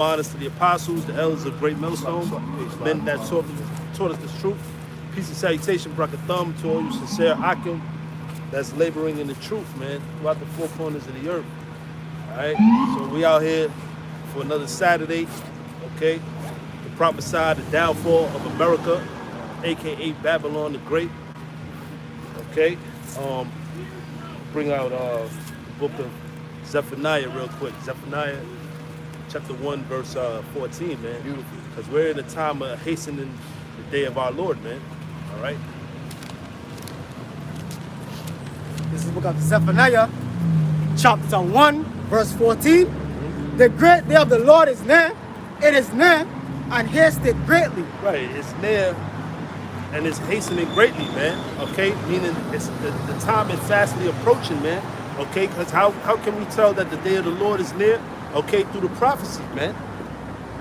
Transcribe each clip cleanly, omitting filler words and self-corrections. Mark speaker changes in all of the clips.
Speaker 1: Honors to the apostles, the elders of Great Millstone, men that taught us this truth. Peace and salutation, brakathum, to all you sincere Akim that's laboring in the truth, man, throughout the four corners of the earth. All right, so we out here for another Saturday, okay, to prophesy the downfall of America, aka Babylon the Great. Okay, bring out the book of Zephaniah real quick. Zephaniah chapter 1, verse 14, man. Beautiful. Because we're in a time of hastening the day of our Lord, man. All right?
Speaker 2: This is the book of Zephaniah, chapter 1, verse 14. Mm-hmm. The great day of the Lord is near. It is near and hasted greatly.
Speaker 1: Right, it's near and it's hastening greatly, man. Okay? Meaning it's the time is fastly approaching, man. Okay? Because how can we tell that the day of the Lord is near? Okay, through the prophecies, man.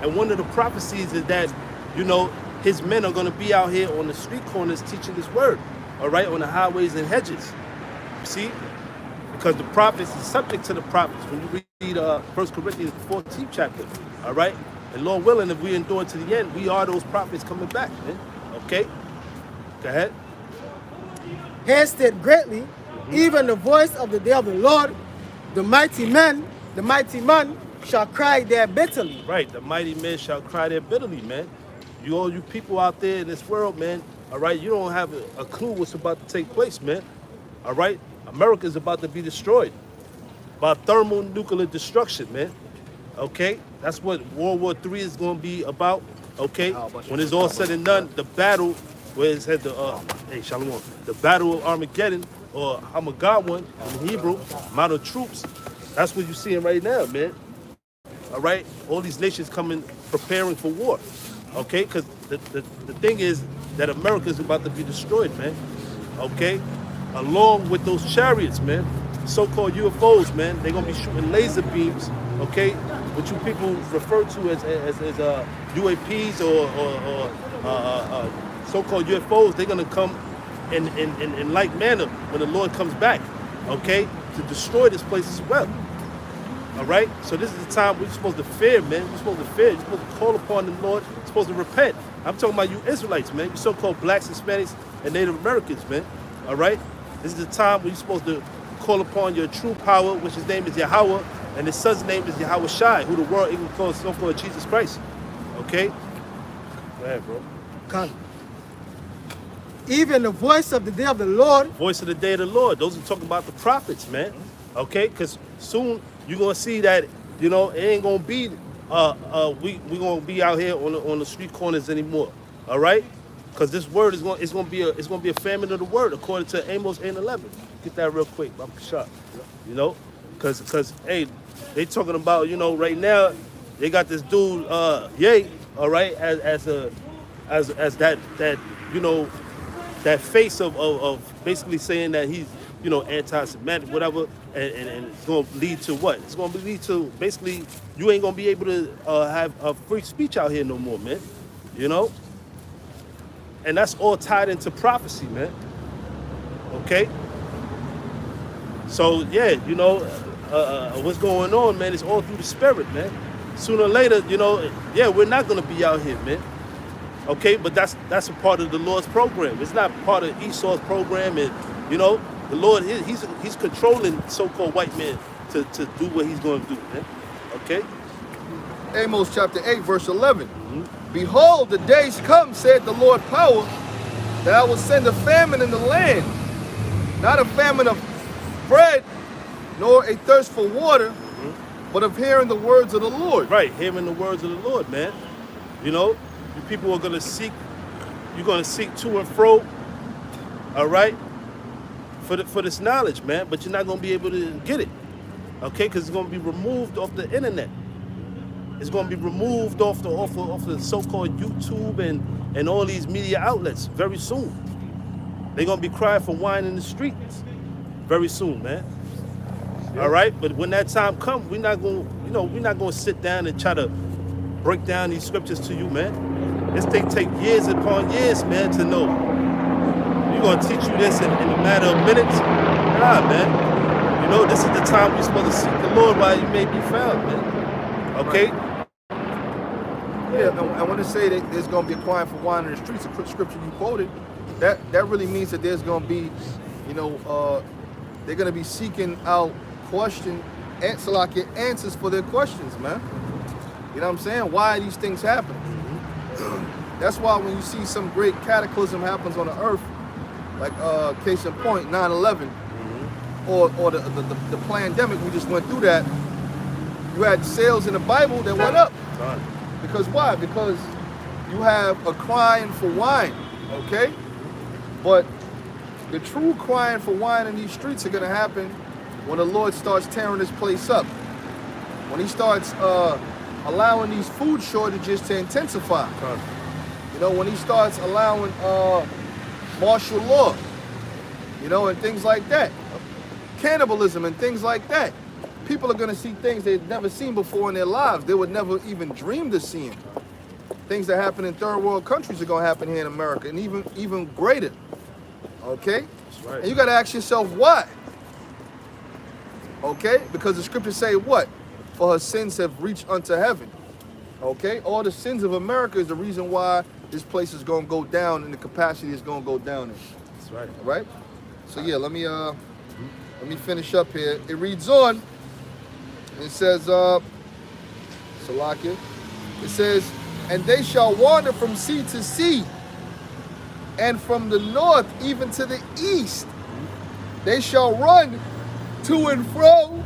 Speaker 1: And one of the prophecies is that, you know, his men are going to be out here on the street corners teaching his word, all right, on the highways and hedges. See? Because the prophets is subject to the prophets. When you read 1 Corinthians, the 14th chapter, all right? And Lord willing, if we endure to the end, we are those prophets coming back, man. Okay? Go ahead.
Speaker 2: Hasted greatly, even the voice of the day of the Lord, the mighty man shall cry there bitterly.
Speaker 1: Right, the mighty men shall cry there bitterly, man. All you people out there in this world, man, all right, you don't have a clue what's about to take place, man. All right, America is about to be destroyed by thermonuclear destruction, man. Okay, that's what World War III is going to be about. Okay, when it's all said and done, the battle where it said Shalom, the battle of Armageddon or Armageddon in Hebrew, amount of troops. That's what you're seeing right now, man. All right? All these nations coming, preparing for war. Okay? Because the thing is that America is about to be destroyed, man. Okay? Along with those chariots, man. So-called UFOs, man. They're going to be shooting laser beams, okay? What you people refer to as UAPs or so-called UFOs, they're going to come in like manner when the Lord comes back, okay? To destroy this place as well. All right? So this is the time we're supposed to fear, man. We're supposed to fear. You're supposed to call upon the Lord. You're supposed to repent. I'm talking about you Israelites, man. You so-called blacks, Hispanics, and Native Americans, man. All right? This is the time where you're supposed to call upon your true power, which his name is Yahweh, and his son's name is Yahweh Shai, who the world even calls so-called Jesus Christ. Okay? Go ahead, bro.
Speaker 2: Come. Even the voice of the day of the Lord.
Speaker 1: Voice of the day of the Lord. Those are talking about the prophets, man. Okay? Because soon you're going to see that, you know, it ain't going to be, we going to be out here on the street corners anymore. All right? Because this word is going to be a famine of the word, according to Amos 8:11. Get that real quick. I'm shot. You know? Because, hey, they talking about, you know, right now, they got this dude, Ye, all right, as that, you know, that face of basically saying that he's, you know, anti-Semitic, whatever, and it's going to lead to what? It's going to lead to basically you ain't going to be able to have a free speech out here no more, man. You know? And that's all tied into prophecy, man. Okay? So, yeah, you know, what's going on, man, it's all through the spirit, man. Sooner or later, you know, yeah, we're not going to be out here, man. Okay, but that's a part of the Lord's program. It's not part of Esau's program, and you know, the Lord he's controlling so-called white men to do what he's going to do, man. Okay.
Speaker 3: Amos chapter 8, verse 11. Mm-hmm. Behold, the days come, said the Lord power, that I will send a famine in the land, not a famine of bread, nor a thirst for water, but of hearing the words of the Lord.
Speaker 1: Right, hearing the words of the Lord, man. You know. You people are going to seek, you're going to seek to and fro, all right, for this knowledge, man, but you're not going to be able to get it, okay, because it's going to be removed off the internet. It's going to be removed off the so-called YouTube and all these media outlets very soon. They're going to be crying for wine in the streets very soon, man. All right, but when that time comes, we're not going to sit down and try to break down these scriptures to you, man. This thing take years upon years, man, to know. You're going to teach you this in a matter of minutes? Nah, man. You know, this is the time we're supposed to seek the Lord while you may be found, man. Okay?
Speaker 3: Yeah, and when they say that there's going to be a crying for wine in the streets, the scripture you quoted, that really means that there's going to be, you know, they're going to be seeking out answers for their questions, man. You know what I'm saying? Why these things happen? That's why when you see some great cataclysm happens on the earth, like case in point, 9/11, or the pandemic, we just went through that. You had sales in the Bible that went up. Because why? Because you have a crying for wine, okay? But the true crying for wine in these streets are gonna happen when the Lord starts tearing this place up. When he starts allowing these food shortages to intensify. You know, when he starts allowing martial law, you know, and things like that. Cannibalism and things like that. People are gonna see things they've never seen before in their lives. They would never even dream of seeing. Things that happen in third world countries are gonna happen here in America, and even greater. Okay?
Speaker 1: That's right.
Speaker 3: And you gotta ask yourself why. Okay? Because the scriptures say what? For her sins have reached unto heaven. Okay? All the sins of America is the reason why this place is gonna go down and the capacity is gonna go down.
Speaker 1: That's right.
Speaker 3: All right? So yeah, let me finish up here. It reads on. It says, Salakia. It says, and they shall wander from sea to sea, and from the north even to the east. They shall run to and fro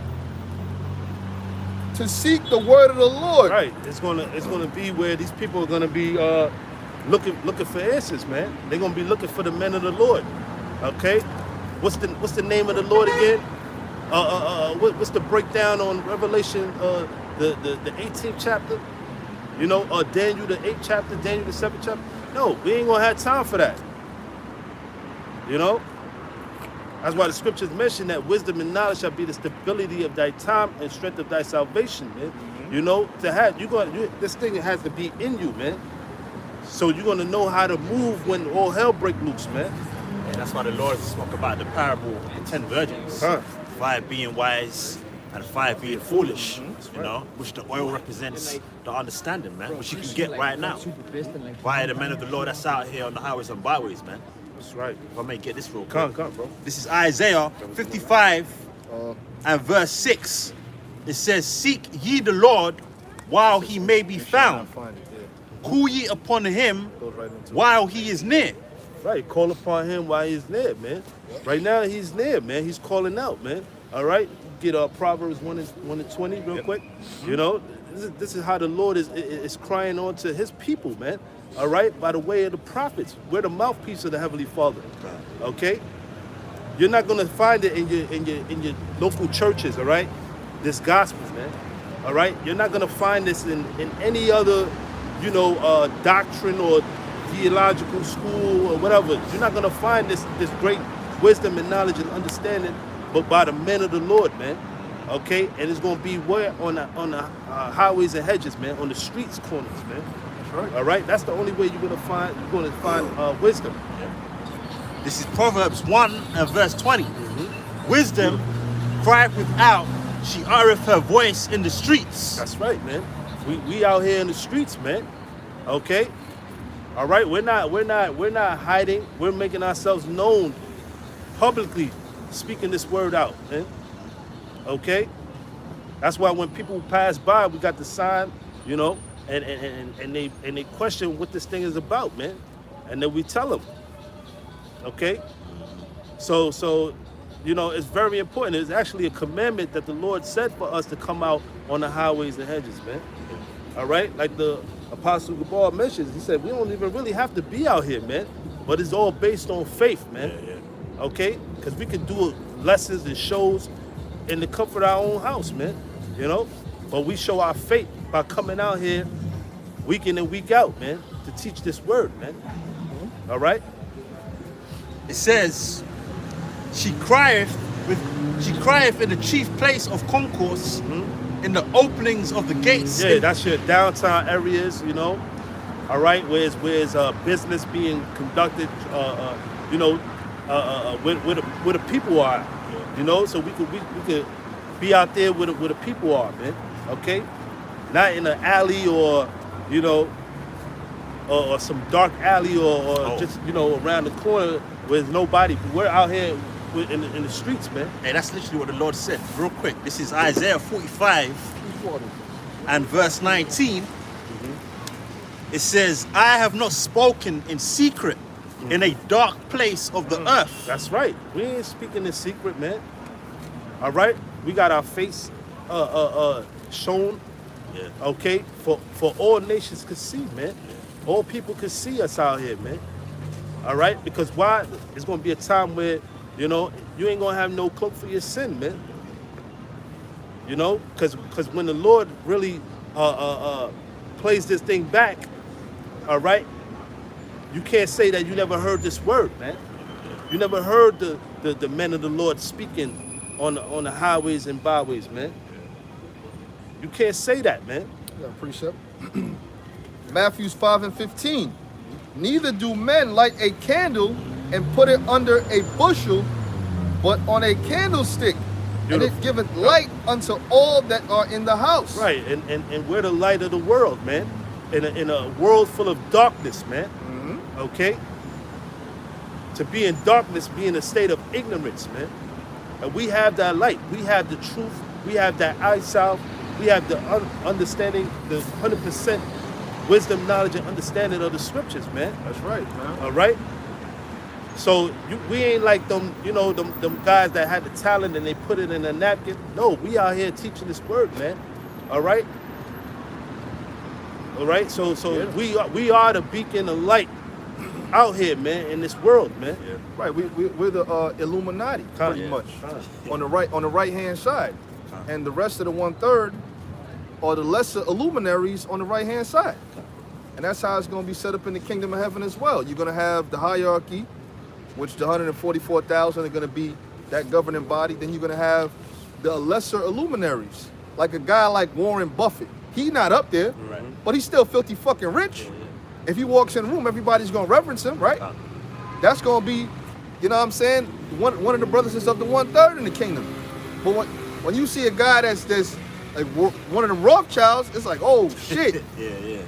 Speaker 3: to seek the word of the Lord.
Speaker 1: Right. It's gonna be where these people are gonna be looking for answers, man. They're gonna be looking for the men of the Lord. Okay? What's the name of the Lord again? What's the breakdown on Revelation, the 18th chapter? You know, Daniel the 8th chapter, Daniel the 7th chapter? No, we ain't gonna have time for that. You know? That's why the scriptures mention that wisdom and knowledge shall be the stability of thy time and strength of thy salvation, man. You know, this thing has to be in you, man. So you're gonna know how to move when all hell break loose, man.
Speaker 4: And that's why the Lord spoke about the parable of the 10 virgins. 5 being wise and 5 being foolish, you know, which the oil represents the understanding, man, which you can get right now via the men of the Lord that's out here on the highways and byways, man.
Speaker 1: That's right.
Speaker 4: If I may get this real quick.
Speaker 1: Come, bro.
Speaker 4: This is Isaiah 55 and verse 6. It says, seek ye the Lord while he may be found. Call ye upon him while he is near.
Speaker 1: Right, call upon him while he's near, man. Right now he's near, man. He's calling out, man. All right, get Proverbs 1 and 20 real quick. You know, this is how the Lord is crying on to his people, man. All right, by the way of the prophets. We're the mouthpiece of the Heavenly Father. Okay, you're not gonna find it in your local churches. All right, this gospel, man. All right, you're not gonna find this in any other, you know, doctrine or theological school or whatever. You're not gonna find this great wisdom and knowledge and understanding, but by the men of the Lord, man. Okay, and it's gonna be where on the highways and hedges, man, on the streets corners, man. That's right. All right, that's the only way you're gonna find wisdom.
Speaker 4: This is Proverbs 1 and verse 20. Wisdom crieth without, she uttereth her voice in the streets.
Speaker 1: That's right, man. We out here in the streets, man. Okay. All right, we're not hiding. We're making ourselves known publicly, speaking this word out, man. Okay? That's why when people pass by, we got the sign, you know, and they question what this thing is about, man. And then we tell them. Okay? So you know, it's very important. It's actually a commandment that the Lord said for us to come out on the highways and hedges, man. All right? Like the Apostle Gabal mentions, he said, we don't even really have to be out here, man. But it's all based on faith, man. Okay? Because we can do lessons and shows in the comfort of our own house, man. You know? But we show our faith by coming out here week in and week out, man, to teach this word, man. All right?
Speaker 4: It says, she crieth in the chief place of concourse, in the openings of the gates.
Speaker 1: Yeah, that's your downtown areas, you know. All right, where's business being conducted, you know, where the people are, you know. So we could be out there where the people are, man. Okay, not in an alley or, you know, or some dark alley or just, you know, around the corner where there's nobody. We're out here in the streets, man.
Speaker 4: Hey, that's literally what the Lord said. Real quick, this is Isaiah 45 and verse 19. It says, I have not spoken in secret in a dark place of the earth.
Speaker 1: That's right. We ain't speaking in secret, man. All right? We got our face shown, okay, for all nations to see, man. All people can see us out here, man. All right? Because why? It's going to be a time where, you know, you ain't going to have no cloak for your sin, man. You know? Because when the Lord really plays this thing back, all right, you can't say that you never heard this word, man. You never heard the men of the Lord speaking on the highways and byways, man. You can't say that, man.
Speaker 3: Yeah, precept. Matthew 5 and 15. Neither do men light a candle and put it under a bushel, but on a candlestick, and it giveth light unto all that are in the house.
Speaker 1: Right, and we're the light of the world, man. In a world full of darkness, man. Okay? To be in darkness, be in a state of ignorance, man. And we have that light. We have the truth. We have that eyesight. We have the understanding, the 100% wisdom, knowledge, and understanding of the scriptures, man.
Speaker 3: That's right, man.
Speaker 1: All right? So we ain't like them, you know, them guys that had the talent and they put it in a napkin. No, we out here teaching this word, man. All right? All right? So yeah. we are the beacon of light out here, man, in this world, man.
Speaker 3: Yeah. Right, we're the Illuminati, pretty much. On the right hand side. And the rest of the 1/3 are the lesser luminaries on the right hand side. And that's how it's going to be set up in the kingdom of heaven as well. You're going to have the hierarchy, which the 144,000 are going to be that governing body. Then you're going to have the lesser luminaries, like a guy like Warren Buffett. He's not up there, but he's still filthy fucking rich. If he walks in the room, everybody's going to reverence him, right? That's going to be, you know what I'm saying, one of the brothers is of the 1/3 in the kingdom. But when you see a guy that's like one of the Rothschilds, it's like, oh shit.
Speaker 4: Yeah.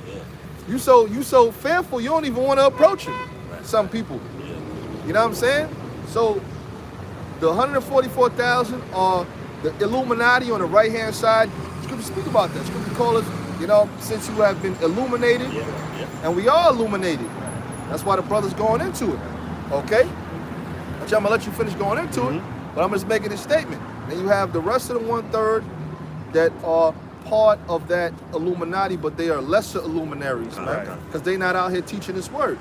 Speaker 3: You so fearful, you don't even want to approach him. Some people. You know what I'm saying? So the 144,000 are the Illuminati on the right hand side. Scripture speak about that. Scripture call us, you know, since you have been illuminated, and we are illuminated. That's why the brother's going into it. Okay? I'm gonna let you finish going into it, but I'm just making a statement. Then you have the rest of the 1/3 that are part of that Illuminati, but they are lesser luminaries, man, because they're not out here teaching this word.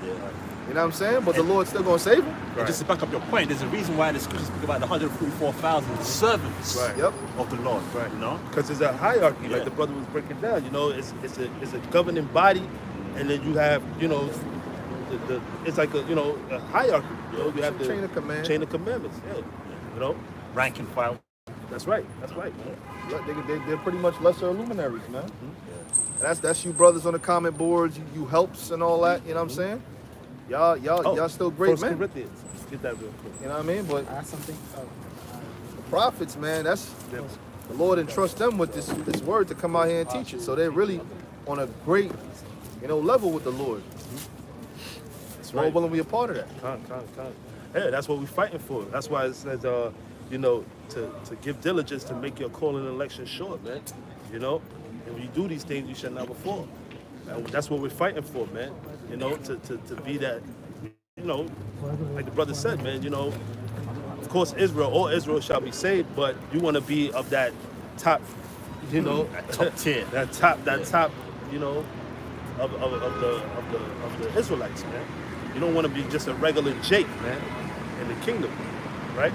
Speaker 3: You know what I'm saying? But the Lord's still gonna save them.
Speaker 4: And just to back up your point, there's a reason why the scriptures speak about the 144,000 servants of the Lord, you know?
Speaker 1: Because there's a hierarchy, like the brother was breaking down. You know, it's a governing body, and then you have, you know, it's like a hierarchy. You know, you have the chain of commandments. Yeah, you know,
Speaker 4: rank and file.
Speaker 1: That's right, man.
Speaker 3: They're pretty much lesser luminaries, man. And that's you brothers on the comment boards, you helps and all that. You know what I'm saying? Y'all still great, man.
Speaker 1: Corinthians. Get that real quick.
Speaker 3: You know what I mean? But
Speaker 2: That's something.
Speaker 3: the prophets, man, that's the Lord entrusts them with this word to come out here and teach it. So they're really on a great, level with the Lord.
Speaker 1: That's
Speaker 3: We're
Speaker 1: right.
Speaker 3: willing to be a part of that.
Speaker 1: Yeah, that's what we're fighting for. That's why it says, to give diligence to make your calling and election short, man. You know, and when you do these things, you shall never fall. And that's what we're fighting for, man. You know, to be that, like the brother said, man. You know, of course, all Israel shall be saved, but you want to be of that top,
Speaker 4: that top tier,
Speaker 1: that top, of the Israelites, man. You don't want to be just a regular Jake, man, in the kingdom, right?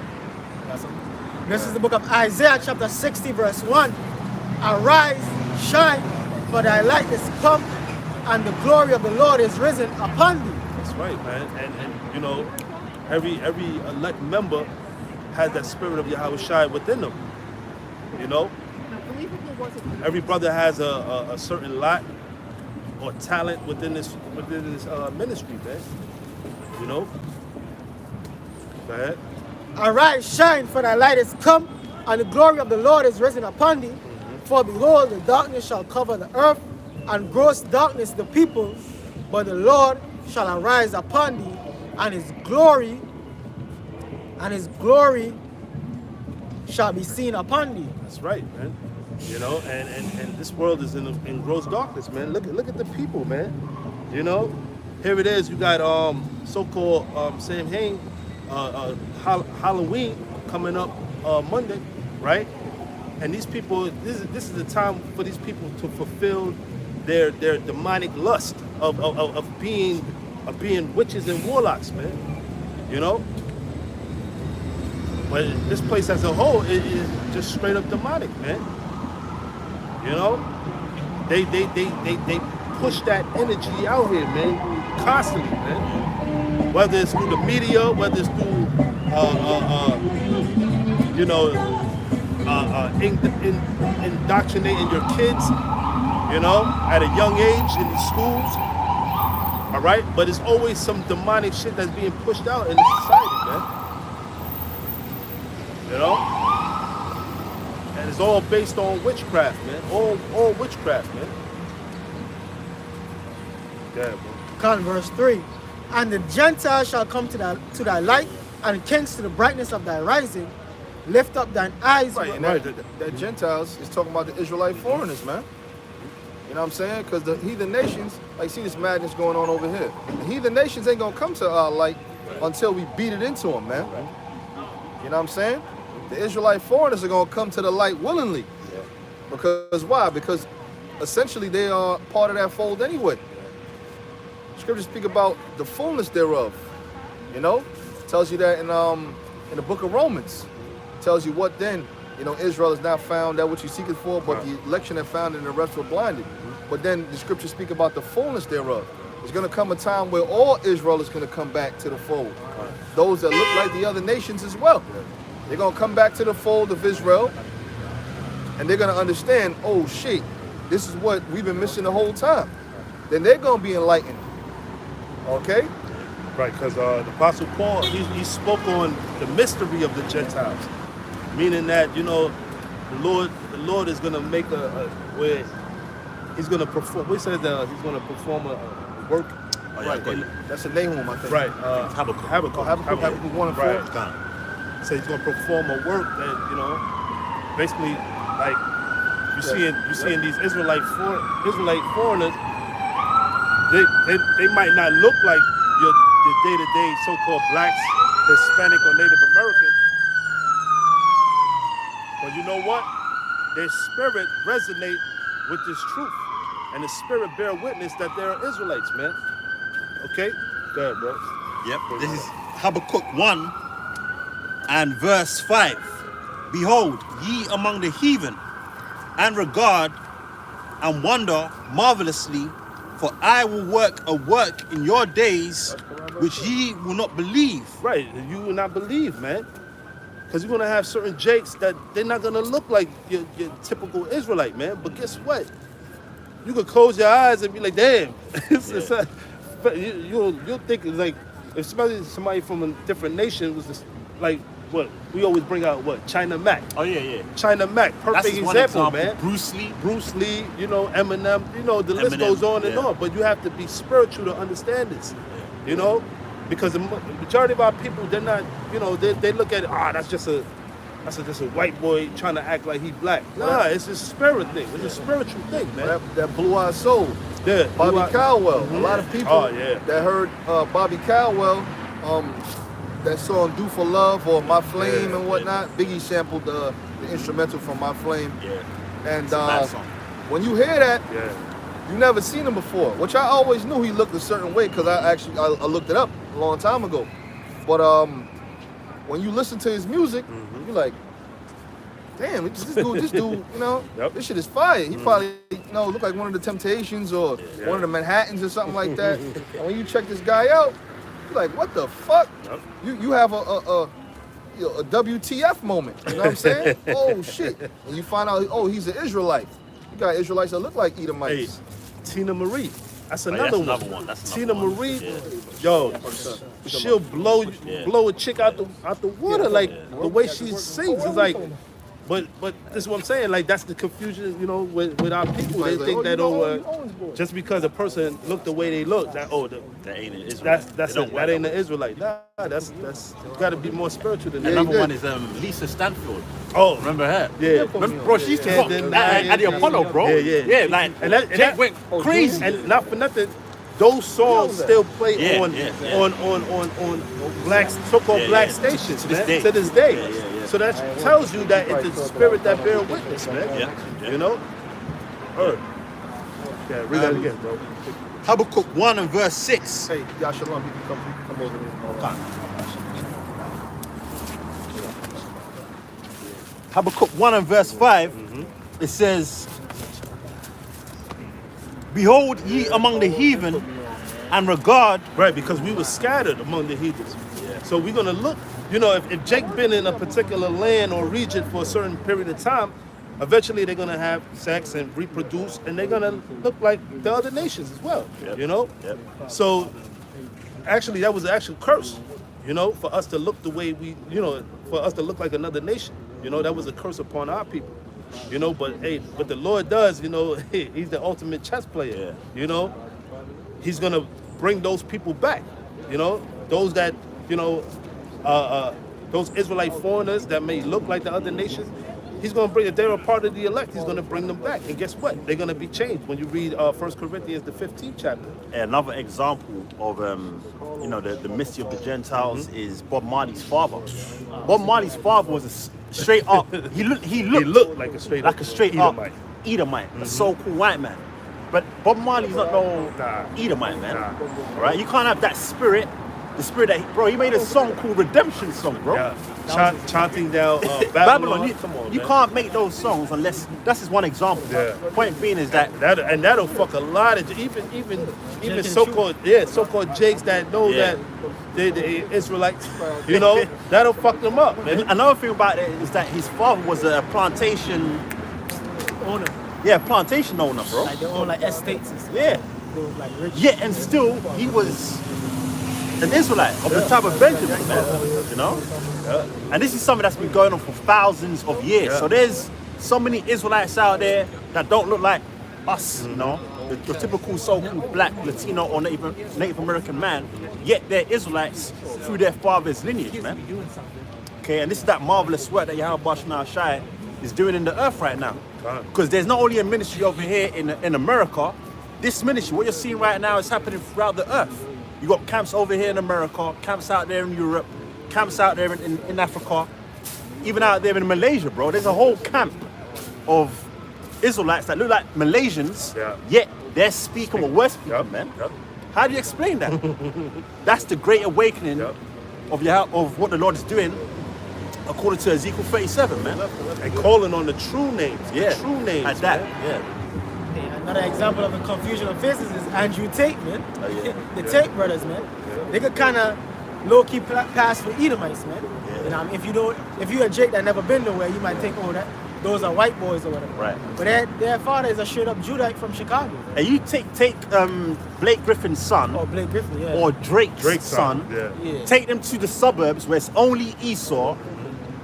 Speaker 2: This is the book of Isaiah, chapter 60, verse 1. Arise, shine, for thy light is come, and the glory of the Lord is risen upon thee.
Speaker 1: That's right, man. And every elect member has that spirit of Yahweh Shai within them. You know, every brother has a certain lot or talent within this ministry, man. You know. Go ahead.
Speaker 2: Arise, shine, for thy light is come, and the glory of the Lord is risen upon thee. For behold, the darkness shall cover the earth, and gross darkness the people, but the Lord shall arise upon thee, and his glory shall be seen upon thee.
Speaker 1: That's right, man. You know, and this world is in gross darkness, man. Look at the people, man. You know, here it is. You got so-called Samhain, Halloween coming up Monday, right? And these people, this is the time for these people to fulfill their demonic lust of being witches and warlocks, man. You know. But this place as a whole is just straight up demonic, man. You know, they push that energy out here, man, constantly, man. Whether it's through the media, whether it's through, you know, indoctrinating your kids, you know, at a young age in the schools. All right, but it's always some demonic shit that's being pushed out in the society, man. You know? And it's all based on witchcraft, man. All witchcraft, man. Yeah, bro.
Speaker 2: Come, verse 3. And the Gentiles shall come to thy light, and kings to the brightness of thy rising. Lift up thine eyes.
Speaker 3: Right, and that Gentiles is talking about the Israelite foreigners, man. You know what I'm saying? Because the heathen nations, like, see this madness going on over here. The heathen nations ain't gonna come to our light until we beat it into them, man. You know what I'm saying? The Israelite foreigners are gonna come to the light willingly. Because why? Because essentially they are part of that fold anyway. Scriptures speak about the fullness thereof. You know, tells you that in the book of Romans. Tells you what then, you know, Israel is not found that which you seek it for, but the election have found and the rest were blinded. But then the scriptures speak about the fullness thereof. There's going to come a time where all Israel is going to come back to the fold. Those that look like the other nations as well. They're going to come back to the fold of Israel, and they're going to understand, oh shit, this is what we've been missing the whole time. Then they're going to be enlightened. Okay?
Speaker 1: Right, because the Apostle Paul, he spoke on the mystery of the Gentiles. Meaning that, you know, the Lord is going to make where he's going to perform. We said that he's going to perform a work.
Speaker 4: Oh, yeah,
Speaker 3: Right, that's a Nahum, I think.
Speaker 1: Right.
Speaker 4: Habakkuk.
Speaker 3: Habakkuk 1 and 4.
Speaker 1: Right. So he's going to perform a work that, you know, basically, like, you seeing these Israelite foreigners, they might not look like your day-to-day so-called blacks, Hispanic, or Native American. But you know what? Their spirit resonate with this truth. And the spirit bear witness that they are Israelites, man. Okay? Go ahead, bro.
Speaker 4: Yep, this is Habakkuk 1 and verse 5. Behold, ye among the heathen, and regard and wonder marvelously, for I will work a work in your days which ye will not believe.
Speaker 1: Right, you will not believe, man. Because you're going to have certain jakes that they're not going to look like your typical Israelite, man. But guess what? You could close your eyes and be like, damn. You'll think, like, if somebody from a different nation was just, like, what? We always bring out, what? China Mac.
Speaker 4: Oh, yeah.
Speaker 1: China Mac, perfect
Speaker 4: That's one
Speaker 1: example, man.
Speaker 4: Bruce Lee.
Speaker 1: Bruce Lee, you know, Eminem, you know, the list goes on and on. But you have to be spiritual to understand this, you know? Because the majority of our people, they're not, you know, they look at it, that's just a white boy trying to act like he black. Nah, it's a spirit thing. It's a spiritual thing, man.
Speaker 3: That blue-eyed soul.
Speaker 1: Yeah,
Speaker 3: Bobby Caldwell. A lot of people that heard Bobby Caldwell, that song "Do for Love" or "My Flame" and whatnot. Biggie sampled the instrumental from "My Flame."
Speaker 4: Yeah.
Speaker 3: And
Speaker 4: song.
Speaker 3: when you hear that, you never seen him before. Which I always knew he looked a certain way because I looked it up a long time ago. But when you listen to his music, you're like, damn, this dude, you know, this shit is fire. He probably, you know, look like one of the Temptations or one of the Manhattans or something like that. And when you check this guy out, you're like, what the fuck? You have a WTF moment. You know what I'm saying? Oh shit! And you find out, oh, he's an Israelite. You got Israelites that look like Edomites.
Speaker 1: Hey, Tina Marie. That's
Speaker 4: Oh,
Speaker 1: another
Speaker 4: that's
Speaker 1: one.
Speaker 4: another one. That's
Speaker 1: Tina
Speaker 4: another one.
Speaker 1: Marie,
Speaker 4: Yeah.
Speaker 1: yo, she'll blow a chick out the water. Like the way she sings is like, But this is what I'm saying. Like that's the confusion, you know, with our people. They
Speaker 3: Like,
Speaker 1: think that
Speaker 3: Owens boy.
Speaker 1: just because a person look the way they look, that
Speaker 4: That ain't an Israelite.
Speaker 1: that's
Speaker 4: They don't
Speaker 1: it.
Speaker 4: wear
Speaker 1: That ain't
Speaker 4: them.
Speaker 1: an Israelite. Nah, that's you got to be more spiritual than that.
Speaker 4: Another
Speaker 3: did.
Speaker 4: one is Lisa Stanfield.
Speaker 1: Oh,
Speaker 4: Remember her?
Speaker 1: yeah.
Speaker 4: Remember, bro, she used to
Speaker 1: Can't
Speaker 4: rock
Speaker 1: deny
Speaker 4: at the
Speaker 1: it.
Speaker 4: Apollo, bro.
Speaker 1: Yeah.
Speaker 4: like
Speaker 1: And that-
Speaker 4: Jake went crazy.
Speaker 1: And not for nothing, those songs still play
Speaker 4: Yeah,
Speaker 1: on,
Speaker 4: yeah.
Speaker 1: on black so-called
Speaker 4: Yeah,
Speaker 1: black
Speaker 4: yeah.
Speaker 1: stations,
Speaker 4: To this
Speaker 1: man.
Speaker 4: day.
Speaker 1: To this day.
Speaker 4: Yeah.
Speaker 1: So that tells you that it's the spirit that bear witness, man.
Speaker 4: Yeah.
Speaker 1: You know. Yeah, read that again, bro.
Speaker 4: Habakkuk 1 and verse 6.
Speaker 3: Hey, y'all shalom. You can come over here.
Speaker 4: Habakkuk 1 and verse 5, it says, Behold ye among the heathen, and regard.
Speaker 1: Right, because we were scattered among the heathens. So we're gonna look, you know, if Jake been in a particular land or region for a certain period of time, eventually they're gonna have sex and reproduce, and they're gonna look like the other nations as well.
Speaker 4: Yep.
Speaker 1: You know?
Speaker 4: Yep.
Speaker 1: So actually that was an actual curse, you know, for us to look the way we, you know, for us to look like another nation. You know, that was a curse upon our people. You know, but hey, what the Lord does, you know, he's the ultimate chess player.
Speaker 4: Yeah.
Speaker 1: You know, he's gonna bring those people back. You know, those that, you know, those Israelite foreigners that may look like the other nations. He's gonna bring, if they're a part of the elect, he's gonna bring them back. And guess what? They're gonna be changed. When you read 1 Corinthians, the 15th chapter.
Speaker 4: Another example of you know, the mystery of the Gentiles is Bob Marley's father. Bob Marley's father was a straight up. He looked
Speaker 1: like a straight up
Speaker 4: up Edomite, a so-called white man. But Bob Marley's not no Edomite, man. All right, you can't have that spirit. The spirit that, bro, he made a song called Redemption Song, bro.
Speaker 1: Yeah. Chanting down
Speaker 4: Babylon.
Speaker 1: Come on,
Speaker 4: You
Speaker 1: man.
Speaker 4: can't make those songs unless that's just one example.
Speaker 1: Yeah.
Speaker 4: Point being is that
Speaker 1: That'll fuck a lot of even so-called so-called Jakes that know
Speaker 4: Yeah.
Speaker 1: that they Israelites, you know, that'll fuck them up, man.
Speaker 4: another thing about it is that his father was a plantation
Speaker 2: Owner.
Speaker 4: plantation owner, bro.
Speaker 2: Like they own like estates and stuff.
Speaker 4: Yeah.
Speaker 2: Those, like rich.
Speaker 4: Yeah, and still he was an Israelite of the tribe of Benjamin, man. You know? And this is something that's been going on for thousands of years.
Speaker 1: Yeah.
Speaker 4: So there's so many Israelites out there that don't look like us, you know, the typical so-called black, Latino, or Native American man, yet they're Israelites through their father's lineage, man. Okay, and this is that marvelous work that Yahweh Bashna Shai is doing in the earth right now. Because there's not only a ministry over here in America, this ministry, what you're seeing right now, is happening throughout the earth. You got camps over here in America, camps out there in Europe, camps out there in Africa, even out there in Malaysia, bro. There's a whole camp of Israelites that look like Malaysians, yet they're speaking what we're speaking, man. How do you explain that? That's the great awakening of what the Lord is doing, according to Ezekiel 37, man.
Speaker 1: And calling on the true names.
Speaker 4: Yeah,
Speaker 1: The true names.
Speaker 4: like that.
Speaker 1: man.
Speaker 4: Yeah.
Speaker 2: Another example of the confusion of faces is Andrew Tate, man.
Speaker 4: yeah.
Speaker 2: The Tate brothers, man. They could kind of low-key pass for Edomites, man. You know, if you're a Jake that never been nowhere, you might think, oh, those are white boys or whatever.
Speaker 4: Right.
Speaker 2: But their father is a straight-up Judite from Chicago.
Speaker 4: And you take Blake Griffin's son
Speaker 2: Or Blake Griffin, yeah.
Speaker 4: or Drake's son,
Speaker 2: Yeah.
Speaker 4: take them to the suburbs where it's only Esau.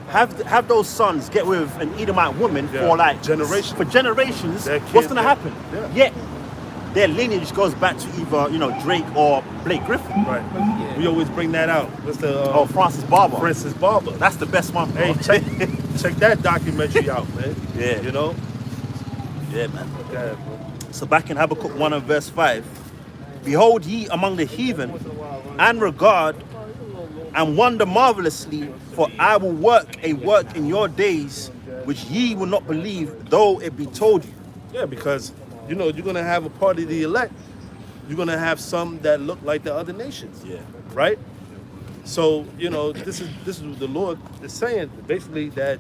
Speaker 4: Have those sons get with an Edomite woman for like
Speaker 1: Generations.
Speaker 4: For generations,
Speaker 1: Their
Speaker 4: what's
Speaker 1: kids,
Speaker 4: gonna
Speaker 1: yeah.
Speaker 4: happen?
Speaker 1: Yeah.
Speaker 4: Yet their lineage goes back to either Drake or Blake Griffin.
Speaker 1: Right. We always bring that out. What's the
Speaker 4: Or Francis Barber.
Speaker 1: Francis Barber.
Speaker 4: That's the best one.
Speaker 1: Hey, check that documentary out, man.
Speaker 4: Yeah.
Speaker 1: You know?
Speaker 4: Yeah, man.
Speaker 1: Yeah, bro.
Speaker 4: So back in Habakkuk 1 and verse 5, behold ye among the heathen, and regard, and wonder marvelously, for I will work a work in your days, which ye will not believe, though it be told you.
Speaker 1: Yeah, because you're gonna have a part of the elect. You're gonna have some that look like the other nations.
Speaker 4: Yeah.
Speaker 1: Right? So, this is what the Lord is saying, basically, that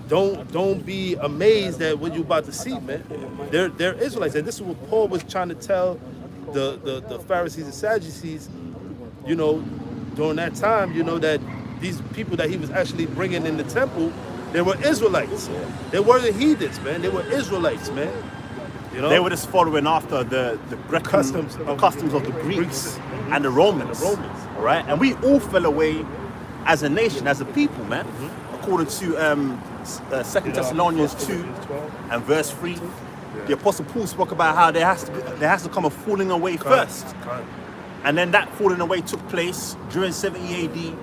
Speaker 1: don't be amazed at what you're about to see, man. They're Israelites, and this is what Paul was trying to tell the Pharisees and Sadducees, during that time, that these people that he was actually bringing in the temple, they were Israelites. They weren't heathens, man. They were Israelites, man.
Speaker 4: They were just following after the customs of the Greeks and the Romans. All right? And we all fell away as a nation, as a people, man. according to 2 Thessalonians 2 and verse 3, the Apostle Paul spoke about how there has to come a falling away first. And then that falling away took place during 70 AD,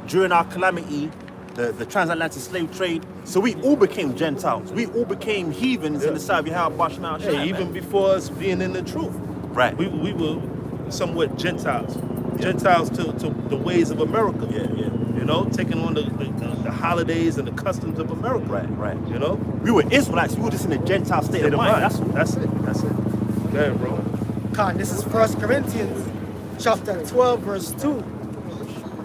Speaker 4: during our calamity, the transatlantic slave trade. So we all became Gentiles. We all became heathens in the sight of Yahweh Shema.
Speaker 1: Hey, even before us being in the truth.
Speaker 4: Right.
Speaker 1: We were somewhat Gentiles. Gentiles to the ways of America. You know, taking on the holidays and the customs of America.
Speaker 4: Right.
Speaker 1: You know?
Speaker 4: We were Israelites. We were just in a Gentile state of mind.
Speaker 1: That's it. Go ahead, bro.
Speaker 2: Con, this is 1 Corinthians chapter 12, verse 2.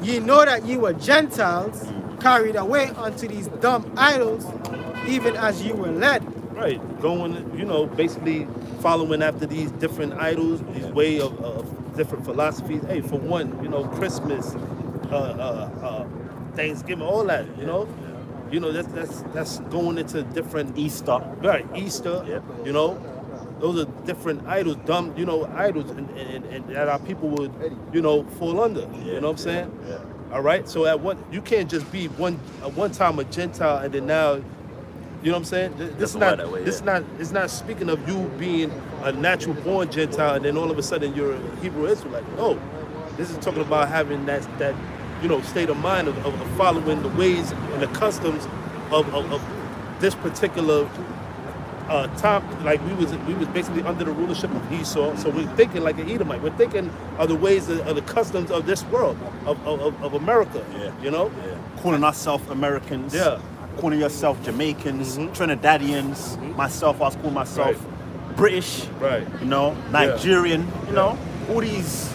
Speaker 2: Ye know that ye were Gentiles, carried away unto these dumb idols, even as you were led.
Speaker 1: Right. Going, you know, basically following after these different idols, these way of different philosophies. Hey, for one, you know, Christmas, Thanksgiving, all that, you know. You know, that's going into different
Speaker 4: Easter.
Speaker 1: Right, Easter, you know. Those are different idols, dumb, you know, idols, and that our people would, you know, fall under. You know what I'm saying? All right. So you can't just be one time a Gentile and then now, you know what I'm saying? This is not speaking of you being a natural born Gentile and then all of a sudden you're a Hebrew Israelite. No, this is talking about having that you know, state of mind of following the ways and the customs of this particular time. Like we was basically under the rulership of Esau, so we're thinking like an Edomite. We're thinking of the ways of the customs of this world, of America. You know,
Speaker 4: calling ourselves Americans. Calling yourself Jamaicans, Trinidadians. Myself, I was calling myself British. You know, Nigerian. You know, all these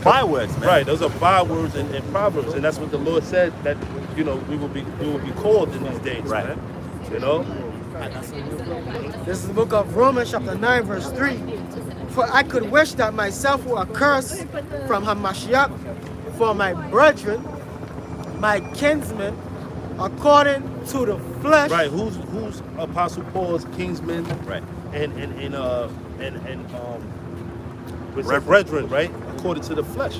Speaker 4: bywords, man.
Speaker 1: Right, those are bywords and Proverbs, and that's what the Lord said that, you know, we will be called in these days, man. You know.
Speaker 2: This is the book of Romans chapter 9, verse 3. For I could wish that myself were accursed from Hamashiach for my brethren, my kinsmen, according to the flesh.
Speaker 1: Right, who's Apostle Paul's kinsman?
Speaker 4: Right.
Speaker 1: And brethren, right? According to the flesh,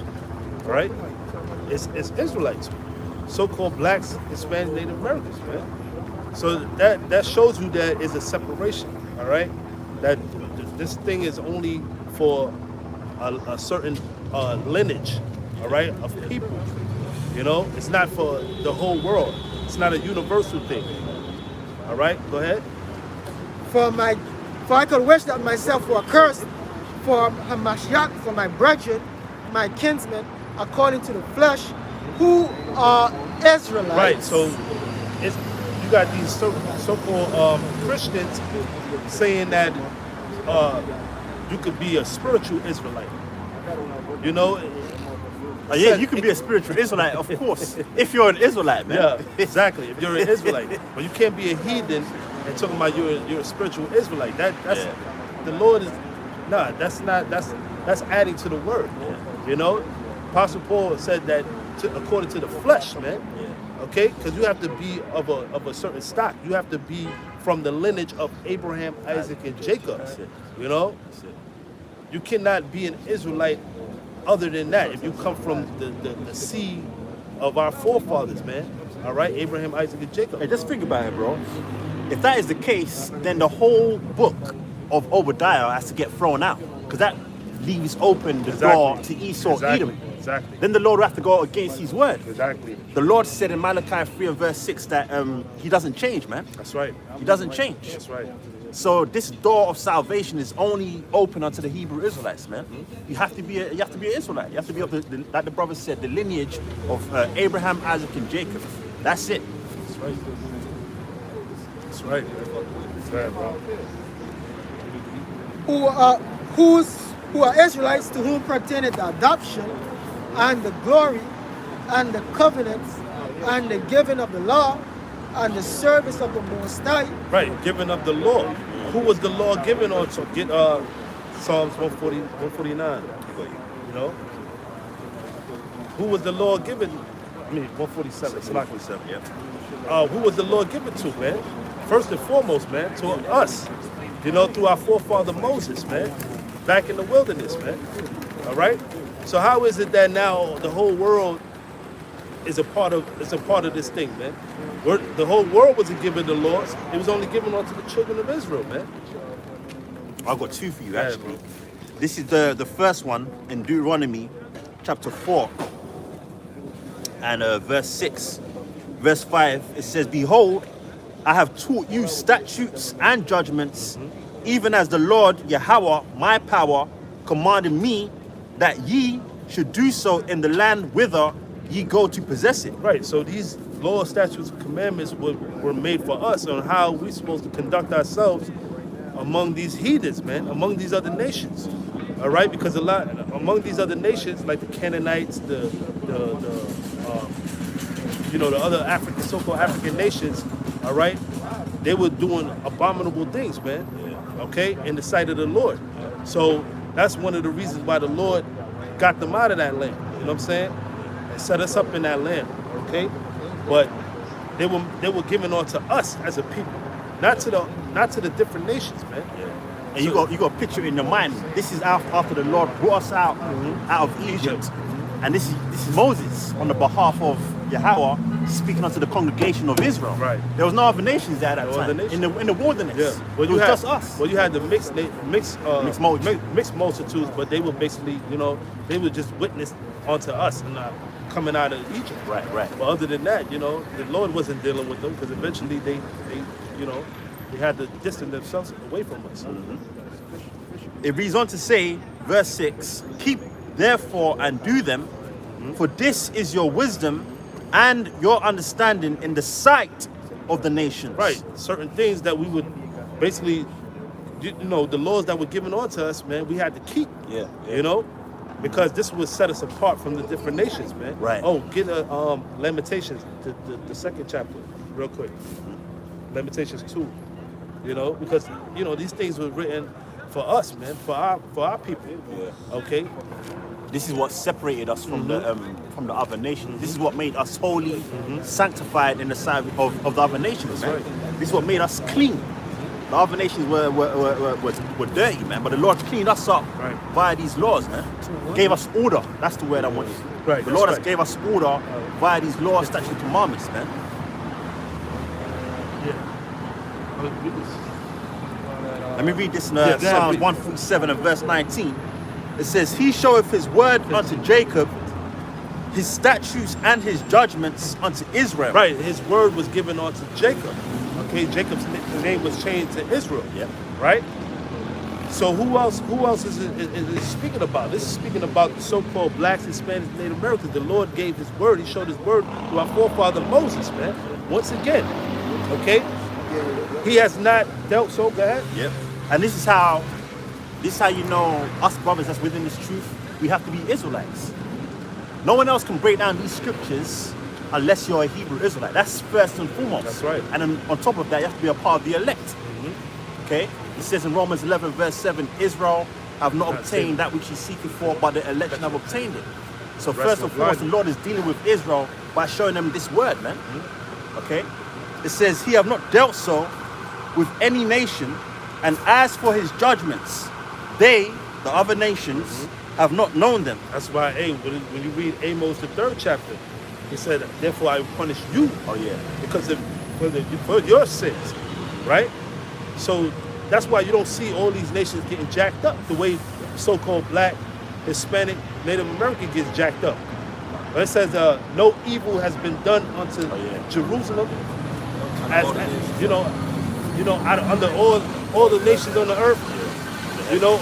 Speaker 1: right? It's Israelites, so-called blacks, Hispanic, Native Americans, man. So that shows you that is a separation, all right? That this thing is only for a certain lineage, all right, of people. You know, it's not for the whole world. It's not a universal thing. All right, go ahead.
Speaker 2: For I could wish that myself were accursed for Hamashiach, for my brethren, my kinsmen, according to the flesh, who are Israelites.
Speaker 1: Right, so you got these so-called Christians saying that you could be a spiritual Israelite. You know?
Speaker 4: You can be a spiritual Israelite, of course, if you're an Israelite, man.
Speaker 1: Yeah, exactly. If you're an Israelite, but you can't be a heathen and talking about you're a spiritual Israelite. That's the Lord is. Nah, that's adding to the word. You know, Apostle Paul said that according to the flesh, man. Okay, because you have to be of a certain stock. You have to be from the lineage of Abraham, Isaac, and Jacob. You know, you cannot be an Israelite other than that. If you come from the seed of our forefathers, man. All right, Abraham, Isaac, and Jacob.
Speaker 4: Hey, just think about it, bro. If that is the case, then the whole book of Obadiah has to get thrown out, because that leaves open the door to Esau, Edom.
Speaker 1: Exactly.
Speaker 4: Then the Lord will have to go against his word.
Speaker 1: Exactly.
Speaker 4: The Lord said in Malachi 3 and verse 6 that he doesn't change, man.
Speaker 1: That's right.
Speaker 4: He doesn't change.
Speaker 1: That's right.
Speaker 4: So this door of salvation is only open unto the Hebrew Israelites, man. You have to be an Israelite. You have to be of like the brother said, the lineage of Abraham, Isaac, and Jacob. That's it.
Speaker 1: That's right. That's right. That's right, bro.
Speaker 2: Who are Israelites, to whom pertaineth the adoption and the glory and the covenants and the giving of the law and the service of the Most High.
Speaker 1: Right, giving of the law. Who was the law given on? So get Psalms 140, 149. You know, who was the law given? I mean 147. It's not 147. Yeah. Who was the law given to, man? First and foremost, man, to us. You know, through our forefather Moses, man, back in the wilderness, man. All right. So how is it that now the whole world is a part of this thing, man? The whole world wasn't given the laws. It was only given unto the children of Israel, man.
Speaker 4: I've got two for you,
Speaker 1: Yeah,
Speaker 4: actually. This is the first one in Deuteronomy chapter 4 and verse 6. Verse 5, it says, Behold, I have taught you statutes and judgments, even as the Lord Yahweh, my power, commanded me, that ye should do so in the land whither ye go to possess it.
Speaker 1: Right, so these laws, statutes, and commandments were made for us on how we're supposed to conduct ourselves among these heathens, man, among these other nations. All right, because among these other nations, like the Canaanites, the other so-called African nations, all right, they were doing abominable things, man. Okay, in the sight of the Lord. So that's one of the reasons why the Lord got them out of that land. You know what I'm saying? And set us up in that land. Okay, but they were given onto us as a people, not to the different nations, man.
Speaker 4: And you got a picture in your mind. This is after the Lord brought us out of Egypt, and this is Moses on the behalf of Yahweh speaking unto the congregation of Israel.
Speaker 1: Right.
Speaker 4: There was no other nations there at that time in the wilderness.
Speaker 1: Yeah. Well,
Speaker 4: it was just us.
Speaker 1: Well, you had the mixed multitudes, but they were basically, they were just witness onto us and coming out of Egypt.
Speaker 4: Right.
Speaker 1: But other than that, the Lord wasn't dealing with them because eventually they had to distance themselves away from us.
Speaker 4: It reads on to say, verse 6, Keep therefore and do them, for this is your wisdom and your understanding in the sight of the nations.
Speaker 1: Right. Certain things that we would basically, the laws that were given onto us, man, we had to keep.
Speaker 4: Yeah.
Speaker 1: Because this would set us apart from the different nations, man.
Speaker 4: Right.
Speaker 1: Oh, get Lamentations, the second chapter, real quick. Lamentations 2. Because these things were written for us, man, for our people.
Speaker 4: Yeah.
Speaker 1: Okay.
Speaker 4: This is what separated us from the other nations. This is what made us holy, sanctified in the sight of the other nations, man.
Speaker 1: Right.
Speaker 4: This is what made us clean. The other nations were dirty, man, but the Lord cleaned us up via these laws, man. Gave us order. That's the word I want.
Speaker 1: Right.
Speaker 4: The Lord has gave us order via these laws, statutes, and commandments, man. Let me read this in Psalms 147 and verse 19. It says, He showeth his word unto Jacob, his statutes and his judgments unto Israel.
Speaker 1: Right, his word was given unto Jacob. Okay, Jacob's name was changed to Israel.
Speaker 4: Yep.
Speaker 1: Right? So who else is it speaking about? This is speaking about the so-called blacks, Hispanics, Native Americans. The Lord gave his word. He showed his word to our forefather Moses, man. Once again. Okay? He has not dealt so bad.
Speaker 4: Yep. And this is how you know us brothers that's within this truth, we have to be Israelites. No one else can break down these scriptures unless you're a Hebrew Israelite. That's first and foremost.
Speaker 1: That's right.
Speaker 4: And then on top of that, you have to be a part of the elect. Okay? It says in Romans 11 verse 7, Israel have not obtained that which he seeketh for, but the election have obtained it. So first and foremost, the Lord is dealing with Israel by showing them this word, man. Okay? It says, He have not dealt so with any nation, and as for his judgments, they, the other nations, have not known them.
Speaker 1: That's why, when you read Amos, the 3rd chapter, he said, therefore I will punish you.
Speaker 4: Oh yeah.
Speaker 1: Because for your sins, right? So that's why you don't see all these nations getting jacked up the way so-called black, Hispanic, Native American gets jacked up. But it says, no evil has been done unto Jerusalem, under all the nations on the earth. No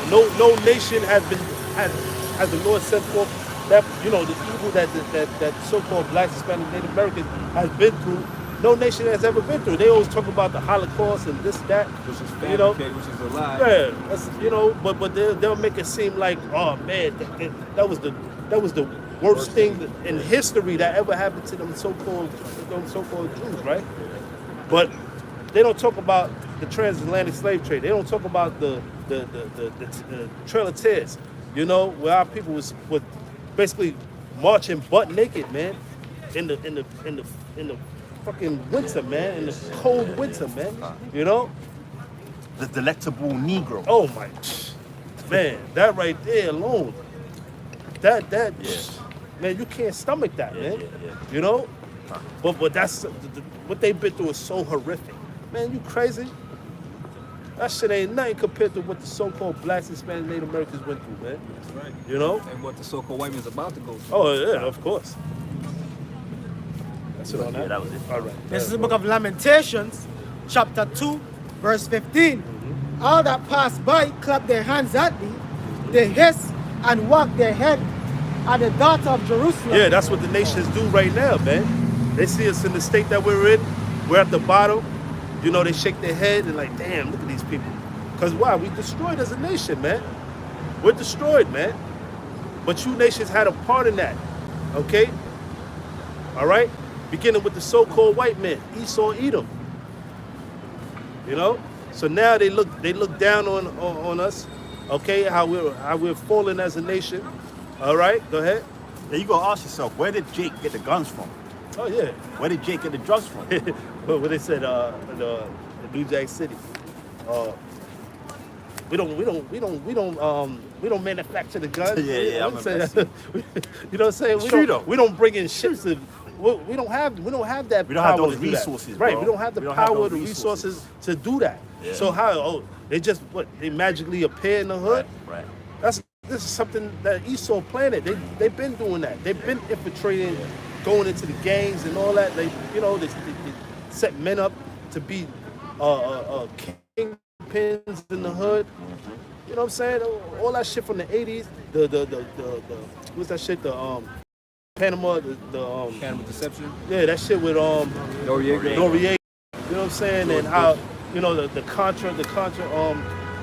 Speaker 1: nation has the Lord set forth that the evil that so-called black, Hispanic, Native Americans has been through. No nation has ever been through. They always talk about the Holocaust and this, that,
Speaker 3: Which is fabricated, which is a lie.
Speaker 1: Yeah, that's, but they'll make it seem like, oh man, that was the worst thing in history that ever happened to them so-called Jews, right? But they don't talk about the transatlantic slave trade. They don't talk about the Trail of Tears, where our people was basically marching butt naked, man, in the fucking winter, man, in the cold winter, man.
Speaker 4: The delectable Negro.
Speaker 1: Oh my, man, that right there alone, that man, you can't stomach that, man. But that's what they've been through is so horrific. Man, you crazy? That shit ain't nothing compared to what the so-called blacks, Hispanic, Native Americans went through, man.
Speaker 5: That's right.
Speaker 1: You know?
Speaker 5: And what the so-called white man's about to go through.
Speaker 1: Oh yeah, of course. That's it on that.
Speaker 4: Yeah, that was it.
Speaker 1: All right.
Speaker 2: This is the book of Lamentations, chapter 2, verse 15. All that pass by clap their hands at thee, they hiss and wag their head at the daughter of Jerusalem.
Speaker 1: Yeah, that's what the nations do right now, man. They see us in the state that we're in. We're at the bottom. You know, they shake their head and like, damn, look at these people. Because why? We destroyed as a nation, man. We're destroyed, man. But you nations had a part in that, okay? All right? Beginning with the so-called white men, Esau, Edom. You know? So now they look down on us, okay? How we're falling as a nation. All right, go ahead.
Speaker 4: Then you gotta ask yourself, where did Jake get the guns from?
Speaker 1: Oh yeah.
Speaker 4: Where did Jake get the drugs from?
Speaker 1: What they said, the New Jack City. We don't manufacture the guns.
Speaker 4: Yeah,
Speaker 1: What I'm saying? You know what I'm saying?
Speaker 4: It's true, though.
Speaker 1: We don't bring in ships. We don't have that.
Speaker 4: We don't have
Speaker 1: power
Speaker 4: those
Speaker 1: to do that.
Speaker 4: resources,
Speaker 1: right?
Speaker 4: bro.
Speaker 1: We don't have the
Speaker 4: We don't have
Speaker 1: power,
Speaker 4: those
Speaker 1: the
Speaker 4: resources.
Speaker 1: resources to do that.
Speaker 4: Yeah.
Speaker 1: So how? Oh, they just they magically appear in the hood.
Speaker 4: Right.
Speaker 1: This is something that Esau planted. They've been doing that. They've been infiltrating, going into the gangs and all that. They set men up to be kingpins in the hood. You know what I'm saying? All that shit from the 80s. The what's that shit? The Panama,
Speaker 5: Panama Deception.
Speaker 1: yeah, that shit with
Speaker 5: Noriega.
Speaker 1: Noriega. You know what I'm saying? And how the Contra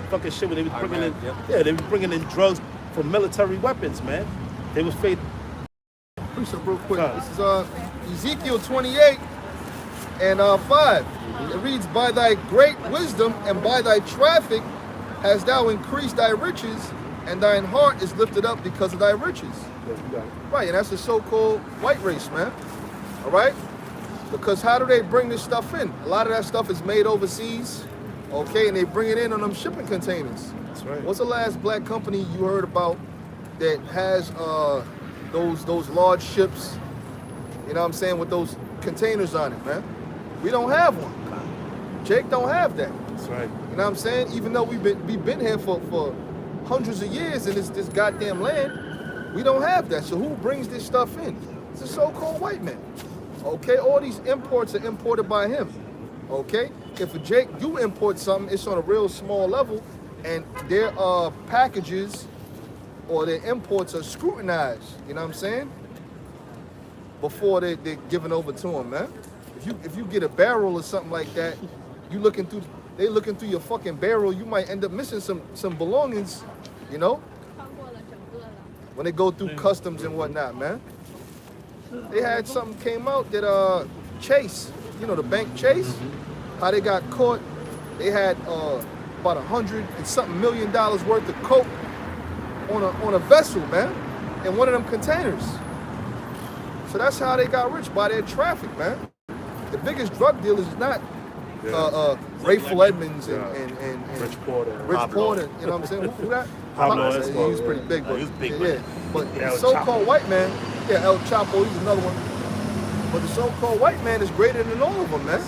Speaker 1: fucking shit where they was bringing in,
Speaker 5: Yep.
Speaker 1: yeah, they was bringing in drugs for military weapons, man. They was fake.
Speaker 3: Precept real quick.
Speaker 1: Huh.
Speaker 3: This is Ezekiel 28 and 5. It reads, by thy great wisdom and by thy traffic hast thou increased thy riches, and thine heart is lifted up because of thy riches.
Speaker 1: Yeah, you got it.
Speaker 3: Right, and that's the so-called white race, man. All right? Because how do they bring this stuff in? A lot of that stuff is made overseas, okay, and they bring it in on them shipping containers.
Speaker 1: That's right.
Speaker 3: What's the last black company you heard about that has those large ships, you know what I'm saying, with those containers on it, man? We don't have one. Jake don't have that.
Speaker 1: That's right.
Speaker 3: You know what I'm saying? Even though we've been here for hundreds of years in this goddamn land, we don't have that. So who brings this stuff in? It's the so-called white man. Okay, all these imports are imported by him. Okay, if a Jake do import something, it's on a real small level, and their packages or their imports are scrutinized. You know what I'm saying? Before they're given over to him, man. If you get a barrel or something like that, they looking through your fucking barrel, you might end up missing some belongings, you know, when they go through customs and whatnot, man. They had something came out that Chase, you know, the bank Chase, how they got caught. They had about $100 and something million worth of coke on a vessel, man, in one of them containers. So that's how they got rich, by their traffic, man. The biggest drug dealers is not Rayful Edmonds and
Speaker 1: Rich Porter.
Speaker 3: Rich
Speaker 4: Pablo.
Speaker 3: Porter, you know what I'm saying? Who that?
Speaker 1: Pablo
Speaker 3: He
Speaker 1: Escobar.
Speaker 3: was pretty big, but
Speaker 4: he was big,
Speaker 3: yeah.
Speaker 4: man.
Speaker 3: But
Speaker 1: El
Speaker 3: the so-called
Speaker 1: Chapo.
Speaker 3: white man, yeah, El Chapo, he's another one. But the so-called white man is greater than all of them, man.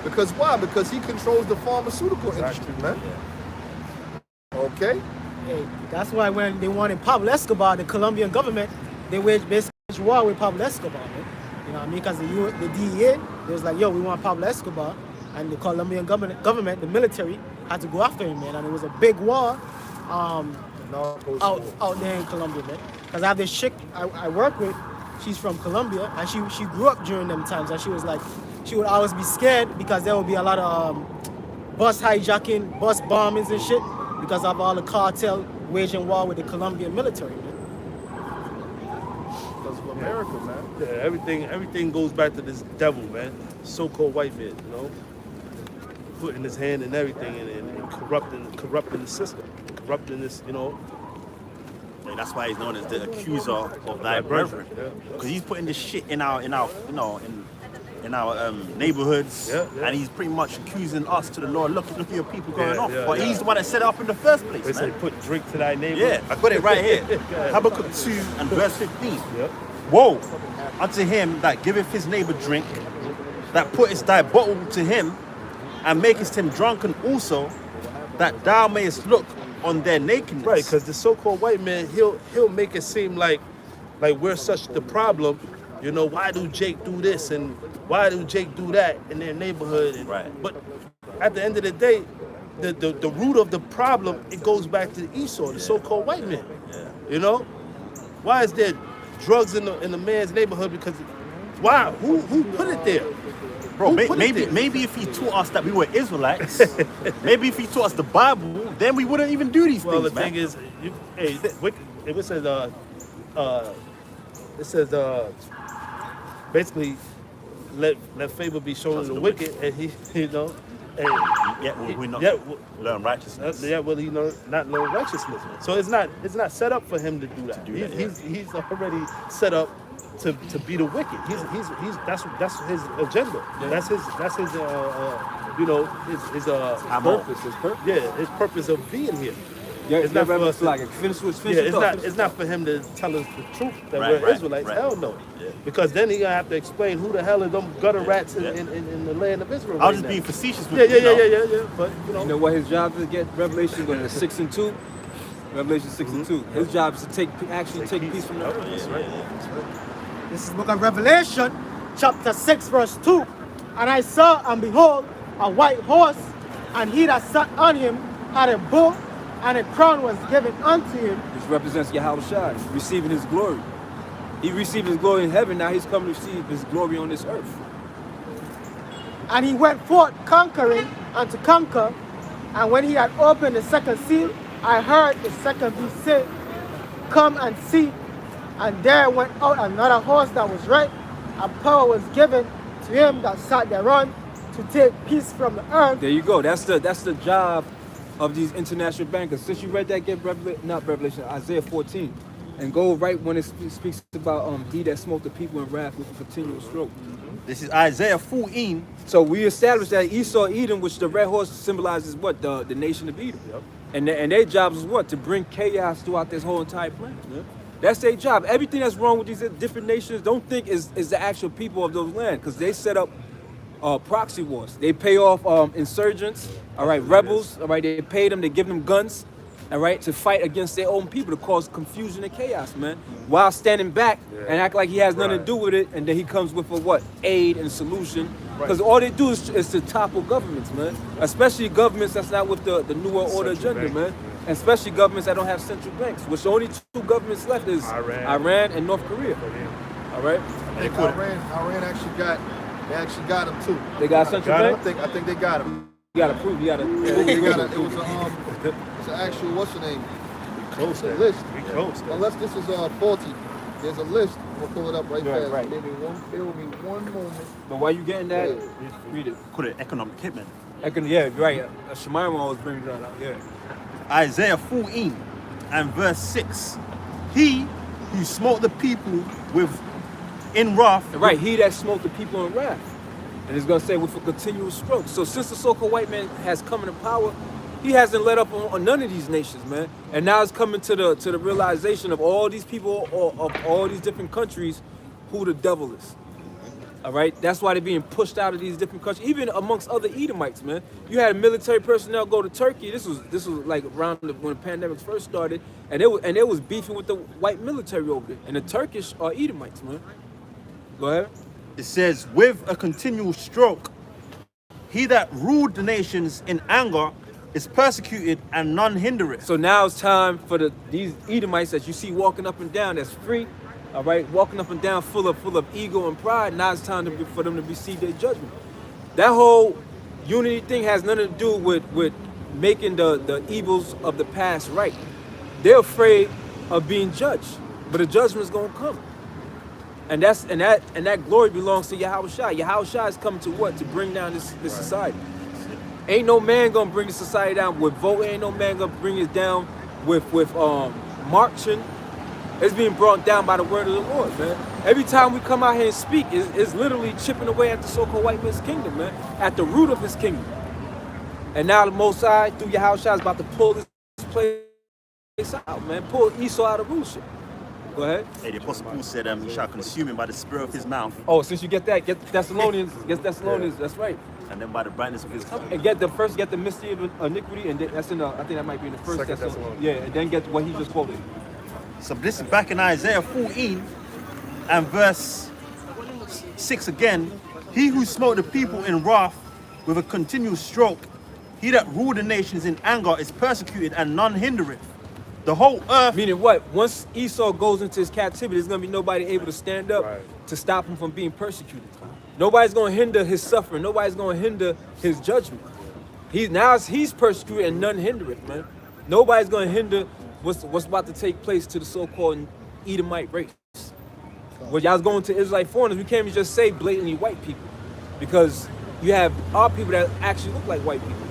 Speaker 3: Because why? Because he controls the pharmaceutical industry, man. Okay?
Speaker 2: Hey, that's why when they wanted Pablo Escobar, the Colombian government, they waged basically war with Pablo Escobar, man. You know what I mean? Because the DEA, they was like, yo, we want Pablo Escobar. And the Colombian government, the military, had to go after him, man. And it was a big war out there in Colombia, man. Because I have this chick I work with, she's from Colombia, and she grew up during them times. And she was like, she would always be scared because there would be a lot of bus hijacking, bus bombings and shit because of all the cartel waging war with the Colombian military, man.
Speaker 3: Because of America, man.
Speaker 1: Yeah, everything goes back to this devil, man. So-called white man, you know, putting his hand in everything and corrupting the system, corrupting this, you know.
Speaker 4: And that's why he's known as the accuser of thy brethren, because he's putting this shit in our neighborhoods, and he's pretty much accusing us to the Lord. Look at your people going off, but he's the one that set it up in the first place,
Speaker 1: They
Speaker 4: man.
Speaker 1: say put drink to thy neighbor.
Speaker 4: Yeah, I got it right here. Habakkuk 2 and verse 15.
Speaker 1: Yep.
Speaker 4: woe unto him that giveth his neighbor drink, that puttest thy bottle to him, and makest him drunken also, that thou mayest look on their nakedness.
Speaker 1: Right, because the so-called white man, he'll make it seem like we're such the problem. You know, why do Jake do this and why do Jake do that in their neighborhood? And,
Speaker 4: Right.
Speaker 1: But at the end of the day, the root of the problem, it goes back to Esau, the so-called white man.
Speaker 4: Yeah.
Speaker 1: You know, why is there drugs in the man's neighborhood? Because why? Who put it there?
Speaker 4: Bro,
Speaker 1: Who put it
Speaker 4: maybe
Speaker 1: there?
Speaker 4: maybe if he taught us that we were Israelites, maybe if he taught us the Bible, then we wouldn't even do these
Speaker 1: Well,
Speaker 4: things,
Speaker 1: the
Speaker 4: man.
Speaker 1: thing is, it says basically let favor be shown to the wicked, and he, you know, and
Speaker 4: Yet will we not
Speaker 1: Yeah,
Speaker 4: learn righteousness.
Speaker 1: will he not know righteousness? So it's not set up for him to do that. He's already set up to be the wicked. That's his agenda. That's his you know his
Speaker 5: Purpose, his purpose.
Speaker 1: yeah, his purpose of being here.
Speaker 5: Yeah,
Speaker 1: It's not for us
Speaker 5: it's
Speaker 1: to-
Speaker 5: like finish
Speaker 1: Yeah,
Speaker 5: your
Speaker 1: it's
Speaker 5: thought.
Speaker 1: not for him to tell us the truth that
Speaker 4: Right,
Speaker 1: we're
Speaker 4: right,
Speaker 1: Israelites.
Speaker 4: right.
Speaker 1: Hell no.
Speaker 4: Yeah.
Speaker 1: Because then he gonna have to explain who the hell are them gutter rats in the land of Israel.
Speaker 4: I
Speaker 1: right
Speaker 4: was just
Speaker 1: now.
Speaker 4: being facetious
Speaker 1: Yeah,
Speaker 4: with you.
Speaker 1: yeah. But
Speaker 5: You know what his job is to get Revelation going to 6 and 2? Revelation 6 and 2. His job is to take peace from the earth.
Speaker 2: This is the book of Revelation, chapter 6, verse 2. And I saw, and behold, a white horse, and he that sat on him had a bow, and a crown was given unto him.
Speaker 5: This represents Yahushua receiving his glory. He received his glory in heaven, now he's come to receive his glory on this earth.
Speaker 2: And he went forth conquering and to conquer. And when he had opened the second seal, I heard the second beast say, Come and see. And there went out another horse that was red, and power was given to him that sat thereon to take peace from the earth.
Speaker 5: There you go. That's the job of these international bankers. Since you read that, get Isaiah 14, and go right when it speaks about he that smote the people in wrath with a continual stroke.
Speaker 4: This is Isaiah 14.
Speaker 5: So we established that Esau, Edom, which the red horse symbolizes what? The nation of Edom.
Speaker 1: Yep.
Speaker 5: And their job is what? To bring chaos throughout this whole entire planet. That's their job. Everything that's wrong with these different nations, don't think is the actual people of those lands, because they set up proxy wars. They pay off insurgents, all right, rebels, all right. They pay them, they give them guns, all right, to fight against their own people, to cause confusion and chaos, man. While standing back and act like he has nothing to do with it, and then he comes with a what? Aid and solution. Because all they do is to topple governments, man. Especially governments that's not with the newer order agenda,
Speaker 1: bank.
Speaker 5: man. And especially governments that don't have central banks, which the only two governments left is Iran and North Korea. All right?
Speaker 3: Iran actually got him too.
Speaker 5: They got central bank?
Speaker 3: I think they got him.
Speaker 5: You gotta prove, you gotta.
Speaker 3: It was it's an actual, what's the name?
Speaker 1: close.
Speaker 3: It's a list.
Speaker 1: We close.
Speaker 3: Unless this is faulty. There's a list. I'm gonna pull it up right fast.
Speaker 5: right.
Speaker 3: Give me one moment.
Speaker 5: But while you getting that, read it.
Speaker 4: Call it economic hitman.
Speaker 5: Yeah, right. Shemaim always brings that up. Yeah.
Speaker 4: Isaiah 14 and verse 6. He who smote the people in wrath.
Speaker 5: Right, he that smote the people in wrath. And it's going to say with a continual stroke. So since the so-called white man has come into power, he hasn't let up on none of these nations, man. And now it's coming to the realization of all these people, of all these different countries, who the devil is. All right, that's why they're being pushed out of these different countries, even amongst other Edomites, man. You had military personnel go to Turkey. This was like around when the pandemic first started, and they was beefing with the white military over there. And the Turkish are Edomites, man. Go ahead.
Speaker 4: It says, with a continual stroke, he that ruled the nations in anger is persecuted and none hindereth.
Speaker 5: So now it's time for these Edomites that you see walking up and down that's free, all right, walking up and down full of ego and pride. Now it's time for them to receive their judgment. That whole unity thing has nothing to do with making the evils of the past right. They're afraid of being judged, but the judgment's gonna come. And that glory belongs to Yahushua. Yahushua is coming to what? To bring down this society. Ain't no man gonna bring the society down with voting. Ain't no man gonna bring it down with marching. It's being brought down by the word of the Lord, man. Every time we come out here and speak, it's literally chipping away at the so-called white man's kingdom, man. At the root of his kingdom. And now the Most High, through Yahushua, is about to pull this place out, man. Pull Esau out of rulership. Go ahead.
Speaker 4: Hey, the Apostle Paul said, "He shall consume him by the spirit of his mouth,
Speaker 5: Oh, since you get that, get Thessalonians. Get Thessalonians. That's right.
Speaker 4: and then by the brightness of his coming."
Speaker 5: And get the mystery of iniquity, and that's in the, I think that might be in the first
Speaker 1: Second
Speaker 5: Thessalonians.
Speaker 1: Thessalonians.
Speaker 5: Yeah, and then get what he just quoted.
Speaker 4: So this is back in Isaiah 14 and verse 6 again. He who smote the people in wrath with a continual stroke, he that ruled the nations in anger is persecuted, and none hindereth. The whole earth.
Speaker 5: Meaning what? Once Esau goes into his captivity, there's gonna be nobody able to stand up
Speaker 1: Right.
Speaker 5: to stop him from being persecuted. Nobody's gonna hinder his suffering. Nobody's gonna hinder his judgment. He's persecuted and none hinder it, man. Nobody's gonna hinder what's about to take place to the so-called Edomite race. When y'all's going to Israelite foreigners, we can't even just say blatantly white people, because you have our people that actually look like white people.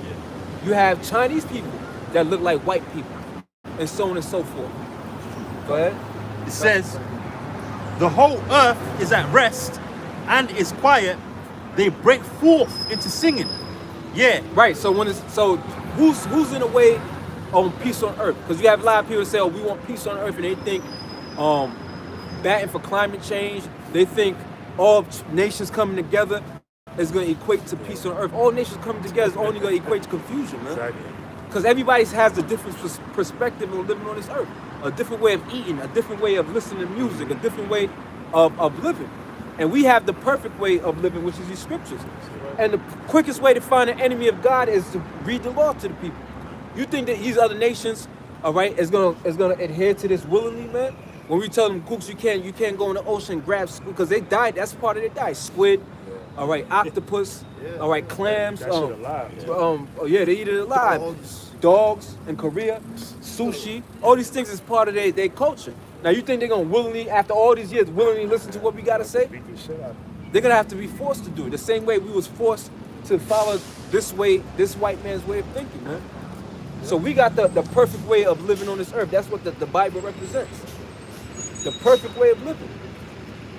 Speaker 5: You have Chinese people that look like white people, and so on and so forth. Go ahead.
Speaker 4: It says, the whole earth is at rest and is quiet. They break forth into singing. Yeah.
Speaker 5: Right. So who's in a way on peace on earth? Because you have a lot of people that say, "Oh, we want peace on earth," and they think batting for climate change. They think all nations coming together is going to equate to peace on earth. All nations coming together is only going to equate to confusion, man.
Speaker 1: Exactly.
Speaker 5: Because everybody has a different perspective of living on this earth, a different way of eating, a different way of listening to music, a different way of living. And we have the perfect way of living, which is these scriptures. And the quickest way to find an enemy of God is to read the law to the people. You think that these other nations, all right, is gonna adhere to this willingly, man? When we tell them, Gooks, you can't go in the ocean and grab squid, because they died. That's part of their diet. Squid, all right, octopus, all right, clams.
Speaker 1: That shit alive.
Speaker 5: They eat it alive. Dogs in Korea, sushi, all these things is part of their culture. Now you think they're gonna willingly, after all these years, willingly listen to what we gotta say?
Speaker 1: Beat the shit out of it.
Speaker 5: They're gonna have to be forced to do it. The same way we was forced to follow this way, this white man's way of thinking, man. So we got the perfect way of living on this earth. That's what the Bible represents. The perfect way of living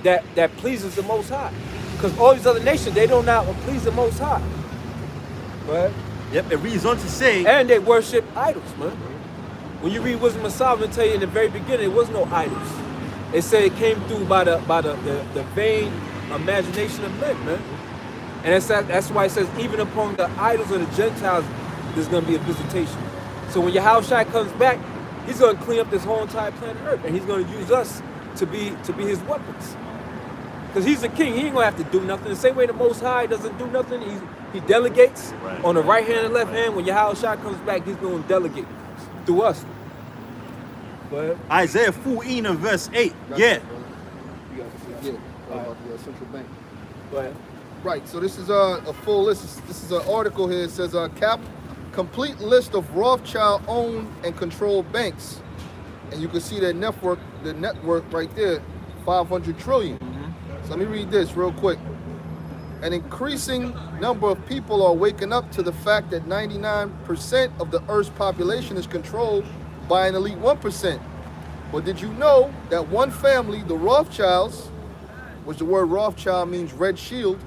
Speaker 5: that pleases the Most High. Because all these other nations, they don't now please the Most High. Right?
Speaker 4: Yep. It reads on to say,
Speaker 5: And they worship idols, man. When you read Wisdom of Solomon, tell you in the very beginning, there was no idols. It said it came through by the vain imagination of men, man. And that's why it says, even upon the idols of the Gentiles, there's going to be a visitation. So when Yahushua comes back, he's going to clean up this whole entire planet Earth, and he's going to use us to be his weapons. Because he's a king, he ain't going to have to do nothing. The same way the Most High doesn't do nothing, he delegates.
Speaker 4: Right.
Speaker 5: On the right hand and left hand. When Yahushua comes back, he's going to delegate through us. Go ahead.
Speaker 4: Isaiah 14 and verse 8. Yeah.
Speaker 3: Yeah, about the central bank.
Speaker 5: Go ahead.
Speaker 3: Right, so this is a full list. This is an article here. It says complete list of Rothschild-owned and controlled banks. And you can see the network right there, 500 trillion. So let me read this real quick. An increasing number of people are waking up to the fact that 99% of the Earth's population is controlled by an elite 1%. But did you know that one family, the Rothschilds, which the word Rothschild means red shield,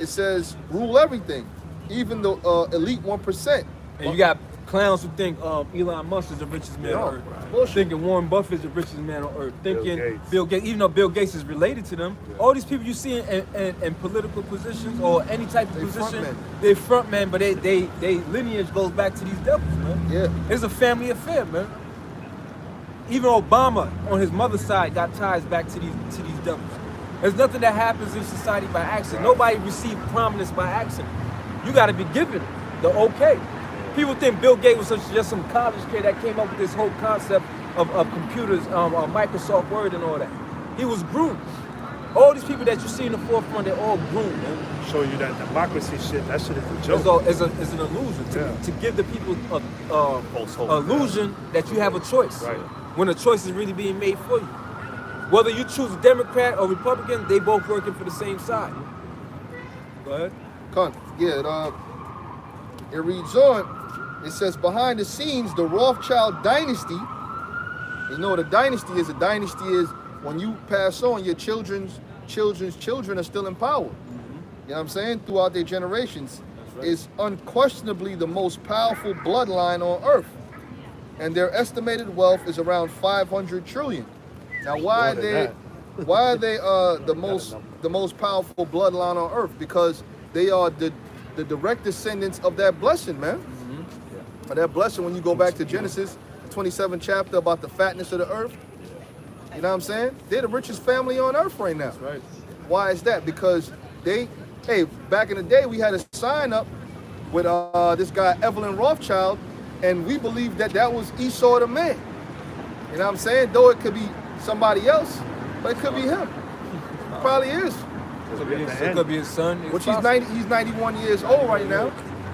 Speaker 3: it says rule everything, even the elite 1%.
Speaker 5: And you got clowns who think Elon Musk is the richest man on earth.
Speaker 3: Bullshit.
Speaker 5: Thinking Warren Buffett is the richest man on earth. Thinking
Speaker 1: Gates.
Speaker 5: Bill Gates, even though Bill Gates is related to them. All these people you see in political positions or any type of
Speaker 3: They
Speaker 5: position,
Speaker 3: front men.
Speaker 5: they front men, but they lineage goes back to these devils, man.
Speaker 3: Yeah.
Speaker 5: It's a family affair, man. Even Obama on his mother's side got ties back to these devils. There's nothing that happens in society by accident. Nobody received prominence by accident. You got to be given the okay. People think Bill Gates was just some college kid that came up with this whole concept of computers, Microsoft Word and all that. He was groomed. All these people that you see in the forefront, they're all groomed, man.
Speaker 1: Show you that democracy shit. That shit is a joke.
Speaker 5: It's an illusion to give the people a
Speaker 4: False hope.
Speaker 5: illusion that you have a choice.
Speaker 1: Right.
Speaker 5: When a choice is really being made for you. Whether you choose a Democrat or Republican, they both working for the same side. Go ahead.
Speaker 3: It reads on. It says behind the scenes, the Rothschild dynasty. You know what a dynasty is? A dynasty is when you pass on, your children's children are still in power. You know what I'm saying? Throughout their generations. Is unquestionably the most powerful bloodline on earth. And their estimated wealth is around 500 trillion. Now, why
Speaker 1: More than
Speaker 3: are they the most powerful bloodline on earth? Because they are the direct descendants of that blessing, man. Of that blessing. When you go back to Genesis, the 27th chapter about the fatness of the earth. You know what I'm saying? They're the richest family on earth right now.
Speaker 1: That's right.
Speaker 3: Why is that? Because back in the day, we had a sign up with this guy Evelyn Rothschild, and we believed that was Esau the man. You know what I'm saying? Though it could be somebody else, but it could be him. It probably is.
Speaker 5: It could be his son.
Speaker 3: Which he's 91 years old right now.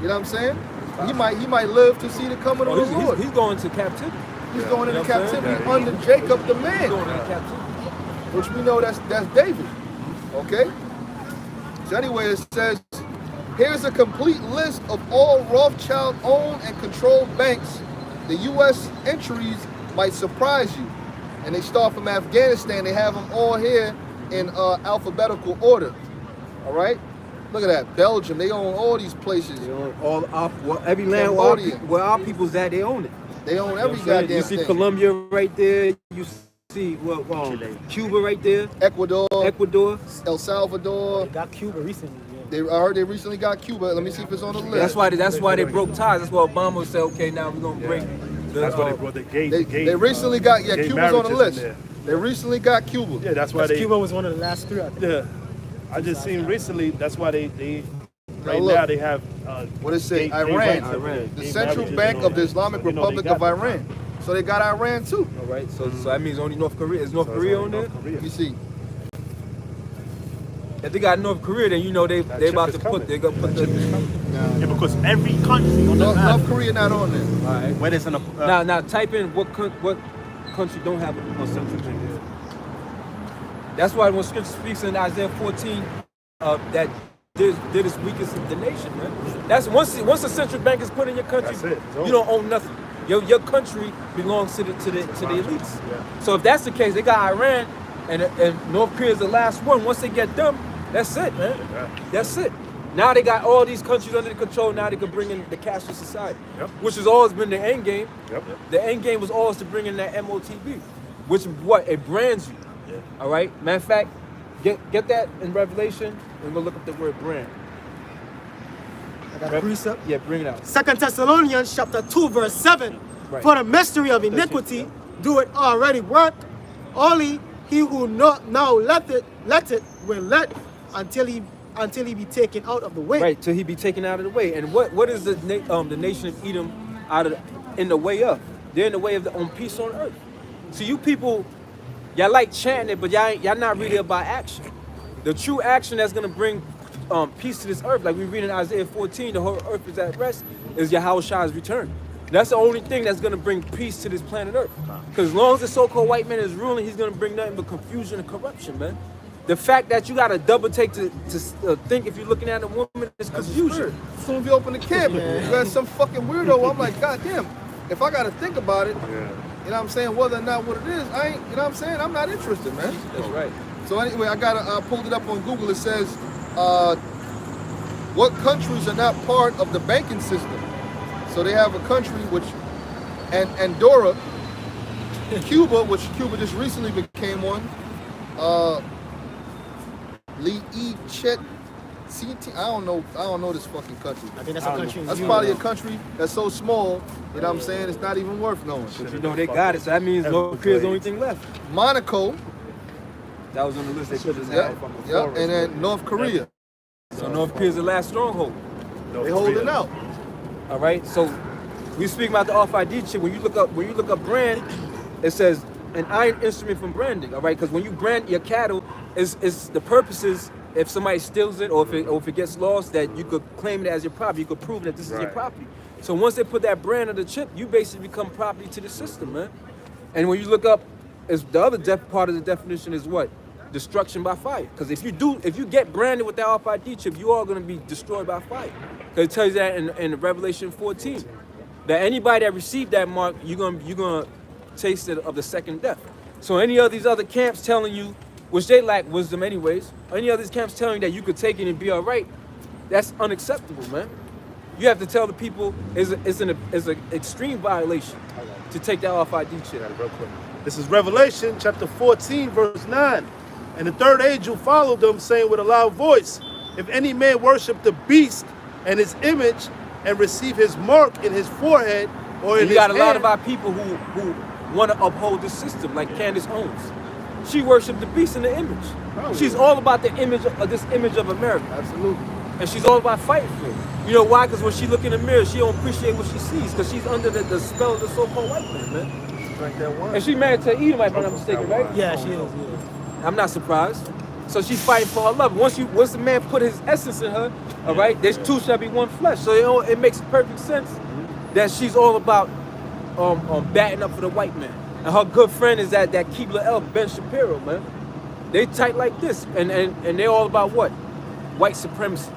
Speaker 3: You know what I'm saying? He might live to see the coming of the Lord.
Speaker 5: He's going to captivity.
Speaker 3: He's going into
Speaker 5: You know what I'm saying?
Speaker 3: captivity under Jacob the
Speaker 5: He's
Speaker 3: man,
Speaker 5: going into captivity.
Speaker 3: which we know that's David. Okay? So anyway, it says, here's a complete list of all Rothschild-owned and controlled banks. The U.S. entries might surprise you. And they start from Afghanistan. They have them all here in alphabetical order. All right? Look at that. Belgium, they own all these places.
Speaker 5: They own every land
Speaker 3: Cambodia.
Speaker 5: where our people's at, they own it.
Speaker 3: They own
Speaker 5: You know
Speaker 3: every
Speaker 5: what I'm saying?
Speaker 3: goddamn
Speaker 5: You see
Speaker 3: thing.
Speaker 5: Colombia right there. You see Cuba right there.
Speaker 3: Ecuador,
Speaker 5: Ecuador.
Speaker 3: El Salvador.
Speaker 2: Got Cuba recently.
Speaker 3: I heard they recently got Cuba. Let me see if it's on the list.
Speaker 5: That's why they broke ties. That's why Obama said, okay, now we're gonna break.
Speaker 1: That's why they brought the gay.
Speaker 3: They recently got
Speaker 1: gay
Speaker 3: Cuba's on the
Speaker 1: marriages in
Speaker 3: list.
Speaker 1: there.
Speaker 3: They recently got Cuba.
Speaker 1: Yeah, that's why they.
Speaker 2: Cuba was one of the last three, I think.
Speaker 1: Yeah, I just seen recently. That's why they right
Speaker 3: look.
Speaker 1: now they have.
Speaker 3: What it say?
Speaker 1: gay
Speaker 3: Iran.
Speaker 1: rights over there,
Speaker 3: The
Speaker 1: gay
Speaker 3: Central
Speaker 1: marriages
Speaker 3: Bank
Speaker 1: and
Speaker 3: of
Speaker 1: all
Speaker 3: the
Speaker 1: that.
Speaker 3: Islamic
Speaker 1: So, you know,
Speaker 3: Republic
Speaker 1: they got
Speaker 3: of
Speaker 1: that.
Speaker 3: Iran. So they got Iran too.
Speaker 5: All right, so that means only North Korea. Is North Korea on there?
Speaker 1: North Korea.
Speaker 3: You see,
Speaker 5: If they got North Korea, then you know they
Speaker 1: That
Speaker 5: about
Speaker 1: chip
Speaker 5: to
Speaker 1: is
Speaker 5: put they gonna put the.
Speaker 4: Yeah, because every country on the
Speaker 3: North
Speaker 4: earth,
Speaker 3: Korea not on there.
Speaker 5: All right.
Speaker 4: where there's an
Speaker 5: Now type in what country don't have a central bank. That's why when Scripture speaks in Isaiah 14, that they're the weakest of the nation, man. That's once a central bank is put in your country,
Speaker 1: That's it. It's over.
Speaker 5: you don't own nothing. Your country belongs to the elites. So if that's the case, they got Iran and North Korea is the last one. Once they get them, that's it, man. That's it. Now they got all these countries under control. Now they can bring in the cashless society,
Speaker 1: Yep.
Speaker 5: which has always been the end game.
Speaker 1: Yep.
Speaker 5: The end game was always to bring in that MOTB, which what it brands you.
Speaker 1: Yeah.
Speaker 5: All right. Matter of fact, get that in Revelation, and we'll look up the word brand.
Speaker 2: I got a precept.
Speaker 5: Yeah, bring it out.
Speaker 2: 2 Thessalonians chapter 2, verse 7.
Speaker 5: Right.
Speaker 2: For the mystery of iniquity do it already work. Only he who now let it will let until he be taken out of the way.
Speaker 5: Right, till he be taken out of the way. And what is the nation of Edom in the way of? They're in the way of on peace on earth. So you people, y'all like chanting it, but y'all not really about action. The true action that's gonna bring peace to this earth, like we read in Isaiah 14, the whole earth is at rest, is Yahushua's return. That's the only thing that's gonna bring peace to this planet earth. Because as long as the so-called white man is ruling, he's gonna bring nothing but confusion and corruption, man. The fact that you got to double take to think if you're looking at a woman is confusion.
Speaker 3: As soon as you open the camp, you got some fucking weirdo. I'm like, God damn, if I got to think about it,
Speaker 1: Yeah.
Speaker 3: you know what I'm saying, whether or not what it is, I ain't, you know what I'm saying, I'm not interested, man.
Speaker 5: That's right.
Speaker 3: So anyway, I pulled it up on Google. It says, what countries are not part of the banking system? So they have a country and Andorra, Cuba, which Cuba just recently became one. I don't know this fucking country.
Speaker 2: I think that's a country.
Speaker 3: That's probably a country that's so small, you know what I'm saying, it's not even worth knowing.
Speaker 5: But you know they got it, so that means North Korea's the only thing left.
Speaker 3: Monaco,
Speaker 5: That was on the list they put this
Speaker 3: yeah,
Speaker 5: out.
Speaker 3: and then North Korea.
Speaker 5: So North Korea's the last stronghold.
Speaker 3: They holding out.
Speaker 5: All right. So we speak about the RFID chip. When you look up brand, it says an iron instrument from branding. All right, because when you brand your cattle, is the purpose is if somebody steals it or if it gets lost, that you could claim it as your property. You could prove that this is your
Speaker 1: Right.
Speaker 5: property. So once they put that brand on the chip, you basically become property to the system, man. And when you look up, is the other part of the definition is what? Destruction by fire. Because if you get branded with that RFID chip, you are going to be destroyed by fire. Because it tells you that in Revelation 14, that anybody that received that mark, you're gonna taste it of the second death. So any of these other camps telling you, which they lack wisdom anyways, any of these camps telling you that you could take it and be all right, that's unacceptable, man. You have to tell the people it's an extreme violation to take that RFID chip.
Speaker 1: Real quick. This is Revelation chapter 14, verse 9. And the third angel followed them, saying with a loud voice, if any man worship the beast and his image and receive his mark in his forehead or in
Speaker 5: And
Speaker 1: his
Speaker 5: you got a lot
Speaker 1: hand,
Speaker 5: of our people who want to uphold the system, like Candace Owens. She worshiped the beast and the image.
Speaker 3: Oh,
Speaker 5: She's
Speaker 3: yeah.
Speaker 5: all about the image of this image of America.
Speaker 3: Absolutely.
Speaker 5: And she's all about fighting for it. You know why? Because when she look in the mirror, she don't appreciate what she sees, because she's under the spell of the so-called white man.
Speaker 3: Drink that wine.
Speaker 5: And she married to Edomite, if I'm not mistaken, right?
Speaker 2: Yeah, she is. Yeah.
Speaker 5: I'm not surprised. So she's fighting for her love. Once the man put his essence in her, all right, there's two shall be one flesh. So it makes perfect sense that she's all about batting up for the white man. And her good friend is that Keebler El, Ben Shapiro, man. They tight like this, and they're all about what? White supremacy.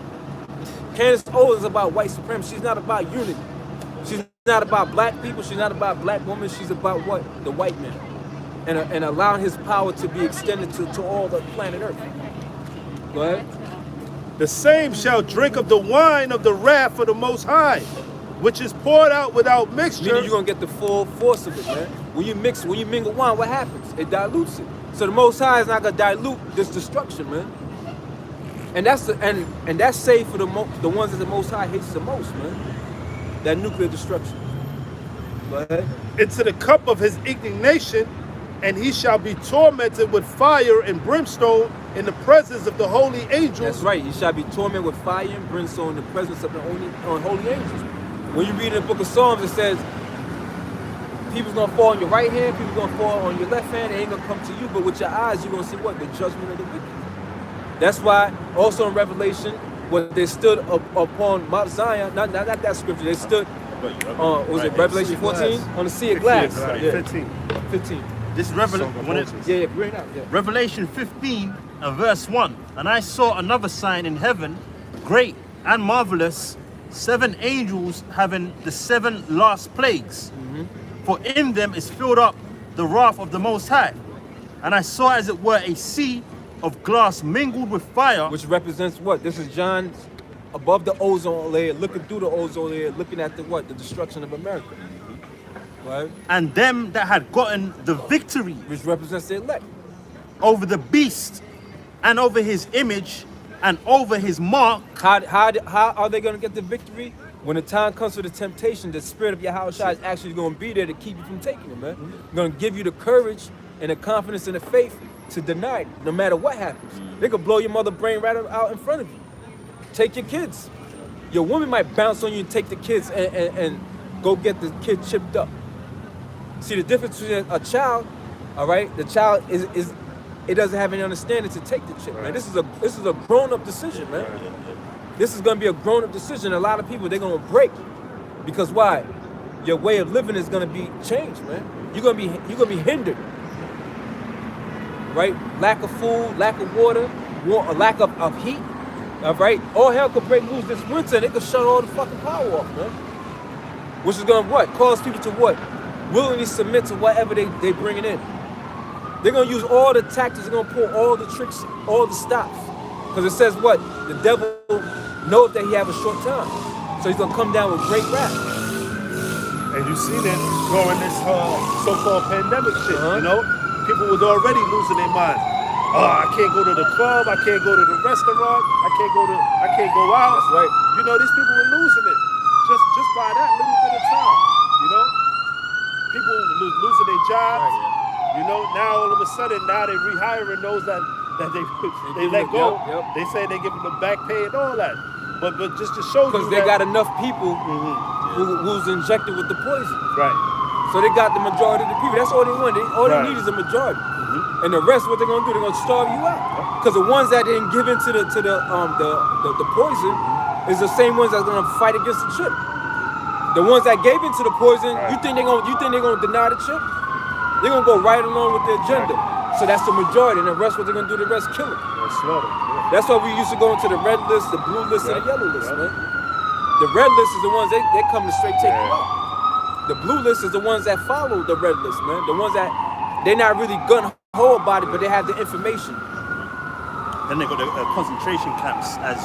Speaker 5: Candace Owens is about white supremacy. She's not about unity. She's not about black people. She's not about black women. She's about what? The white man. And allowing his power to be extended to all the planet Earth. Go ahead.
Speaker 1: the same shall drink of the wine of the wrath of the Most High, which is poured out without mixture.
Speaker 5: Meaning you're gonna get the full force of it, man. When you mingle wine, what happens? It dilutes it. So the Most High is not gonna dilute this destruction, man. And that's and that's safe for the ones that the Most High hates the most, man. That nuclear destruction. Go ahead.
Speaker 1: Into the cup of his indignation, and he shall be tormented with fire and brimstone in the presence of the holy angels.
Speaker 5: That's right. You shall be tormented with fire and brimstone in the presence of the holy angels. When you read in the book of Psalms, it says, people's gonna fall on your right hand, people's gonna fall on your left hand, they ain't gonna come to you, but with your eyes, you're gonna see what? The judgment of the wicked. That's why also in Revelation, when they stood upon Mount Zion, not that scripture, they stood, was it Revelation 14? On the sea of glass. Yeah. 15.
Speaker 4: This Revelation.
Speaker 5: Yeah, bring it out. Yeah.
Speaker 4: Revelation 15 and verse 1. And I saw another sign in heaven, great and marvelous, 7 angels having the 7 last plagues. For in them is filled up the wrath of the Most High. And I saw as it were a sea of glass mingled with fire.
Speaker 5: Which represents what? This is John above the ozone layer, looking through the ozone layer, looking at the what? The destruction of America. Right?
Speaker 4: And them that had gotten the victory
Speaker 5: Which represents the elect.
Speaker 4: over the beast and over his image and over his mark.
Speaker 5: How are they going to get the victory? When the time comes for the temptation, the spirit of Yahushua is actually going to be there to keep you from taking it, man. Going to give you the courage and the confidence and the faith to deny it, no matter what happens. They could blow your mother brain right out in front of you. Take your kids. Your woman might bounce on you and take the kids and go get the kid chipped up. See the difference between a child, all right? The child is it doesn't have any understanding to take the chip, man. This is a grown-up decision, man. This is gonna be a grown-up decision. A lot of people, they're gonna break. Because why? Your way of living is gonna be changed, man. You're gonna be hindered. Right? Lack of food, lack of water, a lack of heat. All right? All hell could break loose this winter and they could shut all the fucking power off, man. Which is gonna what? Cause people to what? Willingly submit to whatever they bringing in. They're gonna use all the tactics, they're gonna pull all the tricks, all the stops. Because it says what? The devil knows that he have a short time. So he's gonna come down with great wrath.
Speaker 1: And you see that during this so-called pandemic shit, you know? People was already losing their minds. Oh, I can't go to the club, I can't go to the restaurant, I can't go out.
Speaker 5: That's right.
Speaker 1: You know, these people were losing it. Just by that little bit of time, you know? People losing their jobs. You know, now all of a sudden, now they rehiring those that they let go.
Speaker 5: Yep.
Speaker 1: They say they give them the back pay and all that. But just to show you
Speaker 5: Because they got enough people who's injected with the poison.
Speaker 1: right.
Speaker 5: So they got the majority of the people. That's all they want. All they need is a majority. And the rest, what they're gonna do? They're gonna starve you out. Because the ones that didn't give in to the poison is the same ones that's gonna fight against the chip. The ones that gave into the poison, you think they're gonna deny the chip? They're gonna go right along with the agenda. So that's the majority, and the rest, what they're gonna do, the rest kill them. That's why we used to go into the red list, the blue list, and the yellow list, man. The red list is the ones they come to straight take you out. The blue list is the ones that follow the red list, man. The ones that they're not really gun-ho about it, but they have the information.
Speaker 4: Then they got the concentration camps as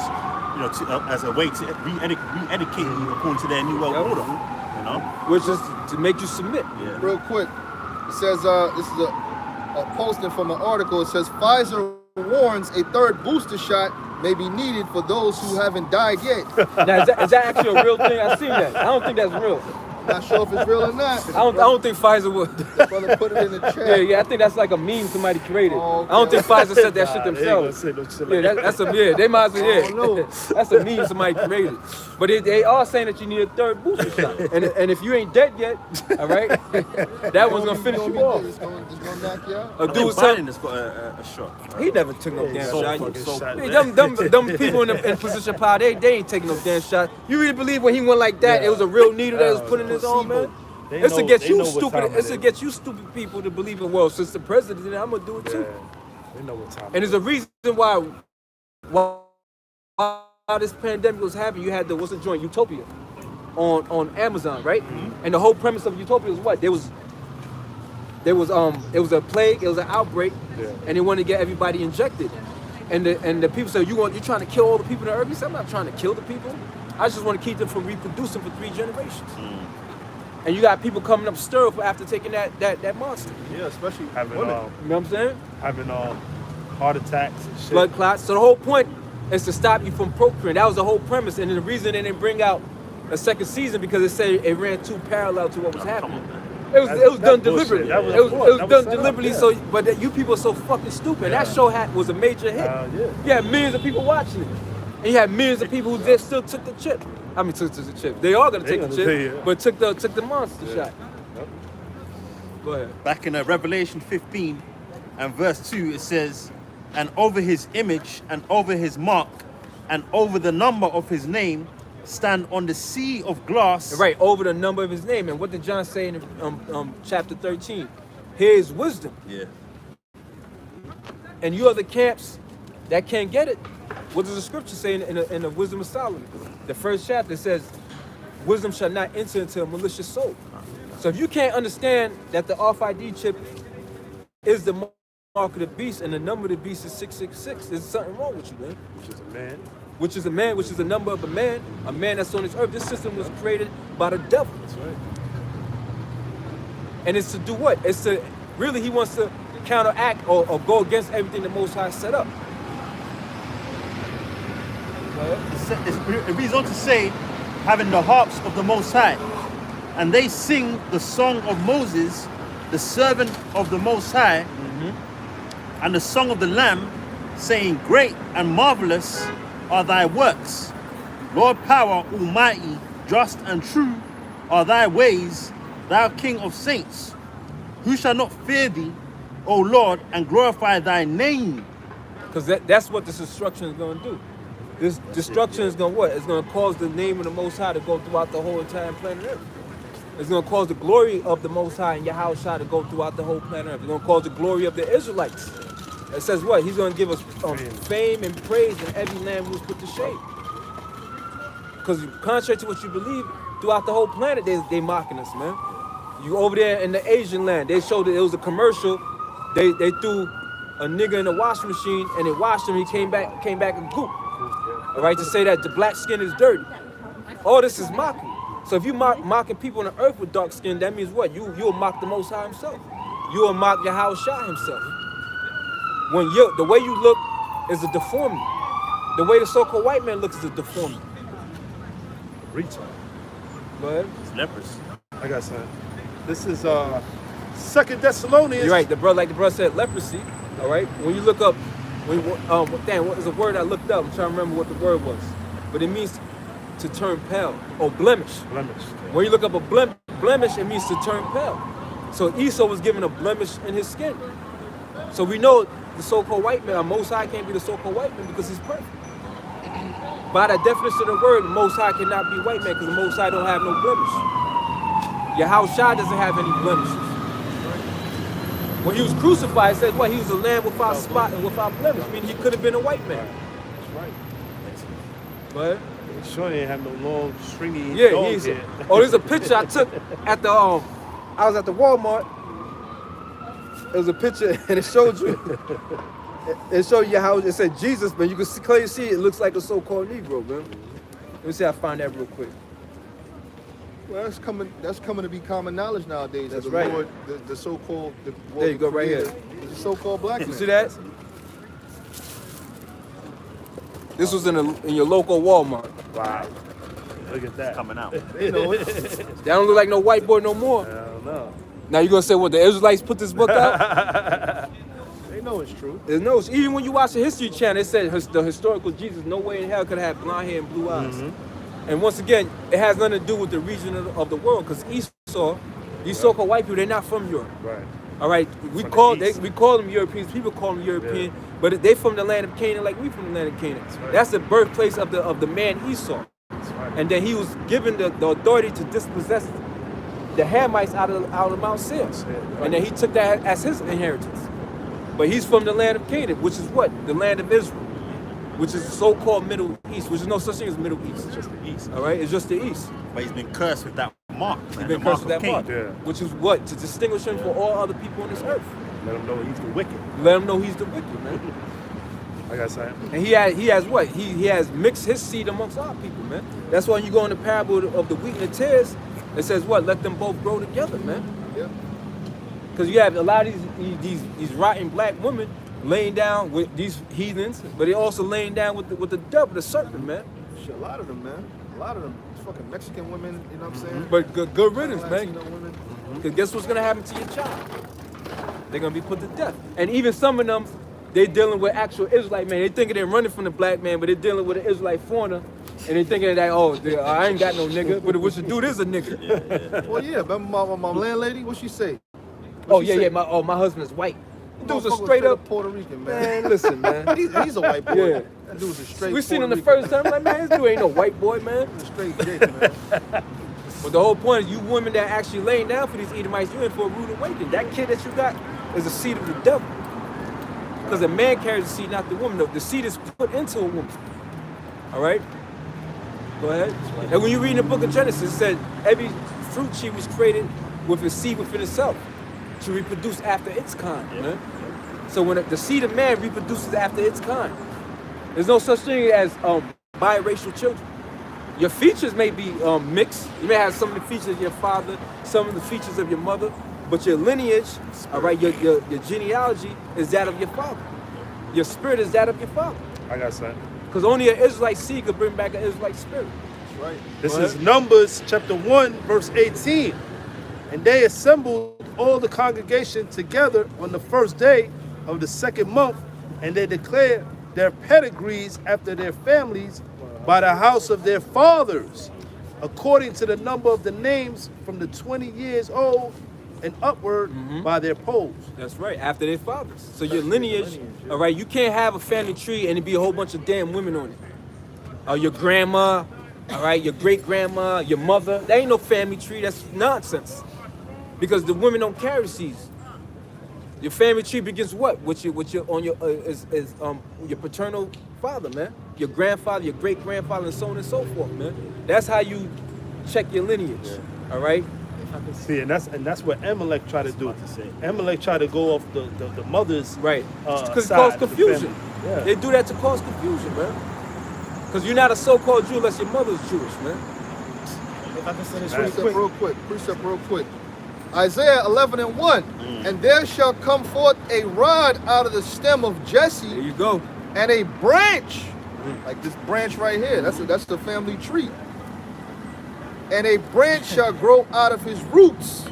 Speaker 4: as a way to re-educate you according to their new world order. You know,
Speaker 5: Which is to make you submit.
Speaker 3: Real quick, It says, this is a posting from an article. It says, Pfizer warns a third booster shot may be needed for those who haven't died yet.
Speaker 5: Now, is that actually a real thing? I seen that. I don't think that's real.
Speaker 3: Not sure if it's real or not.
Speaker 5: I don't think Pfizer would.
Speaker 3: Brother put it in the chat.
Speaker 5: Yeah, I think that's like a meme somebody created.
Speaker 3: Oh, okay.
Speaker 5: I don't think Pfizer said that shit
Speaker 1: Nah, they ain't
Speaker 5: themselves.
Speaker 1: gonna say no shit like
Speaker 5: Yeah, that's a they might as well,
Speaker 3: I don't know.
Speaker 5: that's a meme somebody created. But they are saying that you need a third booster shot. And if you ain't dead yet, all right, that one's gonna finish you off.
Speaker 3: It's gonna knock you out.
Speaker 5: A
Speaker 4: Dude,
Speaker 5: dude was
Speaker 4: Biden
Speaker 5: telling
Speaker 4: has got a shot.
Speaker 5: he never took no damn
Speaker 1: so
Speaker 5: shot.
Speaker 1: fucking shot,
Speaker 5: Hey,
Speaker 1: man.
Speaker 5: them people in position of power, they ain't taking no damn shot. You really believe when he went like that, it was a real needle that was put in his arm, man?
Speaker 1: They
Speaker 5: It's to
Speaker 1: know-
Speaker 5: get
Speaker 1: they
Speaker 5: you
Speaker 1: know what
Speaker 5: stupid.
Speaker 1: time it
Speaker 5: It's to
Speaker 1: is.
Speaker 5: get you stupid people to believe in. Well, since the president did it, I'm gonna do it too.
Speaker 1: Yeah, they know what time.
Speaker 5: And there's a reason why this pandemic was happening. You had the what's the joint Utopia on Amazon, right?
Speaker 1: Mm-hmm.
Speaker 5: And the whole premise of Utopia was what? It was a plague, it was an outbreak,
Speaker 1: Yeah.
Speaker 5: and they wanted to get everybody injected. And the people said, you're trying to kill all the people on earth? He said, I'm not trying to kill the people. I just want to keep them from reproducing for 3 generations. And you got people coming up sterile after taking that monster.
Speaker 1: Yeah, especially having
Speaker 5: You know what I'm saying?
Speaker 1: having heart attacks and shit.
Speaker 5: Blood clots. So the whole point is to stop you from procreating. That was the whole premise. And the reason they didn't bring out a second season because it said it ran too parallel to what was happening. It was
Speaker 1: That's
Speaker 5: done
Speaker 1: bullshit.
Speaker 5: deliberately.
Speaker 1: That was
Speaker 5: It was
Speaker 1: that was
Speaker 5: done
Speaker 1: set up,
Speaker 5: deliberately.
Speaker 1: yeah.
Speaker 5: So, but that you people are so fucking stupid.
Speaker 1: Yeah.
Speaker 5: That show was a major hit.
Speaker 1: Yeah.
Speaker 5: You had millions of people watching it, and you had millions of people who just still took the chip. I mean, took the chip. They are gonna
Speaker 1: They
Speaker 5: take the
Speaker 1: gonna
Speaker 5: chip,
Speaker 1: take it.
Speaker 5: but took the monster shot.
Speaker 1: Yep.
Speaker 5: Go ahead.
Speaker 4: Back in Revelation 15 and verse 2, it says, and over his image and over his mark and over the number of his name stand on the sea of glass.
Speaker 5: Right, over the number of his name. And what did John say in chapter 13? Here's wisdom.
Speaker 4: Yeah.
Speaker 5: And you are the camps that can't get it. What does the scripture say in the Wisdom of Solomon? The first chapter says, wisdom shall not enter into a malicious soul. So if you can't understand that the RFID chip is the mark of the beast and the number of the beast is 666, there's something wrong with you, man.
Speaker 1: Which is a man.
Speaker 5: Which is a man, which is the number of a man that's on this earth. This system was created by the devil.
Speaker 1: That's right.
Speaker 5: And it's to do what? It's to, really he wants to counteract or go against everything the Most High set up.
Speaker 4: It reads on to say, having the harps of the Most High, and they sing the song of Moses, the servant of the Most High, and the song of the Lamb, saying, great and marvelous are thy works. Lord power almighty, just and true are thy ways, thou King of saints. Who shall not fear thee, O Lord, and glorify thy name?
Speaker 5: Because that's what this destruction is going to do. This destruction is going to what? It's going to cause the name of the Most High to go throughout the whole entire planet Earth. It's going to cause the glory of the Most High and Yahushua to go throughout the whole planet Earth. It's going to cause the glory of the Israelites. It says what? He's going to give us fame and praise in every land we was put to shame. Because contrary to what you believe, throughout the whole planet, they mocking us, man. You over there in the Asian land, they showed it was a commercial. They threw a nigga in a washing machine and they washed him. He came back a goop. All right, to say that the black skin is dirty. All this is mockery. So if you mocking people on the earth with dark skin, that means what? You'll mock the Most High himself. You'll mock Yahushua himself. When the way you look is a deformity. The way the so-called white man looks is a deformity.
Speaker 1: Retard.
Speaker 5: Go ahead.
Speaker 4: It's lepers.
Speaker 1: I got something. This is 2 Thessalonians.
Speaker 5: You're right. The brother said leprosy. All right. When you look up, what is a word I looked up? I'm trying to remember what the word was, but it means to turn pale or blemish.
Speaker 1: Blemish.
Speaker 5: When you look up a blemish, it means to turn pale. So Esau was given a blemish in his skin. So we know the so-called white man, Most High can't be the so-called white man because he's perfect. By that definition of the word, the Most High cannot be white man because the Most High don't have no blemish. Yahushua doesn't have any blemishes. When he was crucified, it said what? He was a lamb without spot and without blemish. Meaning he could have been a white man.
Speaker 1: That's right.
Speaker 5: But
Speaker 1: Sure, he ain't have no long, stringy
Speaker 5: yeah,
Speaker 1: dog
Speaker 5: he's.
Speaker 1: hair.
Speaker 5: Oh, there's a picture I took at the I was at the Walmart. It was a picture and it showed you. It showed you how it said Jesus, man. You can clearly see it looks like a so-called Negro, man. Let me see if I find that real quick.
Speaker 3: Well, that's coming to be common knowledge nowadays.
Speaker 5: That's
Speaker 3: the
Speaker 5: right.
Speaker 3: Lord, the so-called,
Speaker 5: There you go, right here.
Speaker 3: The so-called black
Speaker 5: You
Speaker 3: man.
Speaker 5: see that? This was in your local Walmart.
Speaker 1: Wow. Look at that.
Speaker 4: Coming out.
Speaker 3: They know it.
Speaker 5: That don't look like no white boy no more.
Speaker 1: I don't know.
Speaker 5: Now you gonna say what, the Israelites put this book out?
Speaker 3: They know it's true.
Speaker 5: There's no, even when you watch the History Channel, it said the historical Jesus, no way in hell could have blonde hair and blue eyes. And once again, it has nothing to do with the region of the world, because Esau, these so-called white people, they're not from Europe.
Speaker 1: Right.
Speaker 5: All right, we
Speaker 1: From
Speaker 5: call
Speaker 1: the East.
Speaker 5: we call them Europeans. People call them European, but they from the land of Canaan, like we from the land of Canaan.
Speaker 1: right.
Speaker 5: That's the birthplace of the man Esau,
Speaker 1: That's right.
Speaker 5: and then he was given the authority to dispossess the Hamites out of Mount Seir, and then he took that as his inheritance. But he's from the land of Canaan, which is what? The land of Israel, which is the so-called Middle East, which is no such thing as Middle East.
Speaker 4: It's just the East.
Speaker 5: All right, it's just the East.
Speaker 4: But he's been cursed with that mark.
Speaker 5: He's
Speaker 4: man,
Speaker 5: been
Speaker 4: the mark
Speaker 5: cursed with
Speaker 4: of
Speaker 5: that mark,
Speaker 4: Cain.
Speaker 1: Yeah.
Speaker 5: which is what? To distinguish him from all other people on this earth.
Speaker 1: Let them know he's the wicked.
Speaker 5: Let him know he's the wicked, man.
Speaker 1: Like I said.
Speaker 5: And he has what? He has mixed his seed amongst our people, man. That's why you go in the parable of the wheat and the tares, it says what? Let them both grow together, man.
Speaker 3: Yeah.
Speaker 5: Because you have a lot of these rotten black women laying down with these heathens, but they also laying down with the devil, the serpent, man.
Speaker 3: Shit, a lot of them, man. A lot of them. Fucking Mexican women, you know what I'm saying?
Speaker 5: But good riddance, man.
Speaker 3: Latino women.
Speaker 5: Because guess what's gonna happen to your child? They're gonna be put to death. And even some of them, they dealing with actual Israelite man. They thinking they're running from the black man, but they're dealing with an Israelite foreigner. And they thinking that, I ain't got no nigga, but what you dude is a nigga.
Speaker 3: Well, yeah. Remember my landlady? What she say?
Speaker 5: Oh yeah, my husband is white. Dude's a
Speaker 3: Motherfucker
Speaker 5: straight up
Speaker 3: Puerto Rican, man.
Speaker 5: man. Listen, man.
Speaker 3: He's a white boy.
Speaker 5: Yeah.
Speaker 3: That dude's a straight.
Speaker 5: We seen him
Speaker 3: Puerto
Speaker 5: the first
Speaker 3: Rican,
Speaker 5: time, like man, this dude ain't no white boy, man.
Speaker 3: man. Straight dick, man.
Speaker 5: But the whole point is, you women that actually laying down for these Edomites, you in for a rude awakening. That kid that you got is a seed of the devil. Because a man carries the seed, not the woman. The seed is put into a woman. All right? Go ahead. And when you read in the book of Genesis, it said every fruit tree was created with a seed within itself to reproduce after its kind. Man. So when the seed of man reproduces after its kind, there's no such thing as biracial children. Your features may be mixed. You may have some of the features of your father, some of the features of your mother, but your lineage, all right, your genealogy is that of your father. Your spirit is that of your father.
Speaker 1: Like I said.
Speaker 5: Because only an Israelite seed could bring back an Israelite spirit.
Speaker 3: That's right.
Speaker 1: This
Speaker 5: What?
Speaker 1: is Numbers chapter 1, verse 18. And they assembled all the congregation together on the first day of the second month, and they declared their pedigrees after their families by the house of their fathers, according to the number of the names from the 20 years old and upward by their polls.
Speaker 5: That's right, after their fathers. So your lineage, all right, you can't have a family tree and it be a whole bunch of damn women on it. Your grandma, all right, your great grandma, your mother. That ain't no family tree. That's nonsense. Because the women don't carry seeds. Your family tree begins what? With your your paternal father, man. Your grandfather, your great grandfather, and so on and so forth, man. That's how you check your lineage. All right.
Speaker 1: See, and that's what Amalek tried to do. Amalek tried to go off the mother's
Speaker 5: Right. Because it
Speaker 1: side
Speaker 5: causes
Speaker 1: of the
Speaker 5: confusion.
Speaker 1: family. Yeah.
Speaker 5: They do that to cause confusion, man. Because you're not a so-called Jew unless your mother's Jewish, man.
Speaker 2: If I can say this
Speaker 3: Precept real quick. Isaiah 11:1. And there shall come forth a rod out of the stem of
Speaker 5: There
Speaker 3: Jesse,
Speaker 5: you go.
Speaker 3: and a branch, like this branch right here. That's the family tree. And a branch shall grow out of his roots,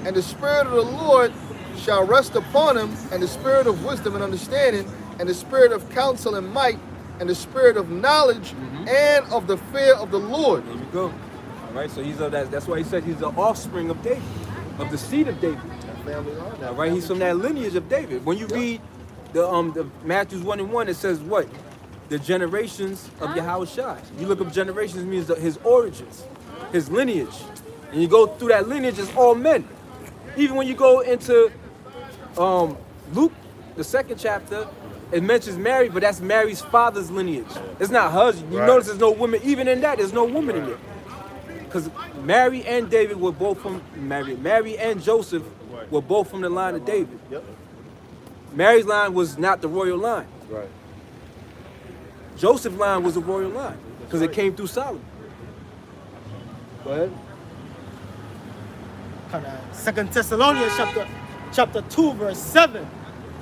Speaker 3: and the spirit of the Lord shall rest upon him, and the spirit of wisdom and understanding, and the spirit of counsel and might, and the spirit of knowledge and of the fear of the Lord.
Speaker 5: There you go. All right, so he's of that. That's why he said he's the offspring of David, of the seed of David.
Speaker 3: Family line, that
Speaker 5: All right, he's from that lineage of David. When you read the Matthews 1:1, it says what? The generations of Yahushua. You look up generations, means his origins, his lineage, and you go through that lineage, it's all men. Even when you go into Luke, the 2nd chapter, it mentions Mary, but that's Mary's father's lineage. It's not hers. You
Speaker 1: Right.
Speaker 5: notice there's no woman. Even in that, there's no woman in it. Because Mary and David were both from Mary and Joseph were both from the line of David.
Speaker 1: Yep.
Speaker 5: Mary's line was not the royal line.
Speaker 1: Right.
Speaker 5: Joseph's line was the royal line because it came through Solomon. Go ahead.
Speaker 2: 2 Thessalonians chapter 2 verse 7.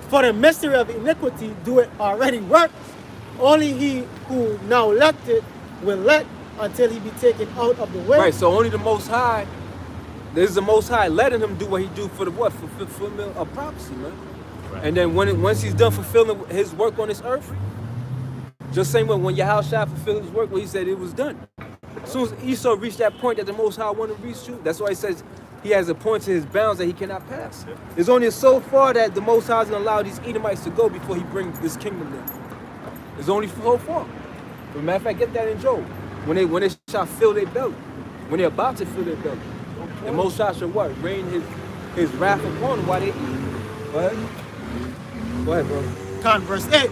Speaker 2: For the mystery of iniquity do it already work. Only he who now left it will let until he be taken out of the way.
Speaker 5: Right, so only the Most High, this is the Most High letting him do what he do for the what? For fulfillment of prophecy, man.
Speaker 4: Right.
Speaker 5: And then once he's done fulfilling his work on this earth, just same way when Yahushua fulfilled his work, when he said it was done. As soon as Esau reached that point that the Most High wanted to reach to, that's why he says he has a point to his bounds that he cannot pass. It's only so far that the Most High is going to allow these Edomites to go before he brings this kingdom in. It's only so far. As a matter of fact, get that in Job. When they shall fill their belly, when they're about to fill their belly, the Most High shall what? Rain his wrath upon them while they eat. Go ahead. Go ahead, bro.
Speaker 2: Con verse 8.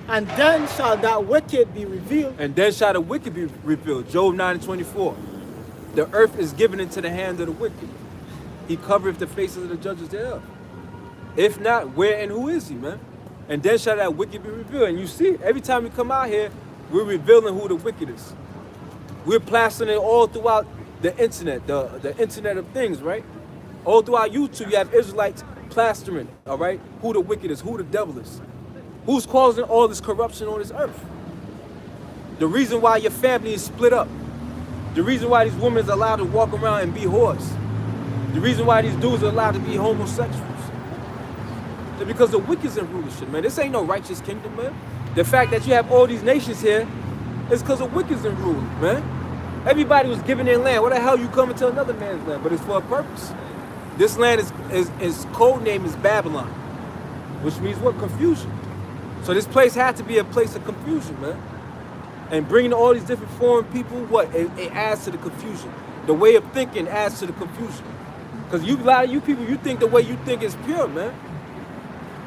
Speaker 2: And then shall that wicked be revealed.
Speaker 5: And then shall the wicked be revealed. Job 9:24. The earth is given into the hand of the wicked. He covereth the faces of the judges thereof. If not, where and who is he, man? And then shall that wicked be revealed. And you see it. Every time we come out here, we're revealing who the wicked is. We're plastering it all throughout the internet, the internet of things, right? All throughout YouTube, you have Israelites plastering, all right? Who the wicked is, who the devil is. Who's causing all this corruption on this earth? The reason why your family is split up. The reason why these women are allowed to walk around and be whores. The reason why these dudes are allowed to be homosexuals. It's because the wicked's in rulership, man. This ain't no righteous kingdom, man. The fact that you have all these nations here is because the wicked's in rule, man. Everybody was given their land. What the hell you coming to another man's land? But it's for a purpose. This land is code name is Babylon, which means what? Confusion. So this place had to be a place of confusion, man. And bringing all these different foreign people, what? It adds to the confusion. The way of thinking adds to the confusion. Because a lot of you people, you think the way you think is pure, man.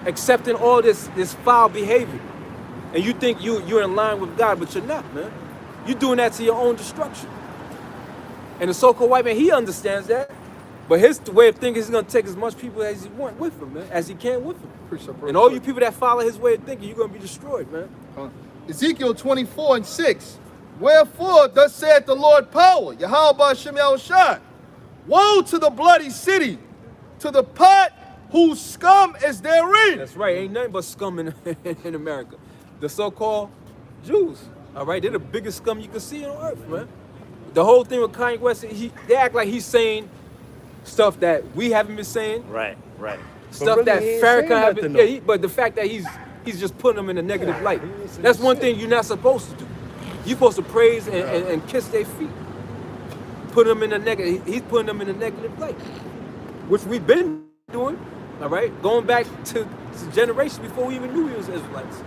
Speaker 5: Accepting all this foul behavior. And you think you're in line with God, but you're not, man. You're doing that to your own destruction. And the so-called white man, he understands that. But his way of thinking is going to take as much people as he wants with him, man, as he can with him. And all you people that follow his way of thinking, you're going to be destroyed, man.
Speaker 3: Ezekiel 24:6. Wherefore, thus saith the Lord power, Yahweh Shem Yahushua, woe to the bloody city, to the pot whose scum is therein.
Speaker 5: That's right. Ain't nothing but scum in America. The so-called Jews, all right? They're the biggest scum you can see on earth, man. The whole thing with Kanye West, they act like he's saying stuff that we haven't been saying.
Speaker 4: Right.
Speaker 5: Stuff
Speaker 1: really,
Speaker 5: that
Speaker 1: he ain't
Speaker 5: Farrakhan
Speaker 1: saying
Speaker 5: have been.
Speaker 1: nothing,
Speaker 5: Yeah, but the fact that he's just putting them in a negative light. That's one thing you're not supposed to do. You're supposed to praise and kiss their feet. Put them in a negative. He's putting them in a negative light, which we've been doing. All right, going back to generations before we even knew we was Israelites.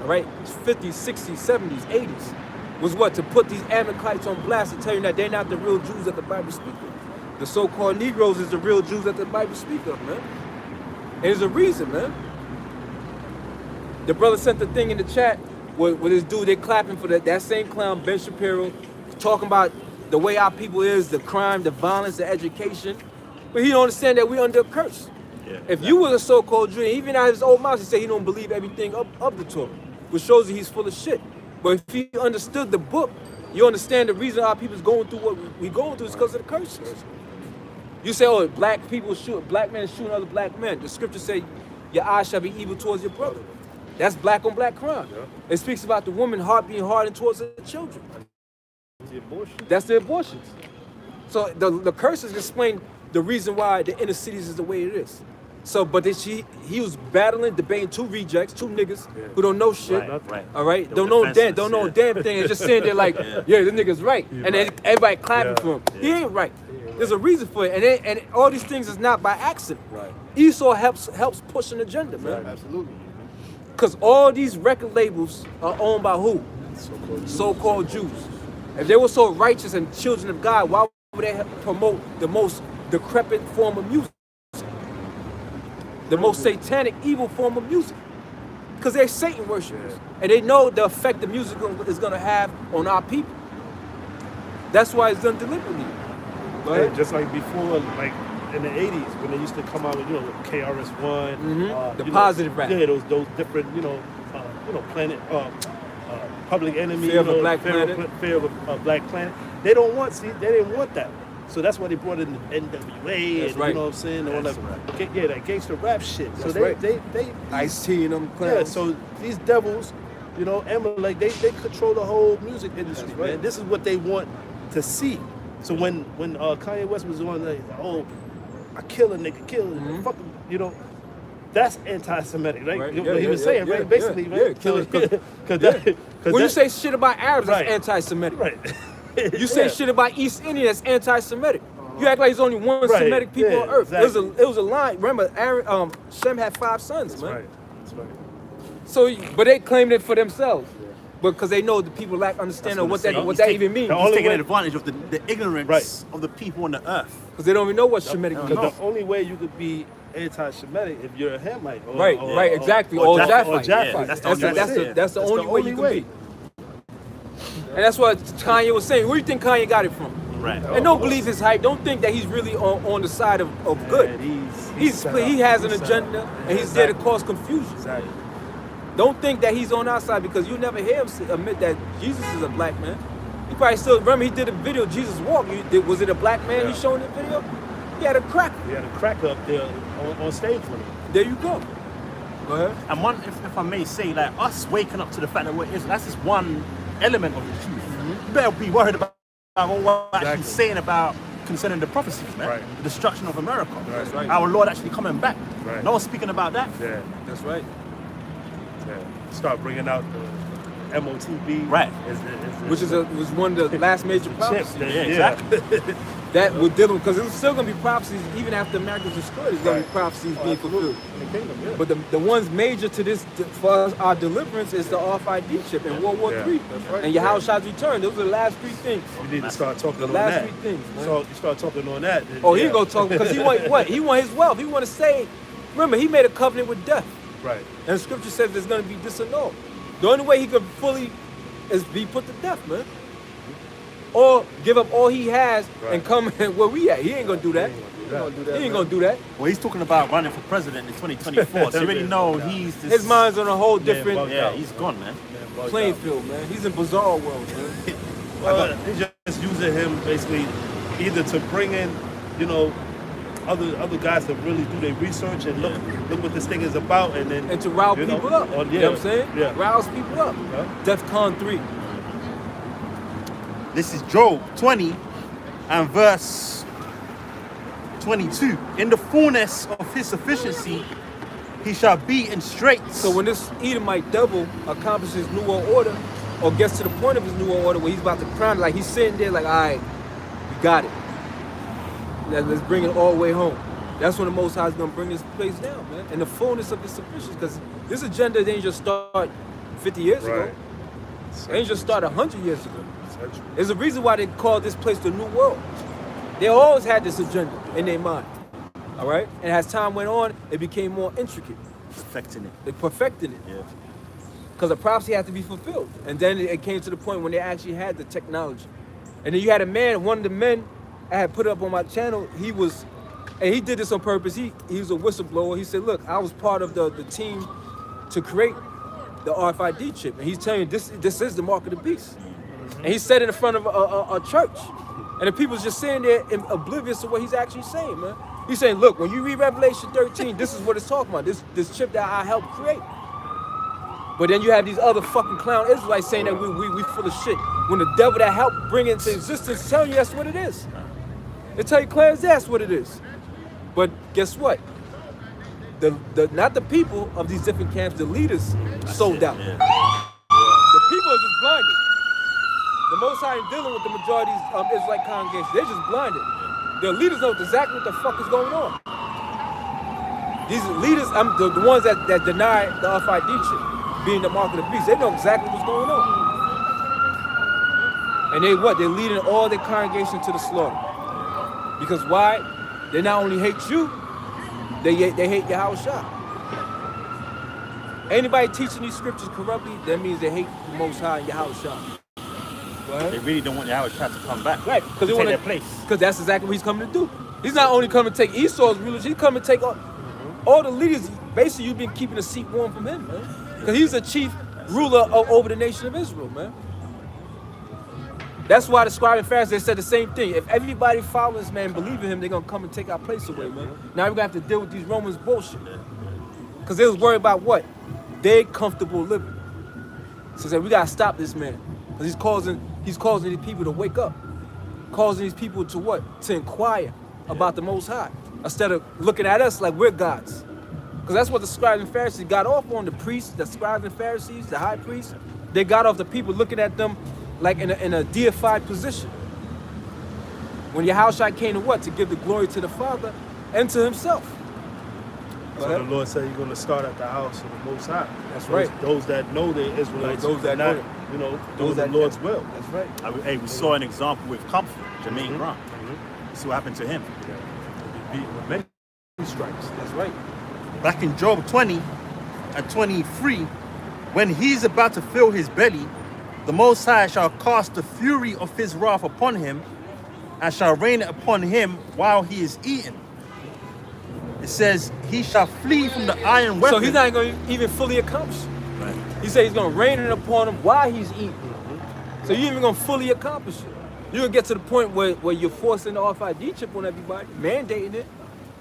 Speaker 5: All right, 50s, 60s, 70s, 80s was what? To put these Amalekites on blast and tell you that they're not the real Jews that the Bible speaks of. The so-called Negroes is the real Jews that the Bible speaks of, man. And there's a reason, man. The brother sent the thing in the chat with this dude, they clapping for that same clown, Ben Shapiro, talking about the way our people is, the crime, the violence, the education. But he don't understand that we're under a curse.
Speaker 4: Yeah,
Speaker 5: if you was a so-called Jew, even out of his old mouth, he said he don't believe everything of the Torah, which shows you he's full of shit. But if he understood the book, you understand the reason our people's going through what we going through is because of the curses. You say, oh, black men shooting other black men. The scripture say, your eyes shall be evil towards your brother. That's black on black crime. Yeah. It speaks about the woman heart being hardened towards her children. That's the abortions. So the curses explain the reason why the inner cities is the way it is. So, but he was battling, debating two rejects, two niggas who don't know shit.
Speaker 4: Right.
Speaker 5: All right, don't know a damn thing, and just sitting there like, yeah, this nigga's right, and then everybody clapping for him. He ain't right. There's a reason for it, and all these things is not by accident. Right. Esau helps push an agenda, man.
Speaker 3: Right, absolutely.
Speaker 5: Because all these record labels are owned by who? So-called Jews. If they were so righteous and children of God, why would they promote the most decrepit form of music? The most satanic, evil form of music? Because they're Satan worshipers. And they know the effect the music is going to have on our people. That's why it's done deliberately.
Speaker 1: Hey, just like before, like in the 80s, when they used to come out with, KRS-One.
Speaker 5: The positive rap.
Speaker 1: Yeah, those different, Planet, Public Enemy.
Speaker 5: Fear of a Black Planet.
Speaker 1: Fear of a Black Planet. they don't want. See, they didn't want that. So that's why they brought in the NWA
Speaker 5: That's
Speaker 1: and
Speaker 5: right.
Speaker 1: you know what I'm saying, all
Speaker 5: That's
Speaker 1: that, yeah, that gangster rap shit. So
Speaker 5: That's
Speaker 1: they,
Speaker 5: right.
Speaker 1: they
Speaker 5: Ice-T and them
Speaker 1: yeah.
Speaker 5: clowns.
Speaker 1: So these devils, you know, Amalek, they control the whole music industry,
Speaker 5: That's right.
Speaker 1: man. This is what they want to see. So when Kanye West was on, like, oh, I kill a nigga, kill a fuck him, you know. That's anti-Semitic, right?
Speaker 5: Right.
Speaker 1: What
Speaker 5: Yeah,
Speaker 1: he was
Speaker 5: yeah,
Speaker 1: saying,
Speaker 5: yeah,
Speaker 1: right?
Speaker 5: yeah,
Speaker 1: Basically,
Speaker 5: yeah.
Speaker 1: right?
Speaker 5: Kill it, 'cause-
Speaker 1: Cause
Speaker 5: When you say shit about Arabs,
Speaker 1: Right.
Speaker 5: that's anti-Semitic.
Speaker 1: right,
Speaker 5: You say
Speaker 1: Yeah.
Speaker 5: shit about East Indian, that's anti-Semitic. You act like there's only one
Speaker 1: Right,
Speaker 5: Semitic people
Speaker 1: yeah,
Speaker 5: on earth.
Speaker 1: exactly.
Speaker 5: It was a line. Remember, Shem had 5 sons,
Speaker 1: That's
Speaker 5: man.
Speaker 1: right. That's right.
Speaker 5: So, but they claimed it for themselves, because they know the people lack understanding of what that even means.
Speaker 1: The
Speaker 4: He's
Speaker 1: only
Speaker 4: taking
Speaker 1: way-
Speaker 4: advantage of the ignorance
Speaker 1: Right.
Speaker 4: of the people on the earth.
Speaker 5: Because they don't even know what Shemitic means.
Speaker 1: Because the only way you could be anti-Semitic if you're a Hamite, or,
Speaker 5: Right, exactly.
Speaker 1: or
Speaker 5: Or
Speaker 1: Japhite.
Speaker 5: Japhite.
Speaker 1: Or Japhite.
Speaker 4: Yeah,
Speaker 5: That's
Speaker 4: it.
Speaker 5: the only way you can be. And that's what Kanye was saying. Where do you think Kanye got it from?
Speaker 4: Right.
Speaker 5: And don't believe his hype. Don't think that he's really on the side of good.
Speaker 1: Man,
Speaker 5: He has an
Speaker 1: set up.
Speaker 5: agenda, and he's there to cause confusion.
Speaker 1: Exactly.
Speaker 5: Don't think that he's on our side, because you never hear him admit that Jesus is a black man. You probably still remember he did a video, Jesus Walk. Was it a black man
Speaker 1: Yeah.
Speaker 5: he showing the video? He had a crack.
Speaker 1: He had a cracker up there on stage with him.
Speaker 5: There you go. Go ahead.
Speaker 4: And one, if I may say, like us waking up to the fact that we're Israel, that's just one element of the truth. You better be worried about what we're actually
Speaker 1: Exactly.
Speaker 4: saying about concerning the prophecies, man.
Speaker 1: Right.
Speaker 4: The destruction of America.
Speaker 1: That's
Speaker 5: right.
Speaker 4: Our Lord actually coming back.
Speaker 1: Right.
Speaker 4: No one's speaking about that.
Speaker 1: Yeah.
Speaker 5: That's right.
Speaker 1: Yeah. Start bringing out the MOTB.
Speaker 4: Right.
Speaker 5: Which was one of the last major
Speaker 1: chip.
Speaker 5: prophecies.
Speaker 4: Yeah, exactly.
Speaker 5: That would deal with, because it's still gonna be prophecies even after America's destroyed. There's gonna be
Speaker 1: Right.
Speaker 5: prophecies being fulfilled.
Speaker 1: In the kingdom, yeah.
Speaker 5: But the ones major to this for us, our deliverance is the RFID chip in World War
Speaker 1: Yeah,
Speaker 5: III
Speaker 1: that's right.
Speaker 5: and Yahushua's return. Those are the last 3 things.
Speaker 1: You need to start talking
Speaker 5: The
Speaker 1: on
Speaker 5: last
Speaker 1: that.
Speaker 5: 3 things, man.
Speaker 1: So you start talking on that. then
Speaker 5: Oh, he
Speaker 1: yeah.
Speaker 5: gonna talk because he want what? He want his wealth. He want to say. Remember, he made a covenant with death,
Speaker 1: Right.
Speaker 5: and Scripture says there's gonna be disannulled. The only way he could fully is be put to death, man. Or give up all he has and
Speaker 1: Right.
Speaker 5: come where we at. He ain't gonna do that. He ain't gonna do that.
Speaker 4: Well, he's talking about running for president in 2024, so you already know he's just,
Speaker 5: His mind's on a whole different
Speaker 1: bugged
Speaker 4: Yeah,
Speaker 1: out.
Speaker 4: he's gone, man.
Speaker 5: playing field, man. He's in bizarre world, man.
Speaker 1: Well, they're just using him basically either to bring in, you know, other guys to really do their research and look what this thing is about, and then
Speaker 5: And to rile
Speaker 1: you know,
Speaker 5: people up.
Speaker 1: or-
Speaker 5: You know what I'm saying?
Speaker 1: Yeah.
Speaker 5: Rouse people up.
Speaker 1: Yeah.
Speaker 5: DEFCON 3.
Speaker 4: This is Job 20 and verse 22. In the fullness of his sufficiency, he shall be in straits.
Speaker 5: So when this Edomite devil accomplishes New World Order, or gets to the point of his New World Order where he's about to crown it, like he's sitting there like, all right, we got it. Let's bring it all the way home. That's when the Most High is going to bring this place down, man. In the fullness of his sufficiency. Because this agenda didn't just start 50 years ago.
Speaker 1: Right.
Speaker 5: It didn't just start 100 years ago. There's a reason why they call this place the New World. They always had this agenda in their mind. All right? And as time went on, it became more intricate.
Speaker 4: Affecting it.
Speaker 5: They perfected it.
Speaker 4: Yeah.
Speaker 5: Because the prophecy had to be fulfilled. And then it came to the point when they actually had the technology. And then you had a man, one of the men I had put up on my channel, he did this on purpose. He was a whistleblower. He said, look, I was part of the team to create the RFID chip. And he's telling you, this is the mark of the beast. And he said it in front of a church. And the people's just sitting there oblivious to what he's actually saying, man. He's saying, look, when you read Revelation 13, this is what it's talking about. This chip that I helped create. But then you have these other fucking clown Israelites saying that we full of shit. When the devil that helped bring it into existence is telling you that's what it is. They tell you clear as that's what it is. But guess what? Not the people of these different camps, the leaders sold out.
Speaker 4: Yeah.
Speaker 5: The people are just blinded. The Most High ain't dealing with the majority of Israelite congregations. They're just blinded. The leaders know exactly what the fuck is going on. These leaders, the ones that deny the RFID chip being the mark of the beast, they know exactly what's going on. And they're leading all their congregation to the slaughter. Because why? They not only hate you, they hate Yahushua. Anybody teaching these scriptures corruptly, that means they hate the Most High and Yahushua.
Speaker 4: They really don't want Yahweh to come back.
Speaker 5: Right, because they
Speaker 4: take
Speaker 5: want
Speaker 4: their place.
Speaker 5: Because that's exactly what he's coming to do. He's not only coming to take Esau's rulers, he's coming to take all the leaders. Basically, you've been keeping the seat warm from him, man. Because he's the chief ruler over the nation of Israel, man. That's why the scribe and Pharisees said the same thing. If everybody follows this man, believe in him, they're gonna come and take our place away, man. Now we're gonna have to deal with these Romans bullshit. Because they was worried about what? Their comfortable living. So said we gotta stop this man. Because he's causing these people to wake up. Causing these people to what? To inquire about the Most High. Instead of looking at us like we're gods. Because that's what the scribes and Pharisees got off on. The priests, the scribes and Pharisees, the high priests, they got off the people looking at them like in a deified position. When Yahushua came to what? To give the glory to the Father and to himself.
Speaker 1: So the Lord said He's going to start at the house of the Most High.
Speaker 5: That's right.
Speaker 1: Those that know they're Israelites,
Speaker 5: Those that
Speaker 1: not,
Speaker 5: know it.
Speaker 1: you know,
Speaker 5: Those
Speaker 1: doing
Speaker 5: that
Speaker 1: the Lord's will.
Speaker 5: That's right.
Speaker 4: Hey, we saw an example with Comfort, Jermaine Grant. See what happened to him.
Speaker 1: Beat with many stripes.
Speaker 5: That's right.
Speaker 4: Back in Job 20 and 23, when he's about to fill his belly, the Most High shall cast the fury of his wrath upon him and shall rain it upon him while he is eating. It says, he shall flee from the iron weapon.
Speaker 5: So he's not going to even fully accomplish it.
Speaker 4: Right.
Speaker 5: He said he's going to rain it upon him while he's eating. So you ain't even going to fully accomplish it. You're going to get to the point where you're forcing the RFID chip on everybody, mandating it.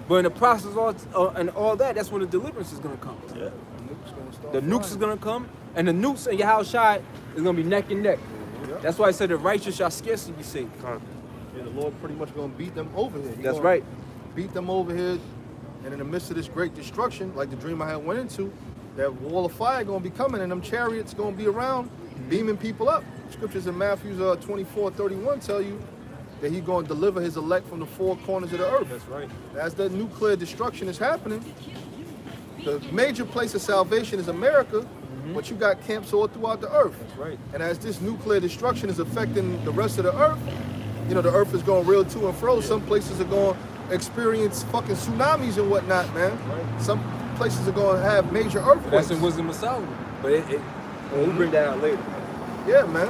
Speaker 5: But in the process and all that, that's when the deliverance is going to come.
Speaker 4: Yeah.
Speaker 5: The nukes is going to come, and the nukes and Yahushua is going to be neck and neck. That's why I said the righteous shall scarcely be saved.
Speaker 3: Yeah, the Lord pretty much gonna beat them over here.
Speaker 5: That's right.
Speaker 3: Beat them over here, and in the midst of this great destruction, like the dream I had went into, that wall of fire gonna be coming, and them chariots gonna be around, beaming people up. Scriptures in Matthew 24:31 tell you that He's gonna deliver His elect from the four corners of the earth.
Speaker 5: That's right.
Speaker 3: As the nuclear destruction is happening, the major place of salvation is America, but you got camps all throughout the earth.
Speaker 5: That's right.
Speaker 3: And as this nuclear destruction is affecting the rest of the earth, you know, the earth is going real to and fro. Some places are going to experience fucking tsunamis and whatnot, man.
Speaker 5: Right.
Speaker 3: Some places are going to have major earthquakes.
Speaker 5: That's in Wisdom of Solomon. But we'll bring that out later.
Speaker 3: Yeah, man.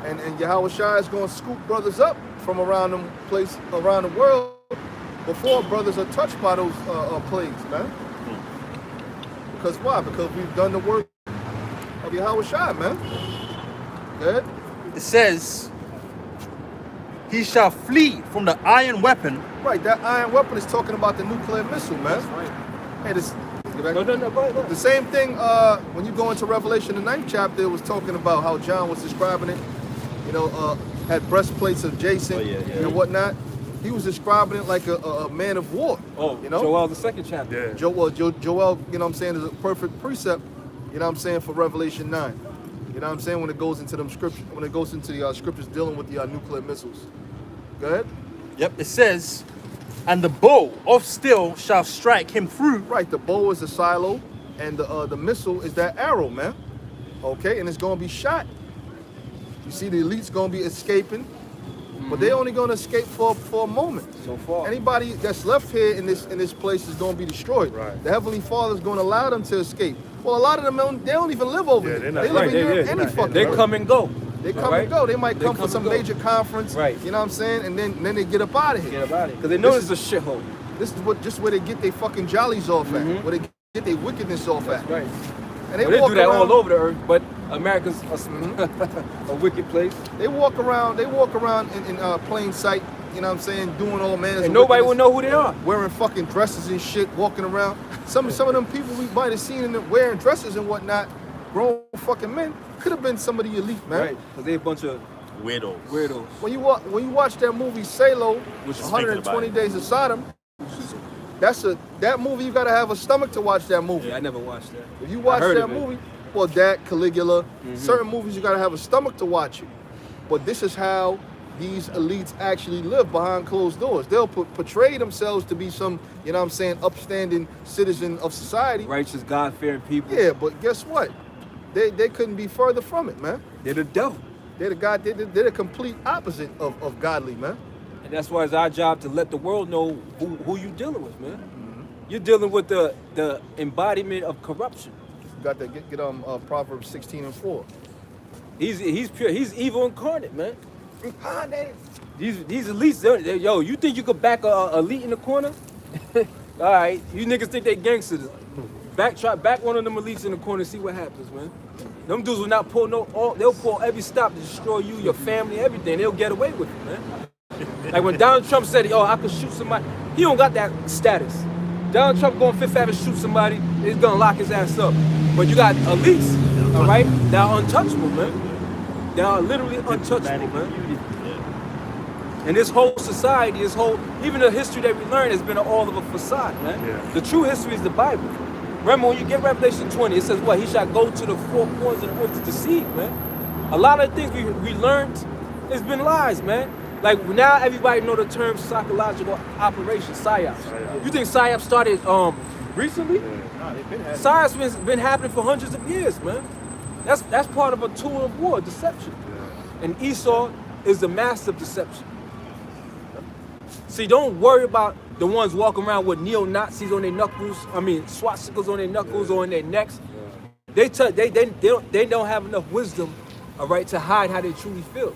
Speaker 3: And Yahweh Shai is going to scoop brothers up from around them place around the world before brothers are touched by those plagues, man. Because why? Because we've done the work of Yahweh Shai, man. Good.
Speaker 4: It says, he shall flee from the iron weapon.
Speaker 3: Right, that iron weapon is talking about the nuclear missile, man.
Speaker 5: That's right.
Speaker 3: Hey, this.
Speaker 5: No, go ahead.
Speaker 3: The same thing when you go into Revelation, the 9th chapter, it was talking about how John was describing it. You know, had breastplates of Jason and whatnot. He was describing it like a man of war.
Speaker 5: Oh,
Speaker 3: you know,
Speaker 5: Joel, the second chapter.
Speaker 1: Yeah.
Speaker 3: Joel, you know what I'm saying, is a perfect precept. You know what I'm saying, for Revelation 9. You know what I'm saying, when it goes into them scriptures, when it goes into the scriptures dealing with the nuclear missiles. Go ahead.
Speaker 4: Yep, it says, and the bow of steel shall strike him through.
Speaker 3: Right, the bow is the silo, and the missile is that arrow, man. Okay, and it's gonna be shot. You see, the elite's gonna be escaping, but they're only gonna escape for a moment.
Speaker 5: So far.
Speaker 3: Anybody that's left here in this place is gonna be destroyed.
Speaker 1: Right.
Speaker 3: The Heavenly Father's gonna allow them to escape. Well, a lot of them they don't even live over here.
Speaker 1: they're not-
Speaker 3: They live
Speaker 5: Right,
Speaker 3: in here
Speaker 5: they
Speaker 3: any fucking
Speaker 5: They
Speaker 3: way.
Speaker 5: come and go.
Speaker 3: They come
Speaker 5: Right?
Speaker 3: and go. They might
Speaker 5: They
Speaker 3: come
Speaker 5: come
Speaker 3: for some
Speaker 5: and go.
Speaker 3: major conference.
Speaker 5: Right.
Speaker 3: You know what I'm saying? And then they get up out of here.
Speaker 5: Get about it. Because they know
Speaker 3: This
Speaker 5: it's a shithole.
Speaker 3: This is just where they get their fucking jollies off at. Where they get their wickedness off at.
Speaker 5: Right.
Speaker 3: And they
Speaker 5: Well, they
Speaker 3: walk
Speaker 5: do that
Speaker 3: around,
Speaker 5: all over the earth, but America's a wicked place.
Speaker 3: They walk around in plain sight, you know what I'm saying, doing all manners
Speaker 5: And
Speaker 3: of
Speaker 5: nobody will
Speaker 3: wickedness,
Speaker 5: know who they are.
Speaker 3: wearing fucking dresses and shit, walking around. Some of them people we might have seen in the, wearing dresses and whatnot, grown fucking men, could have been some of the elite, man.
Speaker 5: Right. Because they a bunch of
Speaker 4: Weirdos.
Speaker 5: weirdos.
Speaker 3: When you watch that movie Salo,
Speaker 4: Which is
Speaker 3: 120
Speaker 4: thinking about
Speaker 3: Days of Sodom, that movie, you gotta have a stomach to watch that movie.
Speaker 5: Yeah, I never watched that.
Speaker 3: If you watch
Speaker 5: I heard
Speaker 3: that
Speaker 5: of it.
Speaker 3: movie, well, that, Caligula, certain movies you gotta have a stomach to watch it. But this is how these elites actually live behind closed doors. They'll portray themselves to be some, you know what I'm saying, upstanding citizen of society.
Speaker 5: Righteous, God-fearing people.
Speaker 3: Yeah, but guess what? They couldn't be further from it, man.
Speaker 5: They're the devil.
Speaker 3: They're the complete opposite of godly, man.
Speaker 5: And that's why it's our job to let the world know who you dealing with, man. You're dealing with the embodiment of corruption.
Speaker 3: You got to get Proverbs 16:4.
Speaker 5: He's pure. He's evil incarnate, man. These elites, yo, you think you could back a elite in the corner? All right, you niggas think they gangsters. back one of them elites in the corner and see what happens, man. Them dudes will not pull they'll pull every stop to destroy you, your family, everything. They'll get away with it, man. Like when Donald Trump said, I could shoot somebody, he don't got that status. Donald Trump going Fifth Avenue shoot somebody, he's gonna lock his ass up. But you got elites, all right? They're untouchable, man. They are literally untouchable, man. And this whole society, even the history that we learn has been all of a facade, man.
Speaker 1: Yeah.
Speaker 5: The true history is the Bible. Remember when you get Revelation 20, it says what? He shall go to the four corners of the earth to deceive, man. A lot of things we learned, it's been lies, man. Like now everybody know the term psychological operation, PSYOPs. You think PSYOPs started recently? PSYOPs been happening for hundreds of years, man. That's part of a tool of war, deception. And Esau is the master of deception. See, don't worry about the ones walking around with neo-Nazis on their knuckles. I mean, swastikas on their knuckles or on their necks. They don't have enough wisdom, all right, to hide how they truly feel.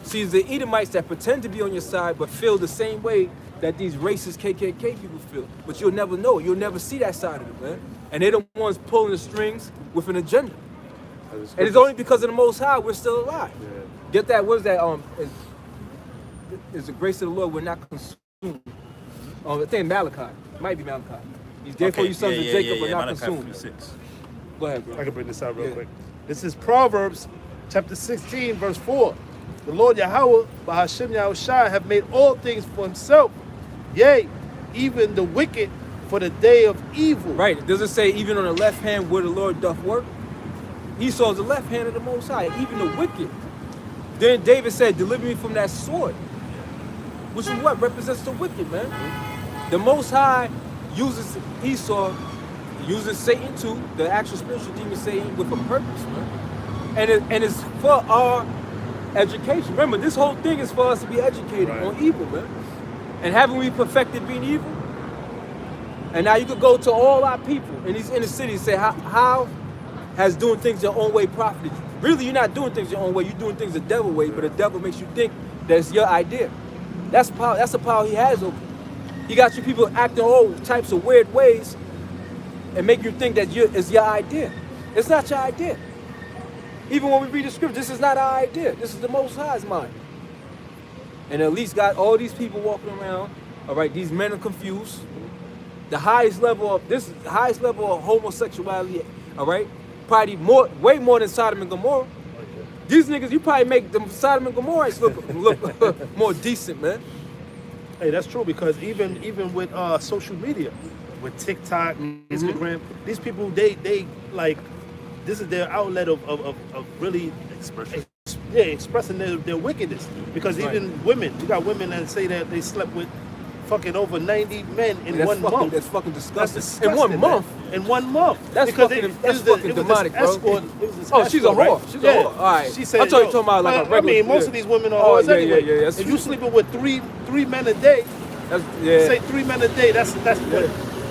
Speaker 5: See, it's the Edomites that pretend to be on your side but feel the same way that these racist KKK people feel. But you'll never know. You'll never see that side of it, man. And they're the ones pulling the strings with an agenda. And it's only because of the Most High we're still alive. Yeah. Get that? What is that? Is the grace of the Lord we're not consumed. I think Malachi. It might be Malachi. He's therefore you sons of Jacob but not consumed.
Speaker 4: 6.
Speaker 5: Go ahead, bro.
Speaker 1: I can bring this out real quick. This is Proverbs chapter 16, verse 4. The Lord Yahweh, Bahashem Yahushua, have made all things for himself. Yea, even the wicked for the day of evil.
Speaker 5: Right. It doesn't say even on the left hand where the Lord doth work. Esau's the left hand of the Most High, even the wicked. Then David said, deliver me from that sword. Which is what represents the wicked, man. The Most High uses Esau, uses Satan too, the actual spiritual demon Satan, with a purpose, man. And it's for our education. Remember, this whole thing is for us to be educated on evil, man. And haven't we perfected being evil? And now you could go to all our people in these inner cities and say, how has doing things your own way profited you? Really, you're not doing things your own way. You're doing things the devil way, but the devil makes you think that it's your idea. That's power. That's the power he has over you. He got you people acting all types of weird ways and make you think that it's your idea. It's not your idea. Even when we read the scripture, this is not our idea. This is the Most High's mind. And at least got all these people walking around. All right, these men are confused. The highest level of homosexuality. All right, probably way more than Sodom and Gomorrah. These niggas, you probably make them Sodom and Gomorrahs look more decent, man.
Speaker 1: Hey, that's true, because even with social media, with TikTok, Instagram, these people they like, this is their outlet of really expressing their wickedness. Because even women, you got women that say that they slept with fucking over 90 men in 1 month.
Speaker 5: That's fucking disgusting.
Speaker 1: That's disgusting.
Speaker 5: In 1 month?
Speaker 1: In 1 month.
Speaker 5: That's
Speaker 1: because
Speaker 5: fucking demonic, bro. Oh, she's a whore.
Speaker 1: Right?
Speaker 5: She's a whore. All right.
Speaker 1: She said,
Speaker 5: I thought you were talking about like a regular.
Speaker 1: I mean, most of these women are whores anyway.
Speaker 5: Yeah.
Speaker 1: If you sleeping with three men a day, say 3 men a day, that's what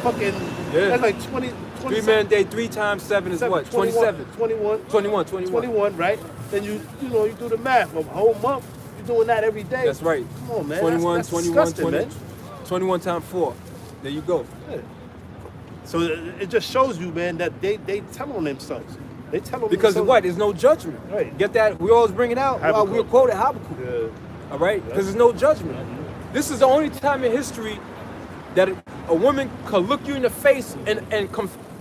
Speaker 1: fucking, that's like 20.
Speaker 5: 3 men a day, 3 times 7 is what? 27.
Speaker 1: 21, right? Then you do the math. A whole month, you're doing that every day.
Speaker 5: That's right.
Speaker 1: Come on, man.
Speaker 5: 21,
Speaker 1: that's
Speaker 5: 21, 20.
Speaker 1: man.
Speaker 5: 21 times 4. There you go.
Speaker 1: Yeah. So it just shows you, man, that they tell on themselves. They tell on
Speaker 5: because
Speaker 1: themselves.
Speaker 5: what? There's no judgment.
Speaker 1: Right.
Speaker 5: Get that? We always bring it out. We'll quote it Habakkuk.
Speaker 1: Yeah.
Speaker 5: All right? Because there's no judgment. This is the only time in history that a woman could look you in the face and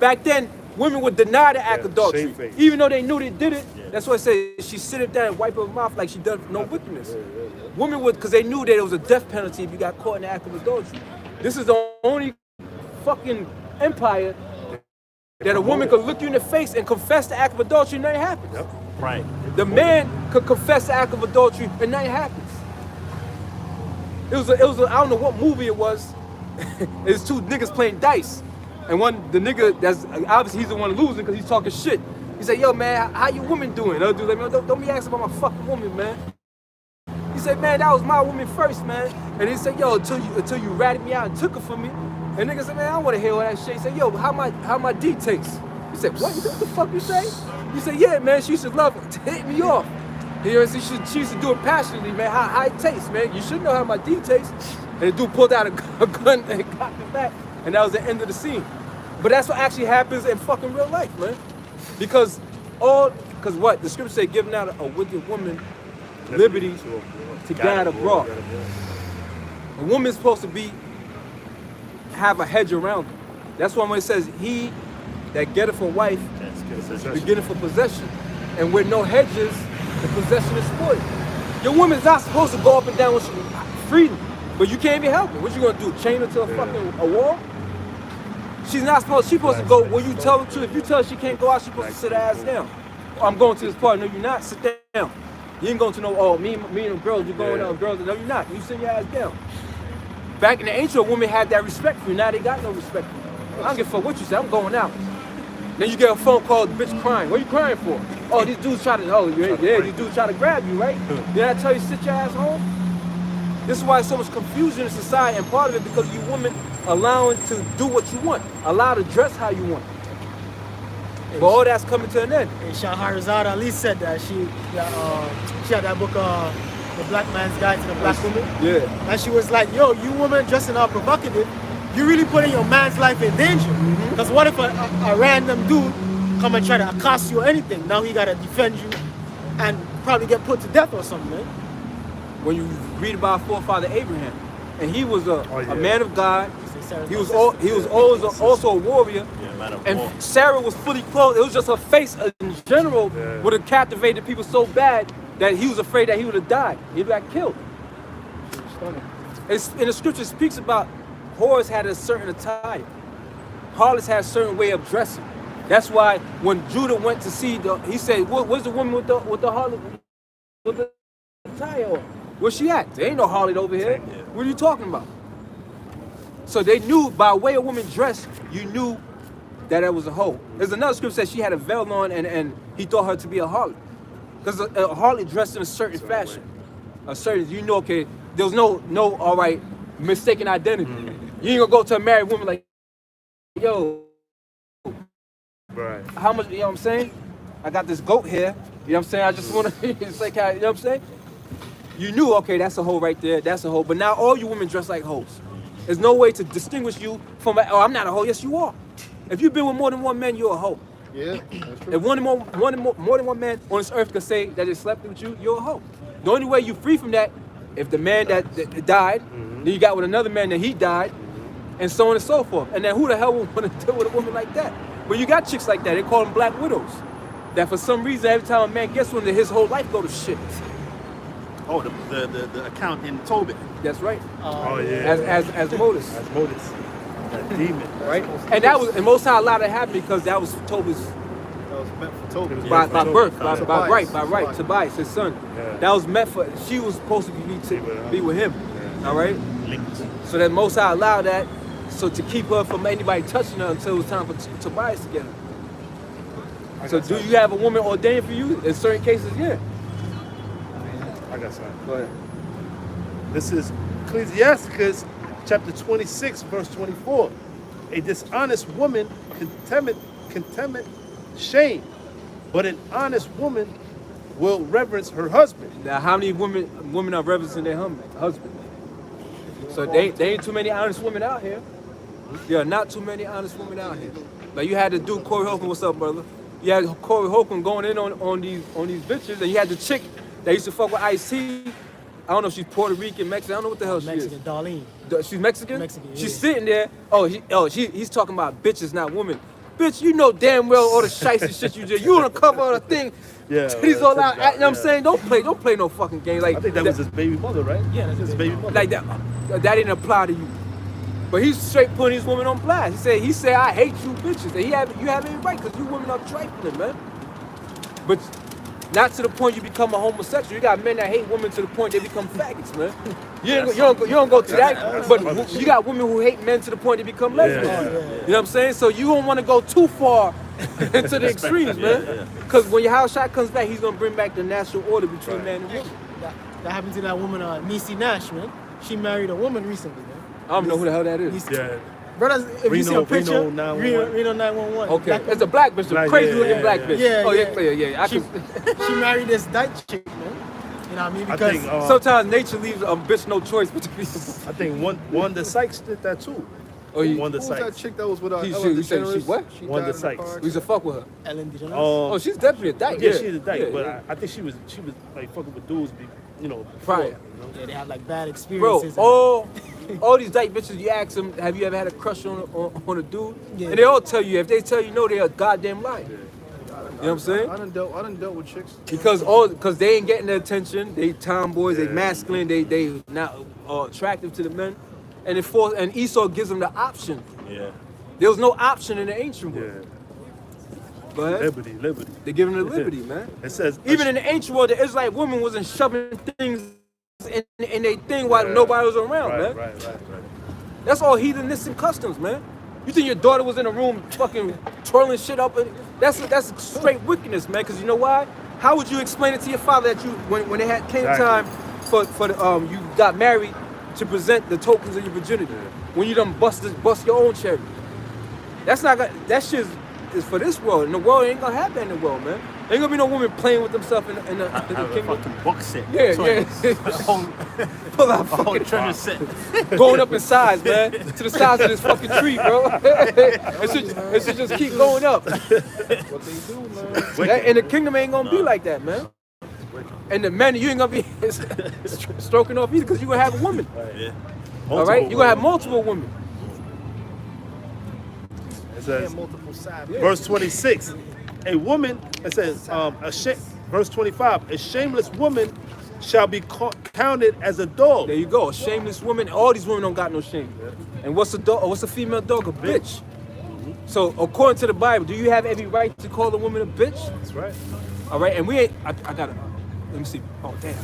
Speaker 5: back then, women would deny the act of adultery. Even though they knew they did it. Yeah. That's why I say she sit down and wipe her mouth like she does no wickedness. Women would, because they knew that it was a death penalty if you got caught in the act of adultery. This is the only fucking empire that a woman could look you in the face and confess the act of adultery and nothing happens.
Speaker 1: Yep.
Speaker 4: Right.
Speaker 5: The man could confess the act of adultery and nothing happens. It was I don't know what movie it was. It's 2 niggas playing dice. And the nigga that's obviously he's the one losing because he's talking shit. He said, yo man, how your woman doing? Other dude like, man, don't be asking about my fucking woman, man. He said, man, that was my woman first, man. And he said, yo, until you ratted me out and took her from me. And nigga said, man, I don't want to hear all that shit. He said, yo, how my D taste? He said, what the fuck you say? He said, yeah, man, she used to love it. Hit me off. She used to do it passionately, man. How it tastes, man. You should know how my D tastes. And the dude pulled out a gun and cocked it back. And that was the end of the scene. But that's what actually happens in fucking real life, man. Because what? The scripture say, giving out a wicked woman liberty to guide abroad. A woman's supposed to have a hedge around her. That's why when it says, he that getteth a wife, beginneth for possession. And with no hedges, the possession is spoiled. Your woman's not supposed to go up and down with freedom, but you can't even help it. What you gonna do? Chain her to a wall? She's not supposed. She's supposed to go where you tell her to. If you tell her she can't go out, she's supposed to sit her ass down. Oh, I'm going to this party. No, you're not. Sit down. You ain't going to no. Oh, me and the girls. You're going out, girls. No, you're not. You sit your ass down. Back in the ancient, women had that respect for you. Now they got no respect for you. I don't give a fuck what you say. I'm going out. Then you get a phone call, the bitch crying. What are you crying for? Oh, these dudes try to. Oh, yeah, these dudes try to grab you, right? Did I tell you sit your ass home? This is why there's so much confusion in society, and part of it because you women allowing to do what you want, allow to dress how you want. But all that's coming to an end.
Speaker 2: And Shahrazad Ali said that she had that book, The Black Man's Guide to the Black Woman.
Speaker 5: Yeah.
Speaker 2: And she was like, yo, you women dressing all provocative, you really putting your man's life in danger. Because what if a random dude come and try to accost you or anything? Now he gotta defend you and probably get put to death or something, man.
Speaker 5: When you read about forefather Abraham, and he was a man of God, he was also a warrior, and Sarah was fully clothed. It was just her face in general would have captivated people so bad that he was afraid that he would have died. He got killed. And the scripture speaks about whores had a certain attire. Harlots had a certain way of dressing. That's why when Judah went to see he said, "Where's the woman with the harlot with the attire on? Where's she at? There ain't no harlot over here. What are you talking about?" So they knew by way a woman dressed, you knew that it was a hoe. There's another scripture that she had a veil on and he thought her to be a harlot. Because a harlot dressed in a certain fashion. Okay, there was no all right, mistaken identity. You ain't gonna go to a married woman like, yo,
Speaker 1: Right.
Speaker 5: how much, you know what I'm saying? I got this goat here, you know what I'm saying? I just wanna, it's like, you know what I'm saying? You knew, okay, that's a hoe right there, that's a hoe. But now all you women dress like hoes. There's no way to distinguish you from, oh, I'm not a hoe. Yes, you are. If you've been with more than one man, you're a hoe.
Speaker 3: Yeah, that's true.
Speaker 5: If more than one man on this earth could say that they slept with you, you're a hoe. The only way you free from that, if the man that died, then you got with another man that he died, and so on and so forth. And then who the hell would want to deal with a woman like that? But you got chicks like that. They call them black widows. That for some reason, every time a man gets one, his whole life go to shit.
Speaker 4: Oh, the account in Tobit.
Speaker 5: That's right.
Speaker 1: Oh yeah.
Speaker 5: As Modus.
Speaker 1: As Modus. That demon.
Speaker 5: Right? And most High allowed that happen because that was Tobit's
Speaker 3: That was meant for Toby.
Speaker 5: by birth, by
Speaker 3: Tobias.
Speaker 5: right, Tobias, his son.
Speaker 1: Yeah.
Speaker 5: That was meant for, she was supposed to be with him. All right?
Speaker 4: Linked.
Speaker 5: So that most High allowed that, so to keep her from anybody touching her until it was time for Tobias to get her. So do you have a woman ordained for you? In certain cases, yeah.
Speaker 1: I got something.
Speaker 5: Go ahead.
Speaker 1: This is Ecclesiasticus chapter 26, verse 24. A dishonest woman contemneth shame, but an honest woman will reverence her husband.
Speaker 5: Now, how many women are reverencing their husband? So they ain't too many honest women out here. There are not too many honest women out here. Like you had the dude Corey Holcomb, what's up, brother? You had Corey Holcomb going in on these bitches, and you had the chick that used to fuck with Ice-T. I don't know if she's Puerto Rican, Mexican. I don't know what the hell she
Speaker 2: Mexican,
Speaker 5: is.
Speaker 2: Darlene.
Speaker 5: She's Mexican?
Speaker 2: Mexican,
Speaker 5: She's
Speaker 2: yeah.
Speaker 5: sitting there. He's talking about bitches, not women. Bitch, you know damn well all the shiesty shit you did. You on the cover of the thing.
Speaker 1: Yeah,
Speaker 5: Titties all out. You know what I'm
Speaker 1: yeah.
Speaker 5: saying? Don't play no fucking game. Like
Speaker 1: I think that was his baby mother, right?
Speaker 2: Yeah, that's
Speaker 1: his baby mother.
Speaker 5: like that. That didn't apply to you. But he's straight putting these women on blast. He said, I hate you bitches. And you have any right, because you women are trifling, man. But not to the point you become a homosexual. You got men that hate women to the point they become faggots, man. You don't go to that. But you got women who hate men to the point they become lesbians.
Speaker 1: Yeah.
Speaker 5: You know what I'm saying? So you don't want to go too far into the extremes, man. Because when your house shot comes back, he's going to bring back the natural order between man and woman.
Speaker 2: That happened to that woman, Niecy Nash, man. She married a woman recently, man.
Speaker 5: I don't know who the hell that is.
Speaker 1: Yeah.
Speaker 2: Brothers, if you see a picture,
Speaker 1: Reno 911.
Speaker 2: Reno 911.
Speaker 5: Okay,
Speaker 2: Black
Speaker 5: it's a black bitch, a
Speaker 1: Black,
Speaker 5: crazy
Speaker 1: yeah,
Speaker 5: looking
Speaker 1: yeah,
Speaker 5: black
Speaker 1: yeah.
Speaker 5: bitch.
Speaker 2: Yeah,
Speaker 5: Oh,
Speaker 2: yeah.
Speaker 5: yeah.
Speaker 2: She married this dyke chick, man. You know what I mean?
Speaker 1: I
Speaker 2: Because
Speaker 1: think
Speaker 5: Sometimes nature leaves a bitch no choice but to be.
Speaker 1: I think Wanda Sykes did that too.
Speaker 5: Oh, you
Speaker 1: Wanda
Speaker 3: Who was that
Speaker 1: Sykes.
Speaker 3: chick that was with
Speaker 5: She-
Speaker 3: Ellen
Speaker 5: you said she
Speaker 3: DeGeneres?
Speaker 5: what?
Speaker 3: She
Speaker 1: Wanda
Speaker 3: died in the
Speaker 1: Sykes.
Speaker 3: car
Speaker 5: we used to fuck with her.
Speaker 2: Ellen DeGeneres.
Speaker 5: Oh, she's definitely a dyke.
Speaker 1: Yeah, she's a dyke,
Speaker 5: Yeah,
Speaker 1: but
Speaker 5: yeah.
Speaker 1: I think she was like fucking with dudes, before,
Speaker 5: Prior.
Speaker 1: you know?
Speaker 2: Yeah, they have like bad
Speaker 5: Bro,
Speaker 2: experiences.
Speaker 5: all these dyke bitches, you ask them, have you ever had a crush on a dude?
Speaker 2: Yeah.
Speaker 5: And they all tell you, if they tell you no, they're a goddamn liar. You know what I'm saying?
Speaker 3: I done dealt with chicks.
Speaker 5: Because they ain't getting the attention, they tomboys, they masculine, they not attractive to the men, and and Esau gives them the option.
Speaker 4: Yeah.
Speaker 5: There was no option in the ancient world. Go ahead.
Speaker 1: Liberty.
Speaker 5: They're giving them the liberty, man.
Speaker 1: It says
Speaker 5: Even in the ancient world, the Israelite women wasn't shoving things in their thing while nobody was around, man.
Speaker 1: Right.
Speaker 5: That's all heathenistic customs, man. You think your daughter was in a room fucking twirling shit up? That's straight wickedness, man. Because you know why? How would you explain it to your father that you, when it came
Speaker 1: Exactly.
Speaker 5: time for you got married to present the tokens of your virginity? When you done bust your own cherry? That's not gonna. That shit is for this world. In the world, it ain't gonna happen in the world, man. Ain't gonna be no woman playing with themselves in the
Speaker 4: Have a
Speaker 5: kingdom.
Speaker 4: fucking box set.
Speaker 5: Yeah,
Speaker 4: toilets.
Speaker 5: yeah.
Speaker 4: A whole,
Speaker 5: Pull out
Speaker 4: a whole
Speaker 5: fucking
Speaker 4: treasure set.
Speaker 5: going up in size, man, to the size of this fucking tree, bro. it should just keep going up.
Speaker 3: What they do, man.
Speaker 5: And the kingdom ain't gonna be like that, man. And the men, you ain't gonna be stroking off either, because you gonna have a woman.
Speaker 4: Yeah.
Speaker 5: All right, you gonna have multiple women.
Speaker 1: It says,
Speaker 3: Multiple sides.
Speaker 1: verse 26, a woman, it says, verse 25, a shameless woman shall be counted as a dog.
Speaker 5: There you go, a shameless woman. All these women don't got no shame. And what's a dog? What's a female dog? A bitch. So according to the Bible, do you have every right to call a woman a bitch?
Speaker 1: That's right.
Speaker 5: All right, and we ain't. I got it. Let me see. Oh damn.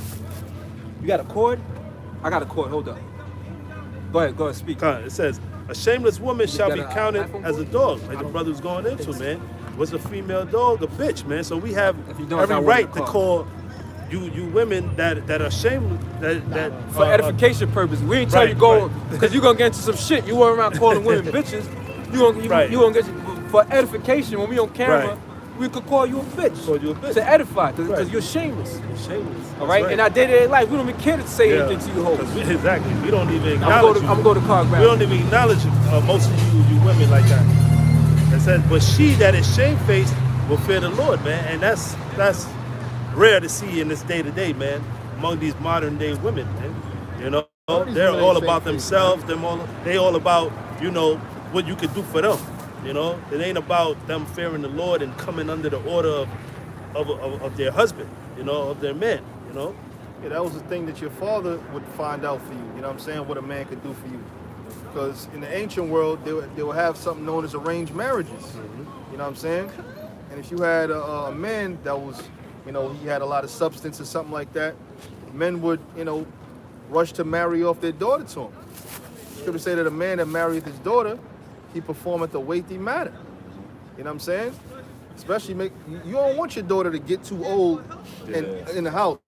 Speaker 5: You got a cord? I got a cord. Hold up. Go ahead, speak.
Speaker 1: It says, a shameless woman shall be
Speaker 5: got a
Speaker 1: counted
Speaker 5: iPhone
Speaker 1: as a
Speaker 5: cord?
Speaker 1: dog, like the brother was going into, man. What's a female dog? A bitch, man. So we have
Speaker 5: If you don't,
Speaker 1: every
Speaker 5: I want
Speaker 1: right
Speaker 5: to
Speaker 1: to call you women that are shameless, that
Speaker 5: For edification purposes, we ain't tell
Speaker 1: right,
Speaker 5: you go
Speaker 1: right.
Speaker 5: because you gonna get into some shit. You weren't around calling women bitches. You
Speaker 1: Right.
Speaker 5: gonna get for edification. When we on camera,
Speaker 1: Right.
Speaker 5: we could call you a bitch.
Speaker 1: Call you a bitch.
Speaker 5: To edify, because
Speaker 1: Right.
Speaker 5: you're shameless.
Speaker 1: shameless.
Speaker 5: All right? In our day-to-day life, we don't even care to say anything to you hoes.
Speaker 1: Exactly. We don't even
Speaker 5: I'm
Speaker 1: acknowledge
Speaker 5: gonna go to car
Speaker 1: We
Speaker 5: grab.
Speaker 1: don't even acknowledge most of you women like that. It says, but she that is shamefaced will fear the Lord, man. And that's rare to see in this day to day, man, among these modern day women, man. You know,
Speaker 3: these
Speaker 1: they're
Speaker 3: women
Speaker 1: all
Speaker 3: ain't
Speaker 1: about
Speaker 3: shamefaced,
Speaker 1: themselves. They all about, what you could do for them. You know, it ain't about them fearing the Lord and coming under the order of their husband, of their man,
Speaker 3: Yeah, that was the thing that your father would find out for you. You know what I'm saying? What a man could do for you. Because in the ancient world, they would have something known as arranged marriages. You know what I'm saying? And if you had a man that was, he had a lot of substance or something like that, men would, rush to marry off their daughter to him. Scripture say that a man that married his daughter, he performeth a weighty matter. You know what I'm saying? Especially you don't want your daughter to get too old in the house.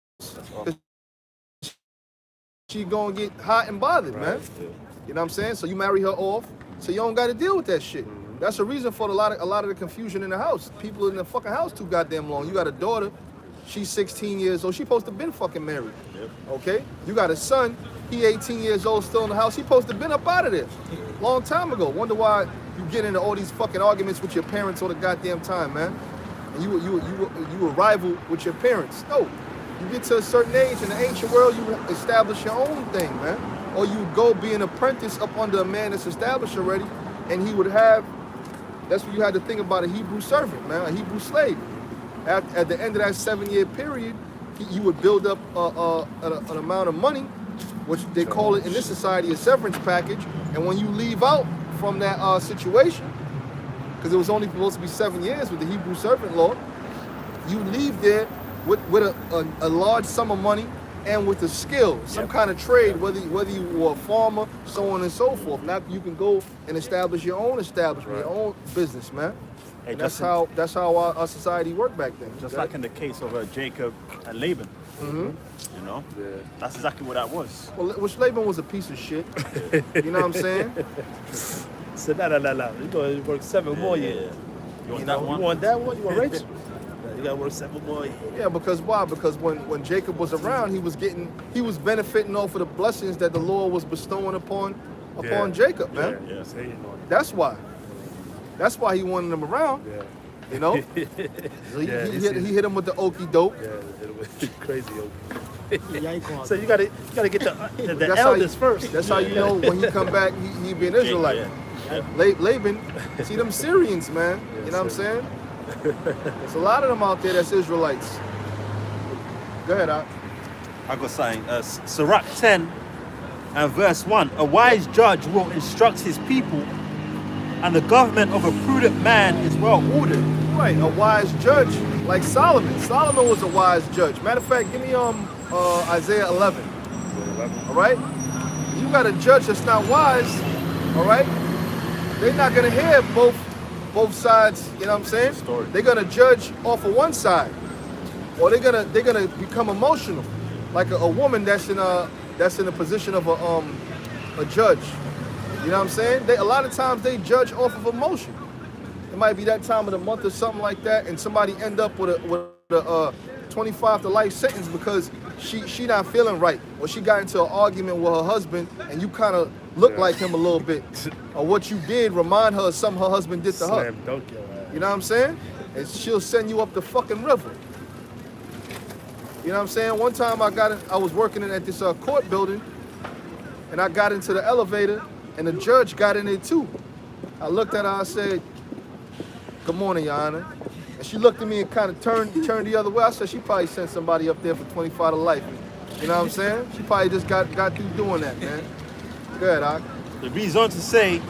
Speaker 3: She gonna get hot and bothered, man. You know what I'm saying? So you marry her off, so you don't got to deal with that shit. That's the reason for a lot of the confusion in the house. People in the fucking house too goddamn long. You got a daughter, she's 16 years old. She supposed to been fucking married. Okay? You got a son, he 18 years old, still in the house. He supposed to been up out of there long time ago. Wonder why you get into all these fucking arguments with your parents all the goddamn time, man. And you a rival with your parents. No. You get to a certain age in the ancient world, you establish your own thing, man. Or you go be an apprentice up under a man that's established already, and he would have, that's what you had to think about, a Hebrew servant, man, a Hebrew slave. At the end of that 7-year period, you would build up an amount of money, which they call it in this society a severance package, and when you leave out from that situation, because it was only supposed to be 7 years with the Hebrew servant law, you leave there with a large sum of money and with a skill, some kind of trade, whether you were a farmer, so on and so forth. Now you can go and establish your own establishment, your own business, man.
Speaker 4: Hey,
Speaker 3: And that's how our society worked back then.
Speaker 4: Just like in the case of Jacob and Laban. That's exactly what that was.
Speaker 3: Well, which Laban was a piece of shit. You know what I'm saying?
Speaker 1: So you're gonna work 7 more years.
Speaker 4: You want that one?
Speaker 1: You want that one? You want Rachel? You gotta work 7 more years.
Speaker 3: Yeah, because why? Because when Jacob was around, he was benefiting off of the blessings that the Lord was bestowing upon upon Jacob, man.
Speaker 1: Yeah, it's hating on him.
Speaker 3: That's why. That's why he wanted them around.
Speaker 1: Yeah.
Speaker 3: You know. So he hit him with the okie doke.
Speaker 1: Yeah, it was crazy.
Speaker 2: Yeah, he called
Speaker 1: So you gotta get the
Speaker 3: That's how
Speaker 1: eldest first.
Speaker 3: That's how you know when you come back, he be an Israelite.
Speaker 4: Yeah.
Speaker 3: Laban, see them Syrians, man. You know what I'm saying? There's a lot of them out there that's Israelites. Go ahead, Ak.
Speaker 4: I got saying, Sirach 10 and verse 1. A wise judge will instruct his people, and the government of a prudent man is well ordered.
Speaker 3: Right, a wise judge like Solomon. Solomon was a wise judge. Matter of fact, give me Isaiah 11. All right? You got a judge that's not wise, all right? They're not gonna hear both sides, you know what I'm saying? They're gonna judge off of one side. Or they're gonna become emotional. Like a woman that's in a position of a judge. You know what I'm saying? A lot of times they judge off of emotion. It might be that time of the month or something like that, and somebody end up with a 25 to life sentence because she not feeling right, or she got into an argument with her husband, and you kind of look like him a little bit, or what you did remind her of something her husband did to her.
Speaker 1: Slam dunk your ass.
Speaker 3: You know what I'm saying? And she'll send you up the fucking river. You know what I'm saying? One time I was working at this court building, and I got into the elevator, and the judge got in there too. I looked at her, I said, "Good morning, Your Honor." And she looked at me and kind of turned the other way. I said, she probably sent somebody up there for 25 to life. You know what I'm saying? She probably just got through doing that, man. Go ahead, Ak.
Speaker 4: It reads on to say,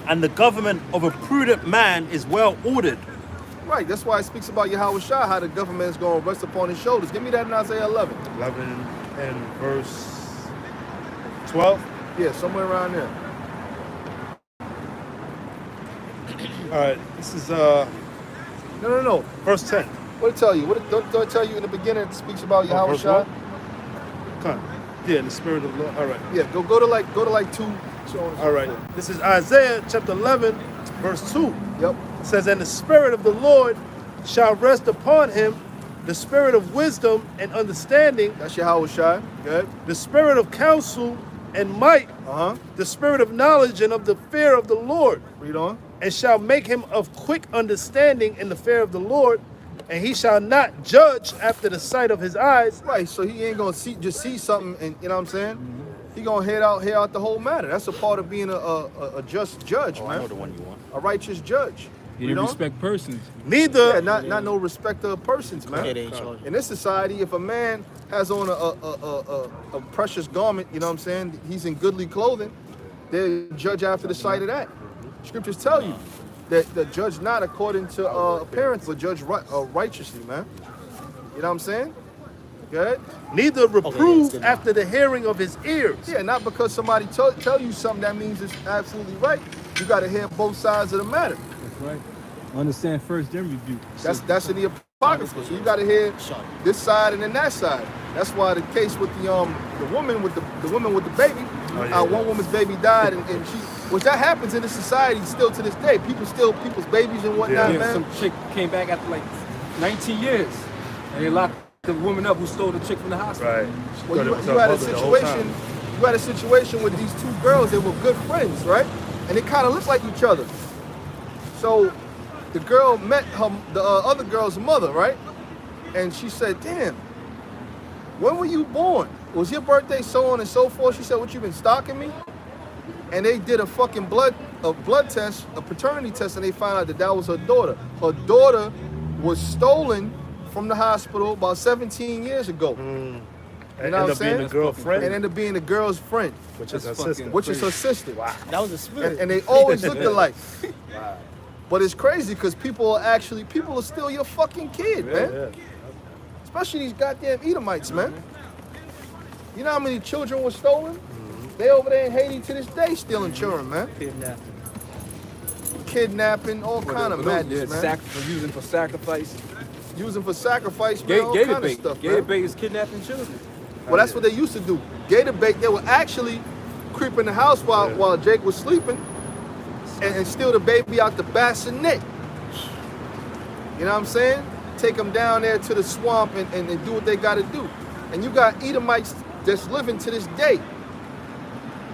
Speaker 4: and the government of a prudent man is well ordered.
Speaker 3: Right, that's why it speaks about Yahweh Shah, how the government is going to rest upon his shoulders. Give me that in Isaiah 11.
Speaker 1: 11 and verse 12.
Speaker 3: Yeah, somewhere around there.
Speaker 1: All right, this is
Speaker 3: No.
Speaker 1: verse 10.
Speaker 3: What it tell you? Don't it tell you in the beginning it speaks about Yahweh
Speaker 1: verse
Speaker 3: Shah?
Speaker 1: what? Come on. Yeah, in the spirit of the Lord. All right.
Speaker 3: Yeah, go to like 2.
Speaker 1: All right. This is Isaiah chapter 11, verse 2.
Speaker 3: Yep.
Speaker 1: It says, and the spirit of the Lord shall rest upon him, the spirit of wisdom and understanding,
Speaker 3: That's Yahweh Shah. Good.
Speaker 1: the spirit of counsel and might,
Speaker 3: Uh-huh.
Speaker 1: the spirit of knowledge and of the fear of the Lord,
Speaker 3: Read on.
Speaker 1: and shall make him of quick understanding in the fear of the Lord, and he shall not judge after the sight of his eyes.
Speaker 3: Right, so he ain't gonna just see something, and you know what I'm saying? He gonna hear out the whole matter. That's a part of being a just judge,
Speaker 4: Oh, I know
Speaker 3: man.
Speaker 4: the one you want.
Speaker 3: A righteous judge.
Speaker 5: He
Speaker 3: You
Speaker 5: didn't
Speaker 3: know?
Speaker 5: respect persons.
Speaker 1: Neither,
Speaker 3: Yeah, not no respecter of persons, man. In this society, if a man has on a precious garment, you know what I'm saying? He's in goodly clothing. They judge after the sight of that. Scriptures tell you that the judge not according to appearance, but judge righteously, man. You know what I'm saying? Good.
Speaker 1: neither reprove after the hearing of his ears.
Speaker 3: Yeah, not because somebody tell you something that means it's absolutely right. You got to hear both sides of the matter.
Speaker 5: That's right. Understand first, then rebuke.
Speaker 3: That's in the apocrypha. So you got to hear this side and then that side. That's why the case with the woman with the baby, one woman's baby died, and she, which that happens in this society still to this day. People steal people's babies and whatnot,
Speaker 5: Yeah,
Speaker 3: man.
Speaker 5: some chick came back after like 19 years, and they locked the woman up who stole the chick from the hospital.
Speaker 1: Right.
Speaker 3: Well, you had a situation. You had a situation with these two girls. They were good friends, right? And they kind of looked like each other. So the girl met the other girl's mother, right? And she said, "Damn, when were you born? Was your birthday so on and so forth?" She said, "What, you been stalking me?" And they did a fucking blood test, a paternity test, and they found out that was her daughter. Her daughter was stolen from the hospital about 17 years ago. You know what I'm saying?
Speaker 1: Being the girlfriend,
Speaker 3: And ended up being the girl's friend,
Speaker 1: which is her
Speaker 5: That's
Speaker 1: sister.
Speaker 5: fucking
Speaker 3: which is her sister.
Speaker 1: Wow.
Speaker 2: That was a spirit.
Speaker 3: And they always looked alike.
Speaker 1: Wow.
Speaker 3: But it's crazy because people are still your fucking kid, man.
Speaker 1: Yeah.
Speaker 3: Especially these goddamn Edomites, man. You know how many children were stolen? They over there in Haiti to this day stealing children, man. Kidnapping, all kind of madness, man.
Speaker 5: Using for sacrifice.
Speaker 3: Using for sacrifice, man, all kind
Speaker 5: Gator
Speaker 3: of
Speaker 5: bait.
Speaker 3: stuff,
Speaker 5: Gator
Speaker 3: man.
Speaker 5: bait is kidnapping children.
Speaker 3: Well, that's what they used to do. Gator bait, they would actually creep in the house while Jake was sleeping and steal the baby out the bassinet. You know what I'm saying? Take them down there to the swamp and do what they got to do. And you got Edomites that's living to this day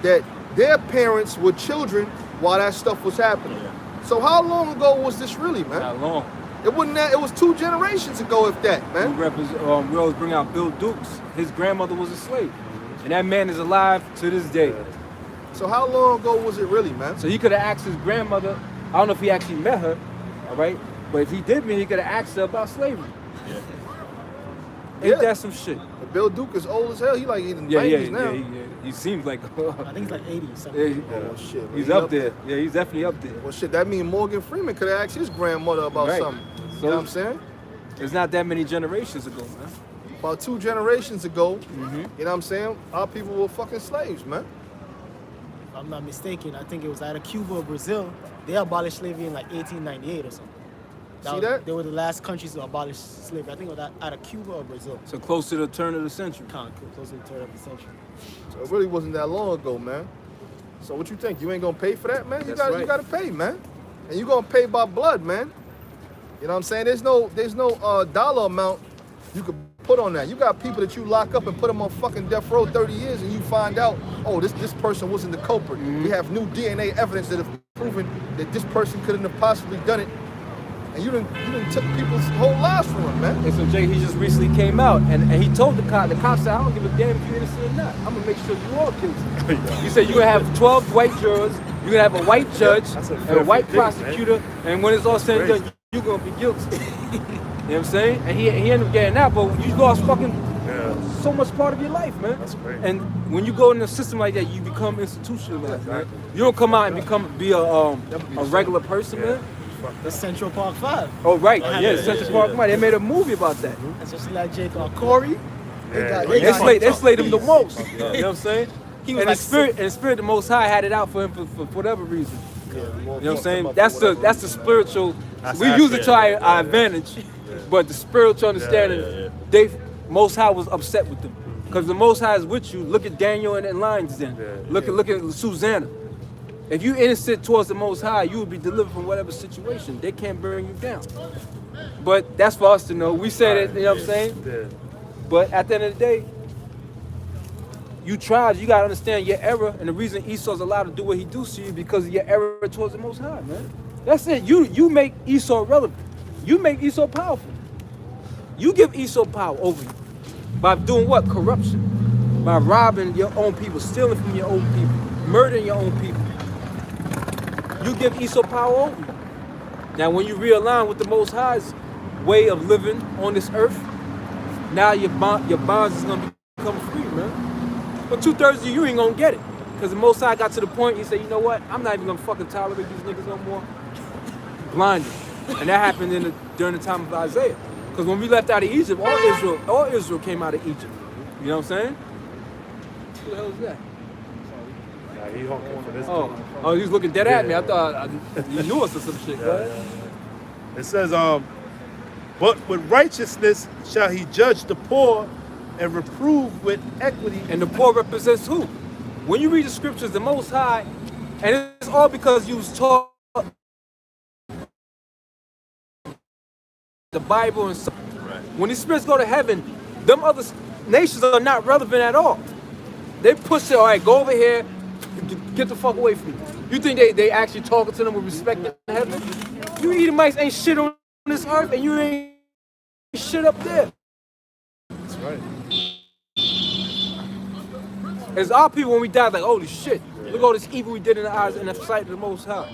Speaker 3: that their parents were children while that stuff was happening. So how long ago was this really, man?
Speaker 5: Not long.
Speaker 3: It wasn't that. It was 2 generations ago, if that, man.
Speaker 5: We always bring out Bill Dukes. His grandmother was a slave, and that man is alive to this day.
Speaker 3: So how long ago was it really, man?
Speaker 5: So he could have asked his grandmother. I don't know if he actually met her, all right? But if he did meet, he could have asked her about slavery. Ain't that some shit?
Speaker 3: But Bill Duke is old as hell. He like in the
Speaker 5: Yeah,
Speaker 3: 90s now.
Speaker 5: He seems like.
Speaker 2: I think it's like 80 something.
Speaker 3: Oh shit. man.
Speaker 5: He's
Speaker 3: He
Speaker 5: up there. Yeah, he's definitely up there.
Speaker 3: Well, shit. That means Morgan Freeman could have asked his grandmother about
Speaker 5: Right.
Speaker 3: something.
Speaker 5: So-
Speaker 3: You know what I'm saying?
Speaker 5: It's not that many generations ago, man.
Speaker 3: About 2 generations ago,
Speaker 5: Mm-hmm.
Speaker 3: you know what I'm saying? Our people were fucking slaves, man.
Speaker 2: If I'm not mistaken, I think it was either Cuba or Brazil. They abolished slavery in like 1898 or something.
Speaker 3: See that?
Speaker 2: They were the last countries to abolish slavery. I think it was either Cuba or Brazil.
Speaker 5: So close to the turn of the century.
Speaker 2: Kind of close to the turn of the century.
Speaker 3: So it really wasn't that long ago, man. So what you think? You ain't gonna pay for that, man? You
Speaker 5: That's right.
Speaker 3: gotta pay, man. And you gonna pay by blood, man. You know what I'm saying? There's no dollar amount you could put on that. You got people that you lock up and put them on fucking death row 30 years, and you find out, oh, this person wasn't the culprit. We have new DNA evidence that have proven that this person couldn't have possibly done it. And you done took people's whole lives from them, man.
Speaker 5: And so Jay, he just recently came out and he told the cop said, I don't give a damn if you're innocent or not. I'm gonna make sure you all guilty. He said you're gonna have 12 white jurors, you're gonna have a white judge
Speaker 1: That's a
Speaker 5: and a white
Speaker 1: filthy thing,
Speaker 5: prosecutor, and when it's all said and done, you're gonna be guilty. You know what I'm saying? And he ended up getting out, but you lost fucking so much part of your life, man.
Speaker 1: That's crazy.
Speaker 5: And when you go in a system like that, you become institutionalized, man. You don't come out and be a regular person, man.
Speaker 2: The Central Park 5.
Speaker 5: Oh right, yeah, Central Park. They made a movie about that.
Speaker 2: Especially like Jake Corey.
Speaker 5: They slayed him the most. You know what I'm saying?
Speaker 2: He was
Speaker 5: And
Speaker 2: like
Speaker 5: the spirit, the Most High had it out for him for whatever reason. You know what I'm saying? That's the spiritual.
Speaker 4: That's
Speaker 5: We use it to
Speaker 4: accurate.
Speaker 5: our advantage, but the spiritual understanding, they Most High was upset with them because the Most High is with you. Look at Daniel and Lions Den. Look at Susanna. If you innocent towards the Most High, you will be delivered from whatever situation. They can't burn you down. But that's for us to know. We said it. You know what I'm saying? But at the end of the day, you tried. You gotta understand your error, and the reason Esau's allowed to do what he do to you because of your error towards the Most High, man. That's it. You make Esau relevant. You make Esau powerful. You give Esau power over you by doing what? Corruption, by robbing your own people, stealing from your own people, murdering your own people. You give Esau power over you. Now, when you realign with the Most High's way of living on this earth, now your bonds is gonna become free, man. But 2/3 of you ain't gonna get it. Because the Most High got to the point, he said, you know what? I'm not even gonna fucking tolerate these niggas no more. Blinded. And that happened during the time of Isaiah. Because when we left out of Egypt, all Israel came out of Egypt. You know what I'm saying? Who the hell is that?
Speaker 1: He honking for this.
Speaker 5: Oh, he was looking dead at me. I thought you knew us or some shit. Right?
Speaker 1: It says, but with righteousness shall he judge the poor and reprove with equity.
Speaker 5: And the poor represents who? When you read the scriptures, the Most High, and it's all because you was taught the Bible and stuff. Right. When these spirits go to heaven, them other nations are not relevant at all. They push it, all right, go over here, get the fuck away from me. You think they actually talking to them with respect in heaven? You Edomites ain't shit on this earth, and you ain't shit up there.
Speaker 1: That's right.
Speaker 5: It's our people when we die, like, holy shit, look at all this evil we did in the eyes and the sight of the Most High.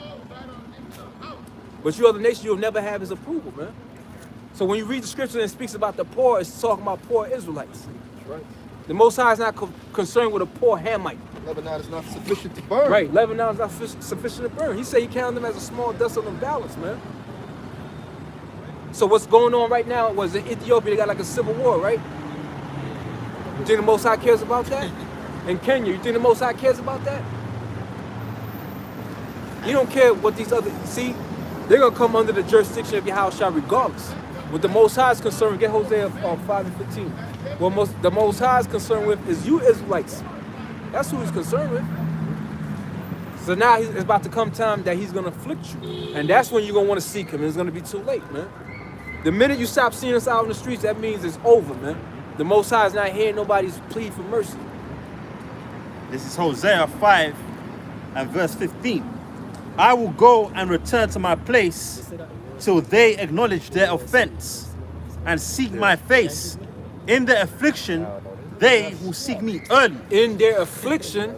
Speaker 5: But you other nations, you'll never have his approval, man. So when you read the scripture and it speaks about the poor, it's talking about poor Israelites.
Speaker 3: That's right.
Speaker 5: The Most High is not concerned with a poor Hamite.
Speaker 3: Lebanon is not sufficient to burn.
Speaker 5: Right, Lebanon is not sufficient to burn. He said he counted them as a small desolate balance, man. So what's going on right now was in Ethiopia, they got like a civil war, right? You think the Most High cares about that? In Kenya, you think the Most High cares about that? You don't care what these other, see, they're gonna come under the jurisdiction of Yahushua regardless. What the Most High is concerned with, get Hosea 5:15. What the Most High is concerned with is you Israelites. That's who he's concerned with. So now it's about to come time that he's gonna afflict you. And that's when you're gonna wanna seek him, and it's gonna be too late, man. The minute you stop seeing us out in the streets, that means it's over, man. The Most High is not hearing nobody's plea for mercy.
Speaker 4: This is Hosea 5, and verse 15. I will go and return to my place till they acknowledge their offense and seek my face. In their affliction, they will seek me early.
Speaker 5: In their affliction,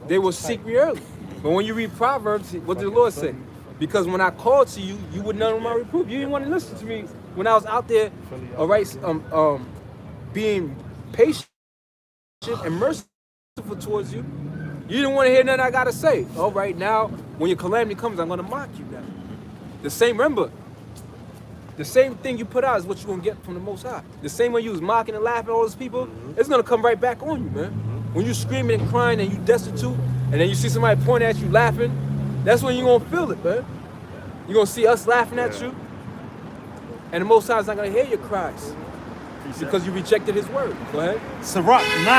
Speaker 5: they will seek me early. But when you read Proverbs, what did the Lord say? Because when I called to you, you would not know my reproof. You didn't want to listen to me when I was out there, all right, being patient and merciful towards you. You didn't want to hear nothing I gotta say. All right, now when your calamity comes, I'm gonna mock you now. Remember, the same thing you put out is what you're gonna get from the Most High. The same way you was mocking and laughing at all those people, it's gonna come right back on you, man. When you're screaming and crying and you destitute, and then you see somebody pointing at you laughing, that's when you're gonna feel it, man. You're gonna see us laughing at you, and the Most High is not gonna hear your cries because you rejected His word. Go ahead.
Speaker 4: Sirach 9.
Speaker 5: Come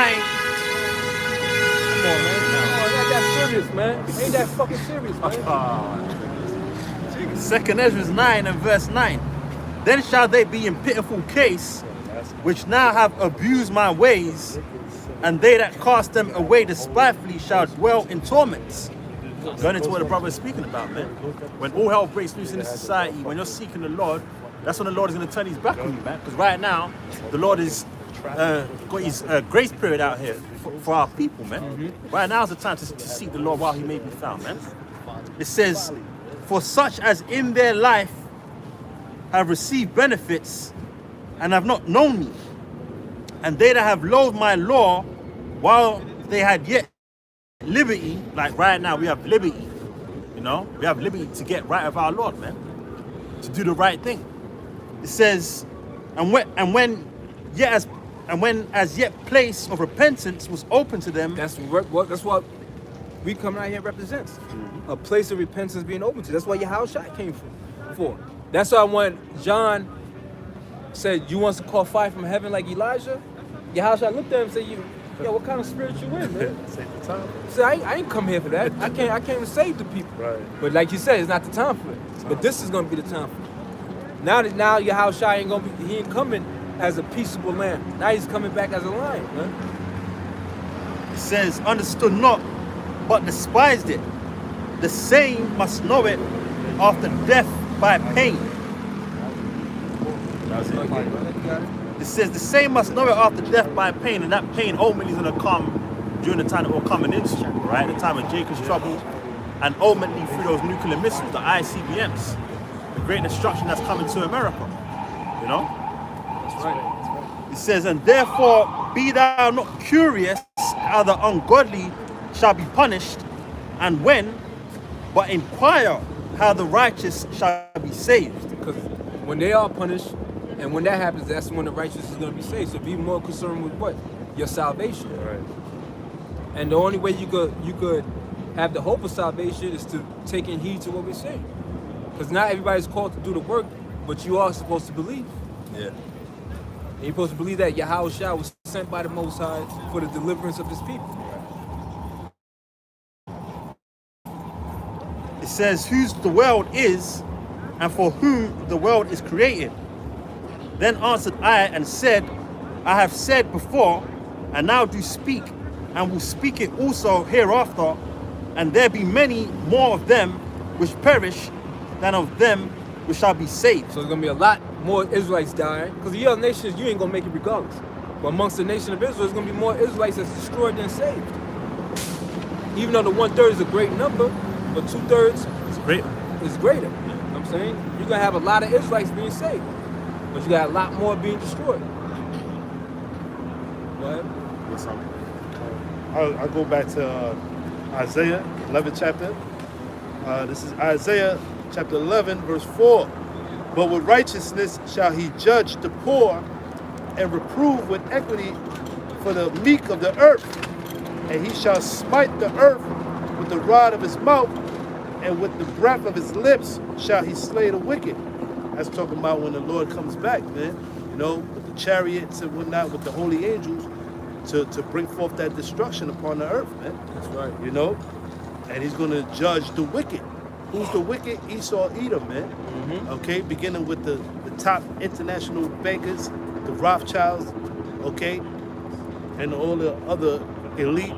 Speaker 5: on, man. Oh, ain't that serious, man? Ain't that fucking serious, man?
Speaker 4: Second Ezra 9 and verse 9. Then shall they be in pitiful case, which now have abused my ways, and they that cast them away despitefully shall dwell in torments. Going into what the brother is speaking about, man. When all hell breaks loose in this society, when you're seeking the Lord, that's when the Lord is going to turn His back on you, man. Because right now, the Lord is got His grace period out here for our people, man. Right now is the time to seek the Lord while He may be found, man. It says, for such as in their life have received benefits and have not known me, and they that have loathed my law while they had yet liberty, like right now we have liberty, you know, we have liberty to get right of our Lord, man, to do the right thing. It says, and when as yet place of repentance was open to them.
Speaker 5: That's what we coming out here represents. A place of repentance being open to. That's what Yahushua came for. That's why when John said, you want to call fire from heaven like Elijah, Yahushua looked at him and said, yo, what kind of spirit you in, man?
Speaker 1: Save the time.
Speaker 5: He said, I ain't come here for that. I came to save the people.
Speaker 1: Right.
Speaker 5: But like you said, it's not the time for it. But this is gonna be the time for it. Now Yahushua ain't gonna be, he ain't coming as a peaceable lamb. Now he's coming back as a lion, man.
Speaker 4: It says, understood not, but despised it. The same must know it after death by pain.
Speaker 1: That's it.
Speaker 4: It says, the same must know it after death by pain, and that pain ultimately is going to come during the time that we're coming into, right? The time of Jacob's trouble, and ultimately through those nuclear missiles, the ICBMs, the great destruction that's coming to America, you know?
Speaker 5: That's right.
Speaker 4: It says, and therefore be thou not curious how the ungodly shall be punished, and when, but inquire how the righteous shall be saved.
Speaker 5: Because when they are punished, and when that happens, that's when the righteous is going to be saved. So be more concerned with what? Your salvation.
Speaker 1: Right.
Speaker 5: And the only way you could have the hope of salvation is to take in heed to what we say. Because not everybody's called to do the work, but you are supposed to believe.
Speaker 4: Yeah.
Speaker 5: And you're supposed to believe that Yahushua was sent by the Most High for the deliverance of His people.
Speaker 4: It says, whose the world is, and for whom the world is created. Then answered I and said, I have said before, and now do speak, and will speak it also hereafter, and there be many more of them which perish than of them which shall be saved.
Speaker 5: So there's going to be a lot more Israelites dying, because the other nations, you ain't going to make it regardless. But amongst the nation of Israel, there's going to be more Israelites that's destroyed than saved. Even though the 1/3 is a great number, but 2/3
Speaker 4: It's great.
Speaker 5: is greater. You know what I'm saying? You're going to have a lot of Israelites being saved, but you got a lot more being destroyed. Go ahead.
Speaker 1: Yes, I'll go back to Isaiah 11 chapter. This is Isaiah chapter 11 verse 4. But with righteousness shall he judge the poor and reprove with equity for the meek of the earth. And he shall smite the earth with the rod of his mouth, and with the breath of his lips shall he slay the wicked. That's talking about when the Lord comes back, man. You know, with the chariots and whatnot, with the holy angels, to bring forth that destruction upon the earth, man.
Speaker 5: That's right.
Speaker 1: You know, and he's going to judge the wicked. Who's the wicked? Esau, Edom, man. Okay, beginning with the top international bankers, the Rothschilds, okay, and all the other elite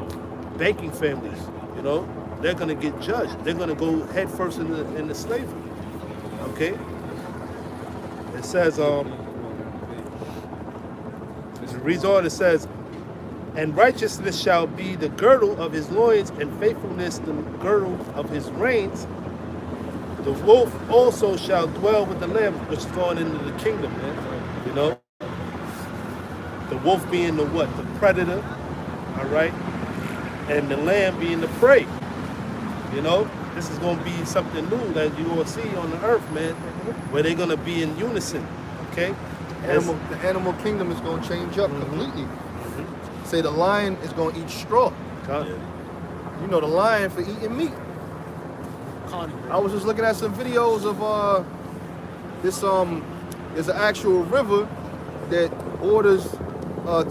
Speaker 1: banking families, you know, they're gonna get judged. They're gonna go head first in the slavery. Okay. It says, it reads on. It says, and righteousness shall be the girdle of his loins, and faithfulness the girdle of his reins. The wolf also shall dwell with the lamb, which is going into the kingdom, man. You know? The wolf being the what? The predator, all right? And the lamb being the prey. You know? This is going to be something new that you're going to see on the earth, man, where they're going to be in unison, okay?
Speaker 3: The animal kingdom is going to change up completely. Say the lion is going to eat straw. You know, the lion for eating meat. I was just looking at some videos of this there's an actual river that borders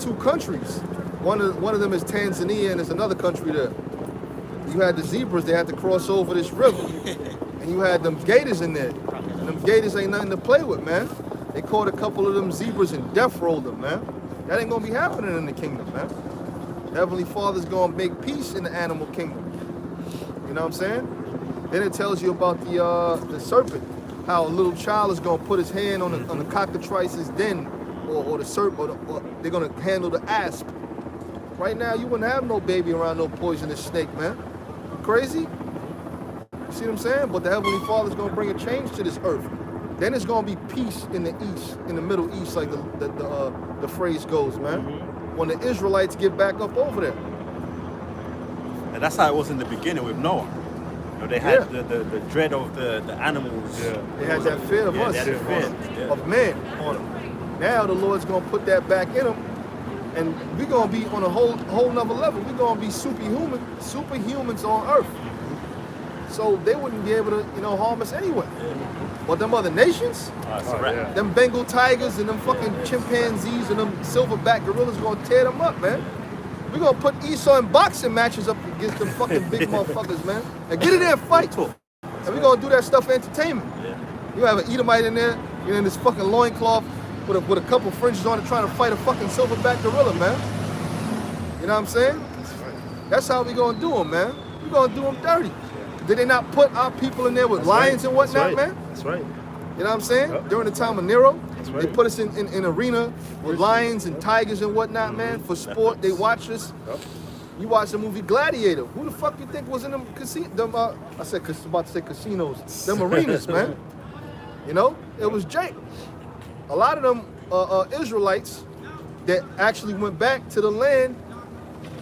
Speaker 3: two countries. One of them is Tanzania, and there's another country there. You had the zebras, they had to cross over this river. And you had them gators in there. And them gators ain't nothing to play with, man. They caught a couple of them zebras and death rolled them, man. That ain't gonna be happening in the kingdom, man. Heavenly Father's gonna make peace in the animal kingdom. You know what I'm saying? Then it tells you about the serpent, how a little child is gonna put his hand on the cockatrice's den, or the serpent, or they're gonna handle the asp. Right now, you wouldn't have no baby around no poisonous snake, man. You crazy? You see what I'm saying? But the Heavenly Father's gonna bring a change to this earth. Then it's gonna be peace in the east, in the Middle East, like the phrase goes, man. When the Israelites get back up over there.
Speaker 4: And that's how it was in the beginning with Noah. You know, they had the dread of the animals.
Speaker 1: Yeah.
Speaker 3: They had that fear of us,
Speaker 4: they had the fear.
Speaker 3: of man on them. Now the Lord's gonna put that back in them, and we're gonna be on a whole nother level. We're gonna be superhumans on earth. So they wouldn't be able to, harm us anyway. But them other nations, them Bengal tigers and them fucking chimpanzees and them silverback gorillas gonna tear them up, man. We're gonna put Esau in boxing matches up against them fucking big motherfuckers, man. And get in there and fight. And we're gonna do that stuff for entertainment. You have an Edomite in there, you're in this fucking loincloth with a couple fringes on it trying to fight a fucking silverback gorilla, man. You know what I'm saying? That's how we gonna do them, man. We gonna do them dirty. Did they not put our people in there with lions and whatnot, man?
Speaker 1: That's right.
Speaker 3: You know what I'm saying? During the time of Nero,
Speaker 1: right.
Speaker 3: they put us in an arena with lions and tigers and whatnot, man, for sport. They watch us. You watch the movie Gladiator. Who the fuck you think was in them casinos? About to say casinos. Them arenas, man. You know? It was Jake. A lot of them Israelites that actually went back to the land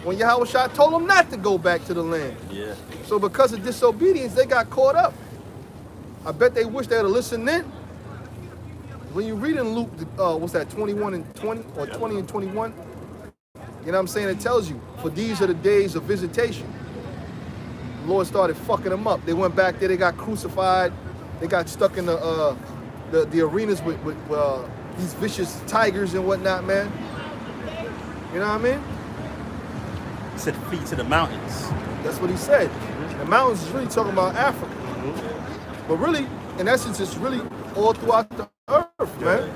Speaker 3: when Yahushua told them not to go back to the land.
Speaker 4: Yeah.
Speaker 3: So because of disobedience, they got caught up. I bet they wish they had listened then. When you read in Luke, what's that, 21 and 20, or 20 and 21? You know what I'm saying? It tells you, for these are the days of visitation. The Lord started fucking them up. They went back there, they got crucified. They got stuck in the arenas with these vicious tigers and whatnot, man. You know what I mean?
Speaker 4: He said flee to the mountains.
Speaker 3: That's what he said. The mountains is really talking about Africa. But really, in essence, it's really all throughout the earth, man.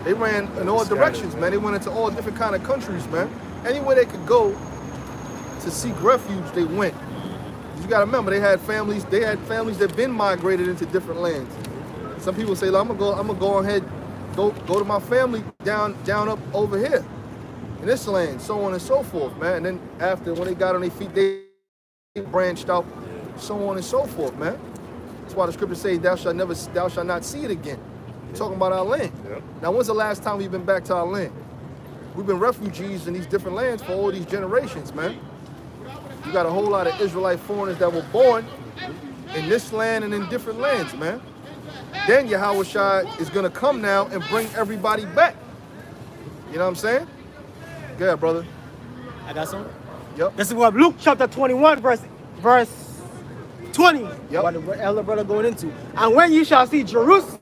Speaker 3: They ran in all directions, man. They went into all different kind of countries, man. Anywhere they could go to seek refuge, they went. You gotta remember, they had families that been migrated into different lands. Some people say, I'm gonna go ahead, go to my family down up over here in this land, so on and so forth, man. And then after, when they got on their feet, they branched out, so on and so forth, man. That's why the scriptures say, thou shalt not see it again. Talking about our land. Now, when's the last time we've been back to our land? We've been refugees in these different lands for all these generations, man. You got a whole lot of Israelite foreigners that were born in this land and in different lands, man. Then Yahushua is gonna come now and bring everybody back. You know what I'm saying? Go ahead, brother.
Speaker 2: I got some.
Speaker 3: Yep.
Speaker 2: This is what Luke chapter 21, verse 20.
Speaker 3: Yep.
Speaker 2: What the elder brother going into. And when you shall see Jerusalem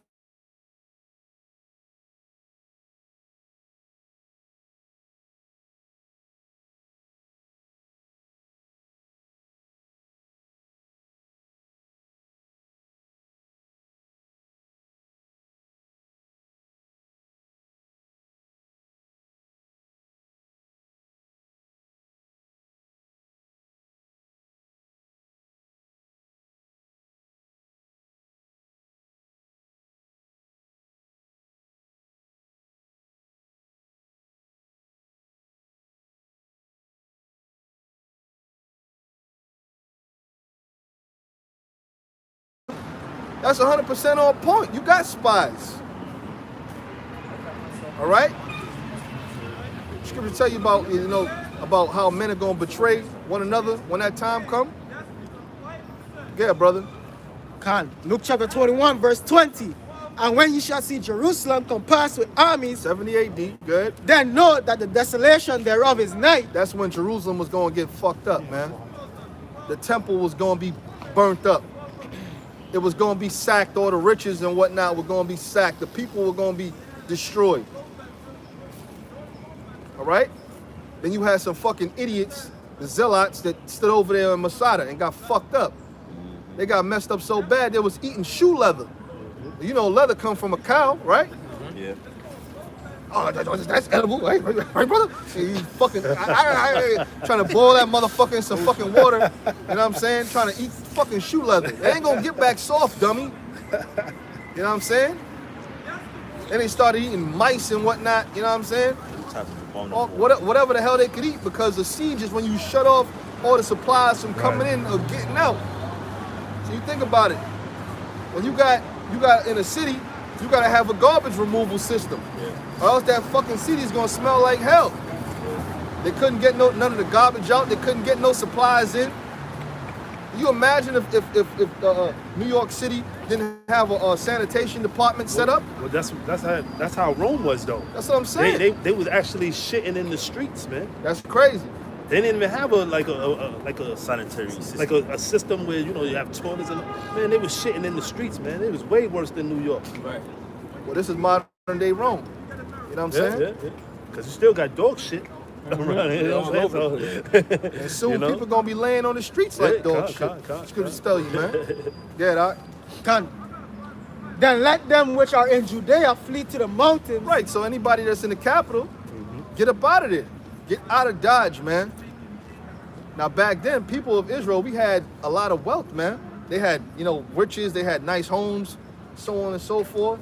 Speaker 3: That's 100% on point. You got spies. All right? Scripture tell you about, about how men are going to betray one another when that time comes. Yeah, brother.
Speaker 2: Khan. Luke chapter 21, verse 20. And when you shall see Jerusalem compassed with armies,
Speaker 3: 70 AD, good.
Speaker 2: then know that the desolation thereof is night.
Speaker 3: That's when Jerusalem was going to get fucked up, man. The temple was going to be burnt up. It was going to be sacked. All the riches and whatnot were going to be sacked. The people were going to be destroyed. All right? Then you had some fucking idiots, the zealots, that stood over there in Masada and got fucked up. They got messed up so bad they was eating shoe leather. You know, leather come from a cow, right?
Speaker 4: Yeah.
Speaker 3: Oh, that's edible, right, brother? You fucking trying to boil that motherfucker in some fucking water. You know what I'm saying? Trying to eat fucking shoe leather. They ain't gonna get back soft, dummy. You know what I'm saying? Then they started eating mice and whatnot. You know what I'm saying? Whatever the hell they could eat, because the siege is when you shut off all the supplies from coming in or getting out. So you think about it. When you got in a city, you gotta have a garbage removal system. Or else that fucking city is gonna smell like hell. They couldn't get none of the garbage out. They couldn't get no supplies in. You imagine if New York City didn't have a sanitation department set up?
Speaker 1: Well, that's how Rome was, though.
Speaker 3: That's what I'm saying.
Speaker 1: They was actually shitting in the streets, man.
Speaker 3: That's crazy.
Speaker 1: They didn't even have a
Speaker 4: Sanitary system.
Speaker 1: like a system where you have toilets and man, they was shitting in the streets, man. It was way worse than New York.
Speaker 5: Right.
Speaker 3: Well, this is modern day Rome. You know what I'm saying?
Speaker 1: Yeah. Because you still got dog shit around here. You know what I'm saying?
Speaker 3: And soon
Speaker 1: You know?
Speaker 3: people gonna be laying on the streets like dog shit. Scriptures tell you, man. Yeah, Doc.
Speaker 2: Khan. Then let them which are in Judea flee to the mountains.
Speaker 3: Right, so anybody that's in the capital, get up out of there. Get out of Dodge, man. Now back then, people of Israel, we had a lot of wealth, man. They had, riches, they had nice homes, so on and so forth.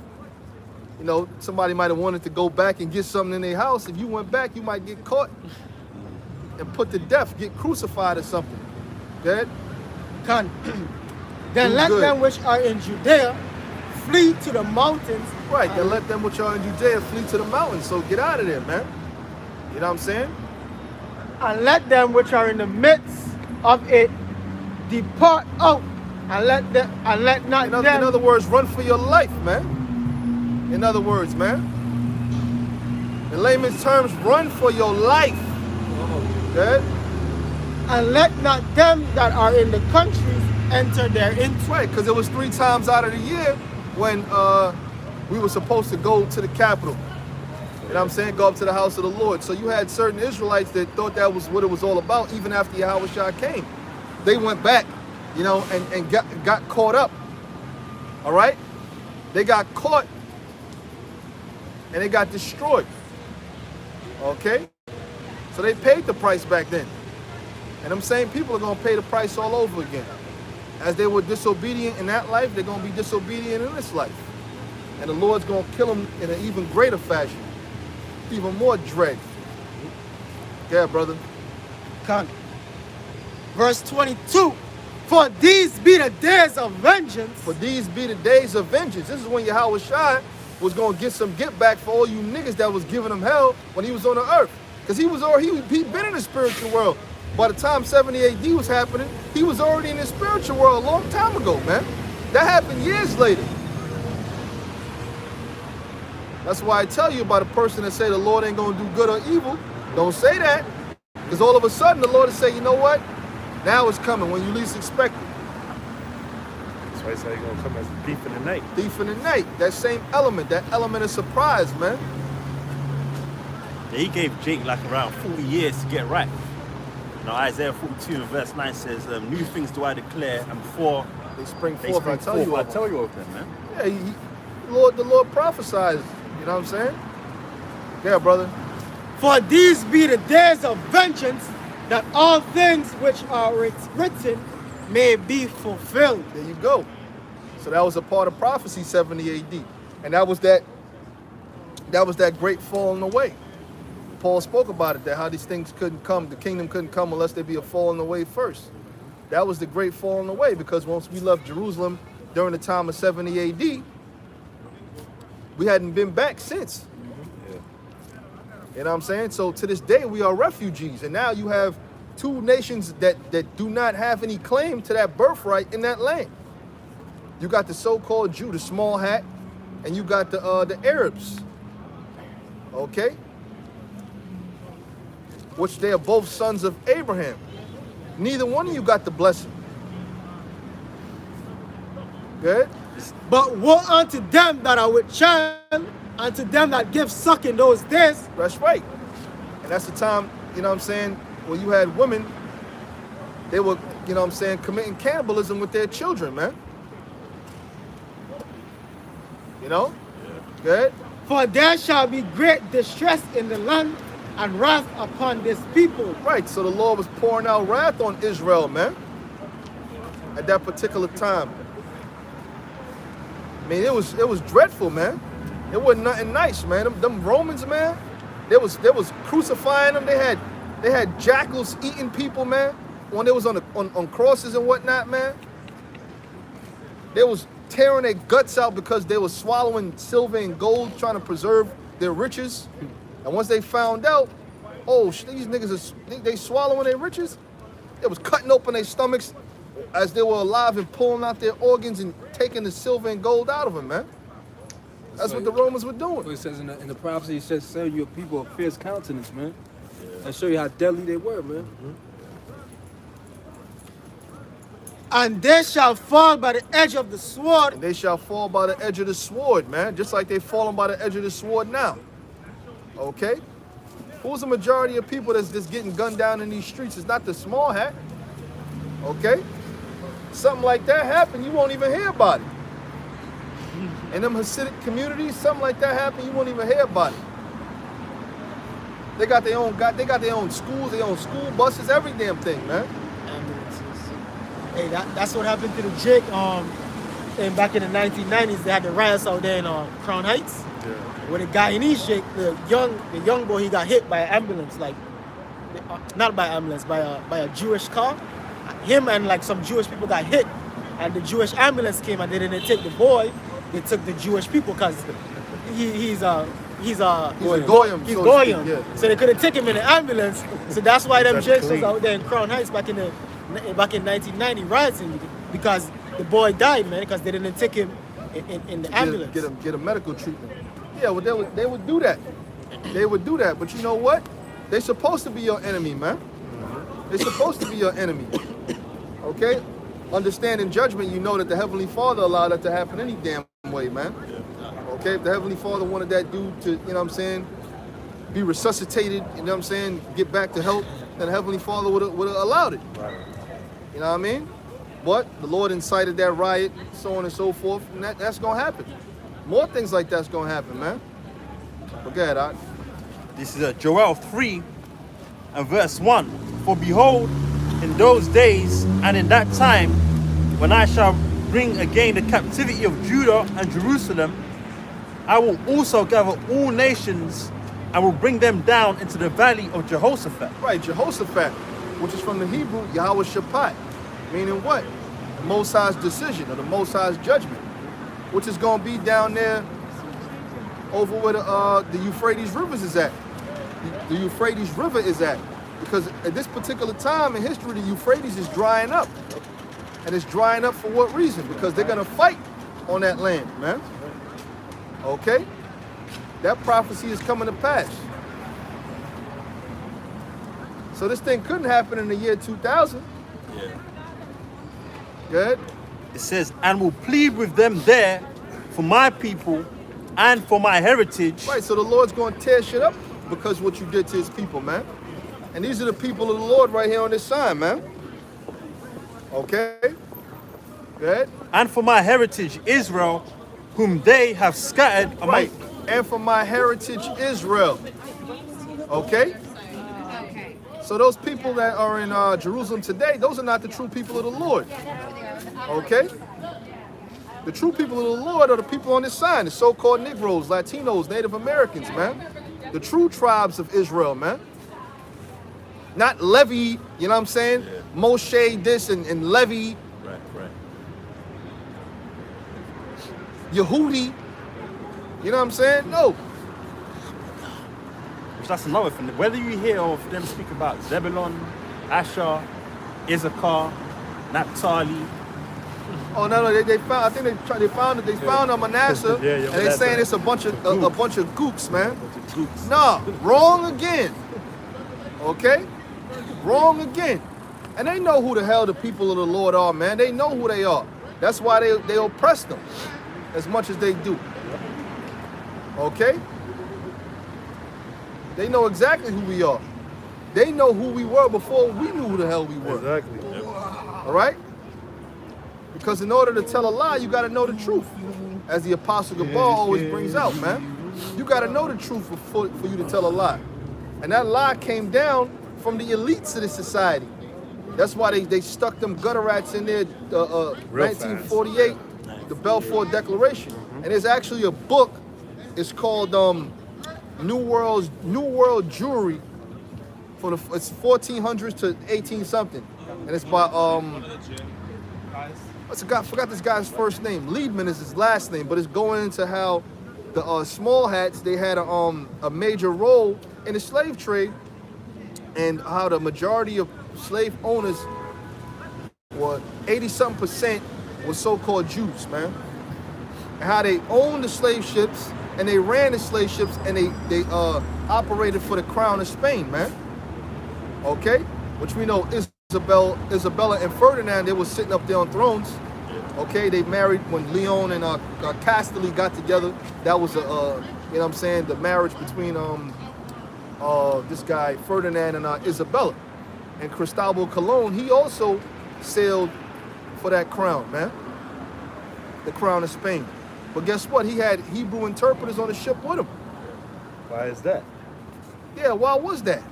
Speaker 3: Somebody might have wanted to go back and get something in their house. If you went back, you might get caught and put to death, get crucified or something. Dead?
Speaker 2: Khan. Then
Speaker 3: Do
Speaker 2: let
Speaker 3: good.
Speaker 2: them which are in Judea flee to the mountains.
Speaker 3: Right, then let them which are in Judea flee to the mountains. So get out of there, man. You know what I'm saying?
Speaker 2: And let them which are in the midst of it depart out, and let not
Speaker 3: In
Speaker 2: them.
Speaker 3: other words, run for your life, man. In other words, man. In layman's terms, run for your life. Good?
Speaker 2: And let not them that are in the countries enter therein.
Speaker 3: Right, because it was 3 times out of the year when we were supposed to go to the capital. You know what I'm saying? Go up to the house of the Lord. So you had certain Israelites that thought that was what it was all about, even after Yahushua came. They went back, and got caught up. All right? They got caught and they got destroyed. Okay? So they paid the price back then. And them same people are going to pay the price all over again. As they were disobedient in that life, they're going to be disobedient in this life. And the Lord's going to kill them in an even greater fashion. Even more dread. Yeah, brother.
Speaker 2: Khan. Verse 22. For these be the days of vengeance.
Speaker 3: For these be the days of vengeance. This is when Yahushua was going to get some get back for all you niggas that was giving him hell when he was on the earth. Because he'd been in the spiritual world. By the time 70 AD was happening, he was already in the spiritual world a long time ago, man. That happened years later. That's why I tell you about a person that say the Lord ain't going to do good or evil. Don't say that. Because all of a sudden the Lord will say, you know what? Now it's coming when you least expect it.
Speaker 1: That's why he's going to come as a thief in the night.
Speaker 3: Thief in the night. That same element, that element of surprise, man.
Speaker 4: Yeah, he gave Jake like around 40 years to get right. Isaiah 42 and verse 9 says, new things do I declare, and before
Speaker 3: They spring
Speaker 4: they
Speaker 3: forth,
Speaker 4: spring
Speaker 3: I tell
Speaker 4: forth,
Speaker 3: you
Speaker 4: I
Speaker 3: of them.
Speaker 4: tell you of them, man.
Speaker 3: Yeah, the Lord prophesies. You know what I'm saying? Yeah, brother.
Speaker 2: For these be the days of vengeance, that all things which are written may be fulfilled.
Speaker 3: There you go. So that was a part of prophecy, 70 AD. And that was that great falling away. Paul spoke about it, that how these things couldn't come, the kingdom couldn't come unless there be a falling away first. That was the great falling away, because once we left Jerusalem during the time of 70 AD, we hadn't been back since. You know what I'm saying? So to this day, we are refugees. And now you have two nations that do not have any claim to that birthright in that land. You got the so-called Jew, the small hat, and you got the Arabs. Okay? Which they are both sons of Abraham. Neither one of you got the blessing. Good?
Speaker 2: But woe unto them that are with child, unto them that give suck in those days.
Speaker 3: That's right. And that's the time, you know what I'm saying, when you had women, they were, you know what I'm saying, committing cannibalism with their children, man. You know? Good?
Speaker 2: For there shall be great distress in the land and wrath upon this people.
Speaker 3: Right, so the Lord was pouring out wrath on Israel, man. At that particular time. I mean, it was dreadful, man. It wasn't nothing nice, man. Them Romans, man, they was crucifying them. They had jackals eating people, man. When they was on crosses and whatnot, man. They was tearing their guts out because they was swallowing silver and gold, trying to preserve their riches. And once they found out, oh, these niggas they swallowing their riches, they was cutting open their stomachs as they were alive and pulling out their organs and taking the silver and gold out of them, man. That's what the Romans were doing.
Speaker 5: It says in the prophecy, it says, "Sell you a people of fierce countenance, man." And show you how deadly they were, man.
Speaker 2: And they shall fall by the edge of the sword.
Speaker 3: And they shall fall by the edge of the sword, man. Just like they falling by the edge of the sword now. Okay? Who's the majority of people that's just getting gunned down in these streets? It's not the small hat. Okay? Something like that happen, you won't even hear about it. In them Hasidic communities, something like that happen, you won't even hear about it. They got their own schools, their own school buses, every damn thing, man.
Speaker 2: Hey, that's what happened to the Jake. And back in the 1990s, they had the riots out there in Crown Heights.
Speaker 3: Yeah.
Speaker 2: Where the guy in East Jake, the young boy, he got hit by an ambulance, like not by ambulance, by a Jewish car. Him and like some Jewish people got hit, and the Jewish ambulance came and they didn't take the boy. They took the Jewish people because he's a
Speaker 3: goyim.
Speaker 2: He's
Speaker 3: so to
Speaker 2: goyim.
Speaker 3: speak, yeah.
Speaker 2: So they couldn't take him in the ambulance. So that's why them Jakes was out there in Crown Heights back in 1990 rioting, because the boy died, man, because they didn't take him in the ambulance.
Speaker 3: Get a medical treatment. Yeah, well, they would do that. They would do that. But you know what? They're supposed to be your enemy, man. They're supposed to be your enemy. Okay? Understanding judgment, you know that the Heavenly Father allowed that to happen any damn way, man. Okay? If the Heavenly Father wanted that dude to, you know what I'm saying, be resuscitated, you know what I'm saying, get back to health, then the Heavenly Father would have allowed it. You know what I mean? But the Lord incited that riot, so on and so forth, and that's going to happen. More things like that's going to happen, man. But go ahead, Doc.
Speaker 4: This is Joel 3 and verse 1. For behold, in those days and in that time, when I shall bring again the captivity of Judah and Jerusalem, I will also gather all nations and will bring them down into the valley of Jehoshaphat.
Speaker 3: Right, Jehoshaphat, which is from the Hebrew Yahweh Shaphat, meaning what? The Most High's decision or the Most High's judgment, which is going to be down there over where the Euphrates Rivers is at. The Euphrates River is at. Because at this particular time in history, the Euphrates is drying up. And it's drying up for what reason? Because they're going to fight on that land, man. Okay? That prophecy is coming to pass. So this thing couldn't happen in the year 2000.
Speaker 4: Yeah.
Speaker 3: Good?
Speaker 4: It says, and will plead with them there for my people and for my heritage.
Speaker 3: Right, so the Lord's going to tear shit up because of what you did to his people, man. And these are the people of the Lord right here on this sign, man. Okay? Good?
Speaker 4: And for my heritage Israel, whom they have scattered among.
Speaker 3: Right. And for my heritage Israel. Okay? So those people that are in Jerusalem today, those are not the true people of the Lord. Okay? The true people of the Lord are the people on this sign, the so-called Negroes, Latinos, Native Americans, man. The true tribes of Israel, man. Not Levi, you know what I'm saying? Yeah. Moshe this and Levi.
Speaker 4: Right.
Speaker 3: Yehudi. You know what I'm saying? No.
Speaker 4: Which that's another thing. Whether you hear of them speak about Zebulon, Asher, Issachar, Naphtali.
Speaker 3: Oh no, they found. I think they found a Manasseh,
Speaker 1: Yeah,
Speaker 3: and they
Speaker 1: Manasseh.
Speaker 3: saying it's a bunch of gooks, man. Nah, wrong again. Okay, wrong again. And they know who the hell the people of the Lord are, man. They know who they are. That's why they oppress them as much as they do. Okay? They know exactly who we are. They know who we were before we knew who the hell we were.
Speaker 1: Exactly.
Speaker 3: All right? Because in order to tell a lie, you got to know the truth. As the Apostle Gabar always brings out, man. You got to know the truth for you to tell a lie. And that lie came down from the elites of the society. That's why they stuck them gutter rats in there, 1948, the Balfour Declaration. And there's actually a book. It's called New World Jewry. It's 1400s to 18 something, and it's by I forgot this guy's first name. Liebman is his last name, but it's going into how the small hats, they had a major role in the slave trade, and how the majority of slave owners, 80-something% was so-called Jews, man. And how they owned the slave ships and they ran the slave ships and they operated for the crown of Spain, man. Okay, which we know Isabella and Ferdinand, they were sitting up there on thrones. Okay, they married when Leon and Castelli got together. That was you know what I'm saying, the marriage between this guy Ferdinand and Isabella. And Cristobal Colon, he also sailed for that crown, man. The crown of Spain. But guess what? He had Hebrew interpreters on the ship with him.
Speaker 1: Why is that?
Speaker 3: Yeah, why was that?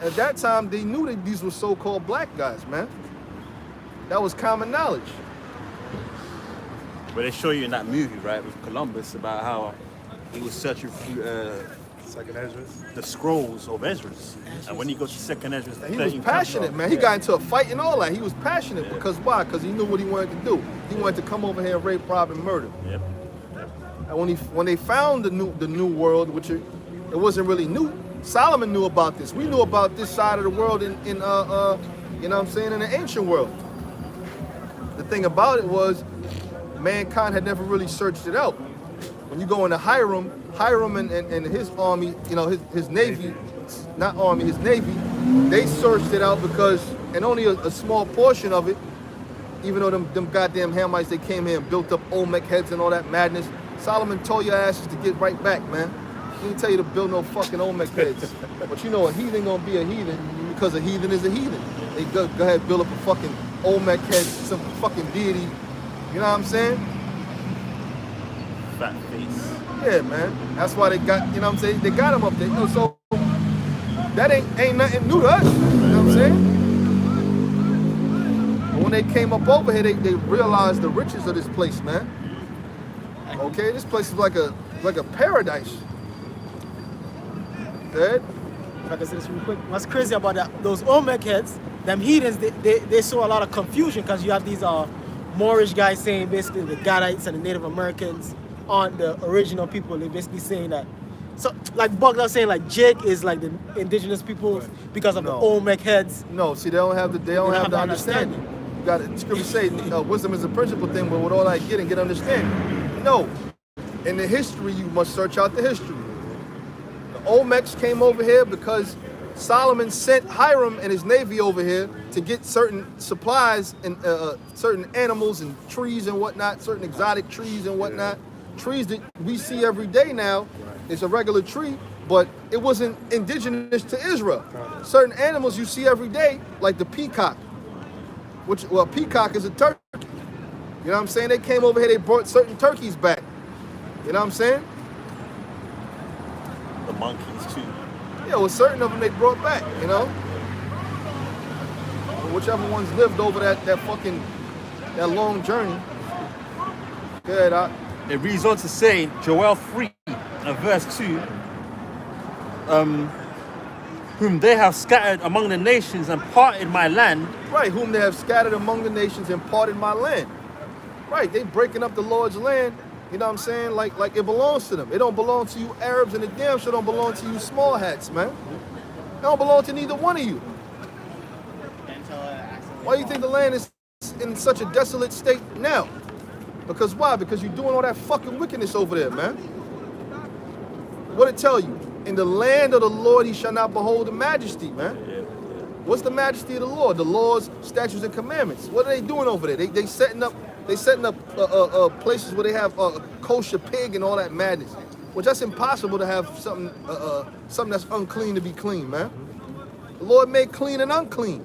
Speaker 3: At that time, they knew that these were so-called black guys, man. That was common knowledge.
Speaker 4: But they show you in that movie, right, with Columbus, about how he was searching through
Speaker 1: Second Esdras.
Speaker 4: the scrolls of Esdras. And when he goes to Second Esdras, the
Speaker 3: And he was
Speaker 4: 13th
Speaker 3: passionate,
Speaker 4: chapter,
Speaker 3: man. He got into a fight and all that. He was passionate because why? Because he knew what he wanted to do. He wanted to come over here and rape, rob, and murder.
Speaker 4: Yep.
Speaker 3: And when they found the new world, which it wasn't really new, Solomon knew about this. We knew about this side of the world in you know what I'm saying, in the ancient world. The thing about it was, mankind had never really searched it out. When you go into Hiram and his army, you know, his navy, not army, his navy, they searched it out because, and only a small portion of it, even though them goddamn Hamites, they came here and built up Olmec heads and all that madness. Solomon told your asses to get right back, man. He didn't tell you to build no fucking Olmec heads. But you know, a heathen gonna be a heathen because a heathen is a heathen. They go ahead and build up a fucking Olmec head, some fucking deity. You know what I'm saying?
Speaker 4: Fat face.
Speaker 3: Yeah, man. That's why they got, you know what I'm saying? They got him up there. You know, so that ain't nothing new to us. You know what I'm saying? But when they came up over here, they realized the riches of this place, man. Okay, this place is like a paradise. Good.
Speaker 2: If I can say this real quick, what's crazy about those Olmec heads, them heathens, they saw a lot of confusion because you have these Moorish guys saying basically the Gadites and the Native Americans aren't the original people. They're basically saying that. So, like Bogdan saying, like Jake is like the indigenous people because of the Olmec heads.
Speaker 3: No, see, they don't have the understanding. You got to scripture say wisdom is a principal thing, but with all I get understanding. No, in the history you must search out the history. The Olmecs came over here because Solomon sent Hiram and his navy over here to get certain supplies and certain animals and trees and whatnot, certain exotic trees and whatnot. Trees that we see every day now. It's a regular tree, but it wasn't indigenous to Israel. Certain animals you see every day, like the peacock, peacock is a turkey. You know what I'm saying? They came over here, they brought certain turkeys back. You know what I'm saying?
Speaker 4: The monkeys too.
Speaker 3: Yeah, well, certain of them they brought back, you know? Whichever ones lived over that long journey. Good,
Speaker 4: It reads on to say, Joel 3 and verse 2, whom they have scattered among the nations and parted my land.
Speaker 3: Right, whom they have scattered among the nations and parted my land. Right, they breaking up the Lord's land, you know what I'm saying? Like it belongs to them. It don't belong to you Arabs, and it damn sure don't belong to you small hats, man. It don't belong to neither one of you. Why do you think the land is in such a desolate state now? Because why? Because you're doing all that fucking wickedness over there, man. What it tell you? In the land of the Lord, he shall not behold the majesty, man. What's the majesty of the Lord? The laws, statutes, and commandments. What are they doing over there? They setting up places where they have kosher pig and all that madness. Which that's impossible to have something that's unclean to be clean, man. The Lord made clean and unclean.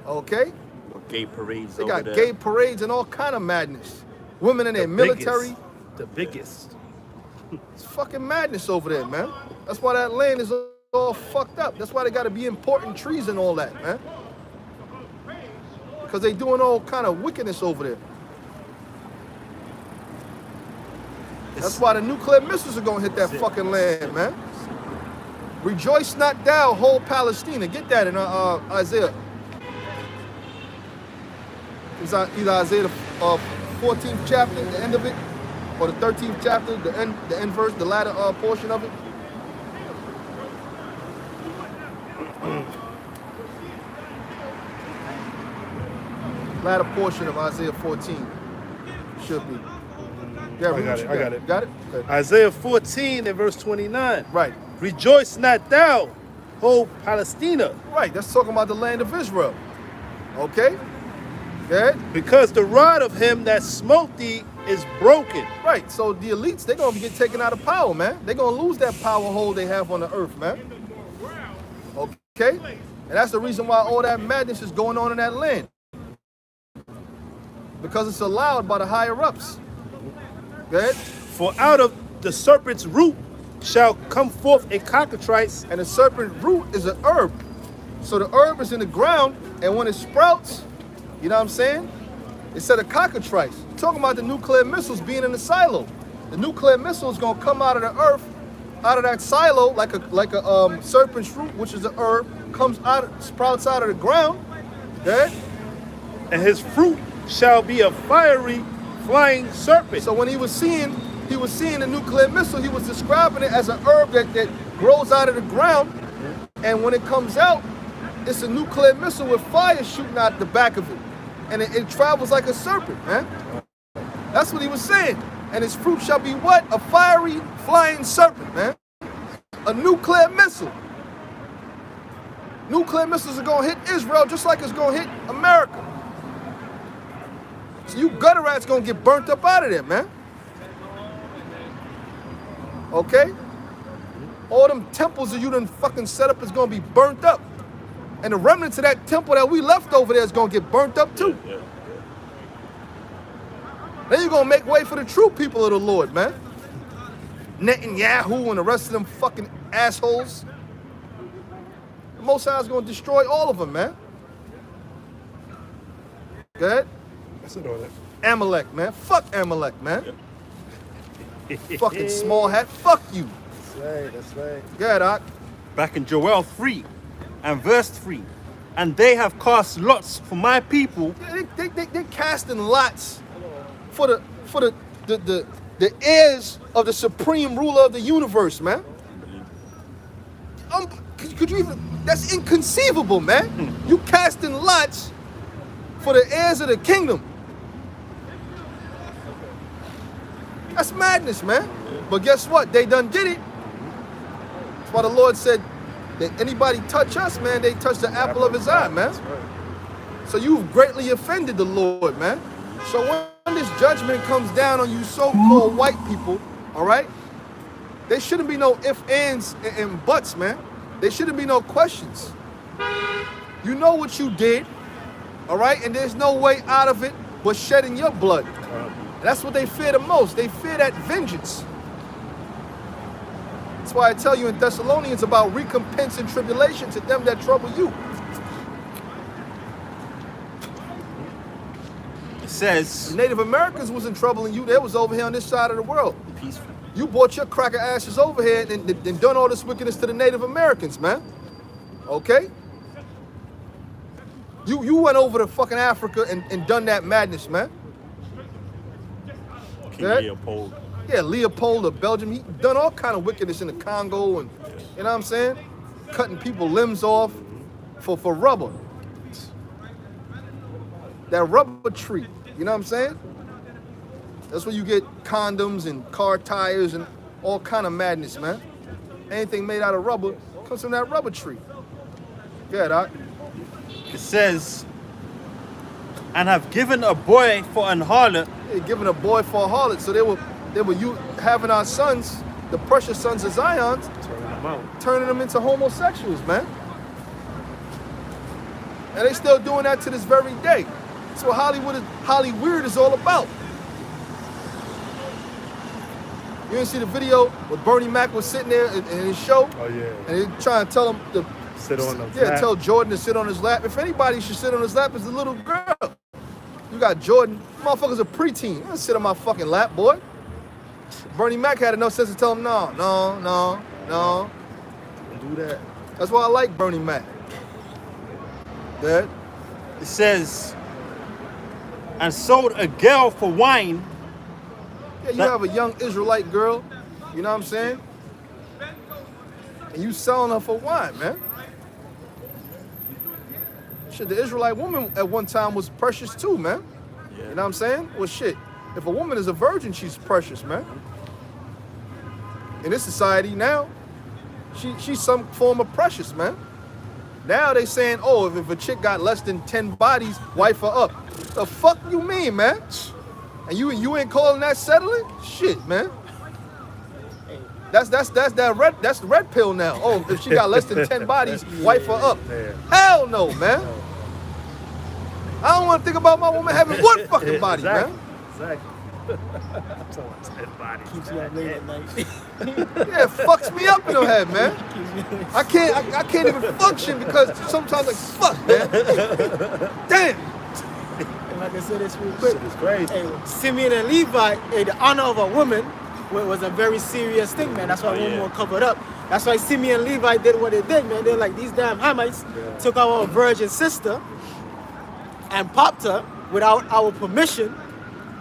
Speaker 3: Okay?
Speaker 4: Gay parades
Speaker 3: They
Speaker 4: over
Speaker 3: got
Speaker 4: there.
Speaker 3: gay parades and all kind of madness. Women in their military.
Speaker 1: The biggest.
Speaker 3: It's fucking madness over there, man. That's why that land is all fucked up. That's why they got to be importing trees and all that, man. Because they doing all kind of wickedness over there. That's why the nuclear missiles are going to hit that fucking land, man. Rejoice not thou, whole Palestina. Get that in Isaiah. It's either Isaiah the 14th chapter, the end of it, or the 13th chapter, the end verse, the latter portion of it. Latter portion of Isaiah 14 should be. Yeah,
Speaker 1: I got it. I got it.
Speaker 3: Got it? Okay.
Speaker 1: Isaiah 14 and verse 29.
Speaker 3: Right.
Speaker 1: Rejoice not thou, whole Palestina,
Speaker 3: Right. That's talking about the land of Israel. Okay? Good.
Speaker 1: because the rod of him that smote thee is broken.
Speaker 3: Right. So the elites, they're gonna get taken out of power, man. They're gonna lose that power hold they have on the earth, man. Okay? And that's the reason why all that madness is going on in that land. Because it's allowed by the higher ups. Good.
Speaker 1: For out of the serpent's root shall come forth a cockatrice,
Speaker 3: And the serpent root is an herb. So the herb is in the ground, and when it sprouts, you know what I'm saying? It said a cockatrice. Talking about the nuclear missiles being in the silo. The nuclear missile is gonna come out of the earth, out of that silo, like a serpent's root, which is an herb, comes out, sprouts out of the ground. Okay?
Speaker 1: and his fruit shall be a fiery flying serpent.
Speaker 3: So when he was seeing the nuclear missile, he was describing it as a herb that grows out of the ground, and when it comes out, it's a nuclear missile with fire shooting out the back of it, and it travels like a serpent, man. That's what he was saying. And his fruit shall be what? A fiery flying serpent, man. A nuclear missile. Nuclear missiles are gonna hit Israel just like it's gonna hit America. So you gutter rats gonna get burnt up out of there, man. Okay? All them temples that you done fucking set up is gonna be burnt up. And the remnants of that temple that we left over there is gonna get burnt up too. Then you're gonna make way for the true people of the Lord, man. Netanyahu and the rest of them fucking assholes. The Most High is gonna destroy all of them, man. Go ahead.
Speaker 1: That's it on that.
Speaker 3: Amalek, man. Fuck Amalek, man. Fucking small hat. Fuck you.
Speaker 1: That's right.
Speaker 3: Go ahead, Doc.
Speaker 4: Back in Joel 3 and verse 3. And they have cast lots for my people.
Speaker 3: They're casting lots for the heirs of the supreme ruler of the universe, man. Could you even? That's inconceivable, man. You casting lots for the heirs of the kingdom. That's madness, man. But guess what? They done did it. That's why the Lord said that anybody touch us, man, they touch the apple of his eye, man. So you've greatly offended the Lord, man. So when this judgment comes down on you so-called white people, all right, there shouldn't be no ifs, ands, and buts, man. There shouldn't be no questions. You know what you did, all right, and there's no way out of it but shedding your blood. And that's what they fear the most. They fear that vengeance. That's why I tell you in Thessalonians about recompense and tribulation to them that trouble you.
Speaker 4: It says,
Speaker 3: The Native Americans wasn't troubling you. They was over here on this side of the world.
Speaker 4: peaceful.
Speaker 3: You brought your cracker asses over here and done all this wickedness to the Native Americans, man. Okay? You went over to fucking Africa and done that madness, man.
Speaker 4: King
Speaker 3: That-
Speaker 4: Leopold.
Speaker 3: Yeah, Leopold of Belgium. He done all kind of wickedness in the Congo, and you know what I'm saying? Cutting people limbs off for rubber. That rubber tree. You know what I'm saying? That's where you get condoms and car tires and all kind of madness, man. Anything made out of rubber comes from that rubber tree. Yeah, Doc.
Speaker 4: It says, and have given a boy for an harlot.
Speaker 3: They giving a boy for a harlot, so they were you having our sons, the precious sons of Zion,
Speaker 1: Turn them out.
Speaker 3: turning them into homosexuals, man. And they still doing that to this very day. That's what Hollywood is all about. You didn't see the video where Bernie Mac was sitting there in his show,
Speaker 1: Oh yeah.
Speaker 3: and they trying to tell him to
Speaker 1: Sit on them.
Speaker 3: tell Jordan to sit on his lap. If anybody should sit on his lap, it's the little girl. You got Jordan, motherfucker's a preteen. You don't sit on my fucking lap, boy. Bernie Mac had enough sense to tell him, no.
Speaker 1: Don't do that.
Speaker 3: That's why I like Bernie Mac. That
Speaker 4: It says, and sold a girl for wine.
Speaker 3: yeah, you have a young Israelite girl, you know what I'm saying? And you selling her for wine, man. Shit, the Israelite woman at one time was precious too, man. You know what I'm saying? Well, shit, if a woman is a virgin, she's precious, man. In this society now, she's some form of precious, man. Now they saying, oh, if a chick got less than 10 bodies, wife her up. The fuck you mean, man? And you ain't calling that settling? Shit, man. That's the red pill now. Oh, if she got less than 10 bodies, wife her up.
Speaker 1: Yeah.
Speaker 3: Hell no, man. I don't want to think about my woman having one fucking body,
Speaker 1: Exactly.
Speaker 3: man.
Speaker 1: Exactly. Someone's dead body.
Speaker 2: Keeps you up late at night.
Speaker 3: Yeah, it fucks me up in the head, man. I can't even function because sometimes like fuck, man. Damn.
Speaker 2: And like I said this real quick.
Speaker 1: Shit is crazy.
Speaker 2: Hey, Simeon and Levi, the honor of a woman was a very serious thing, man. That's why women were covered up. That's why Simeon and Levi did what they did, man. They're like, these damn Hamites took our virgin sister and popped her without our permission,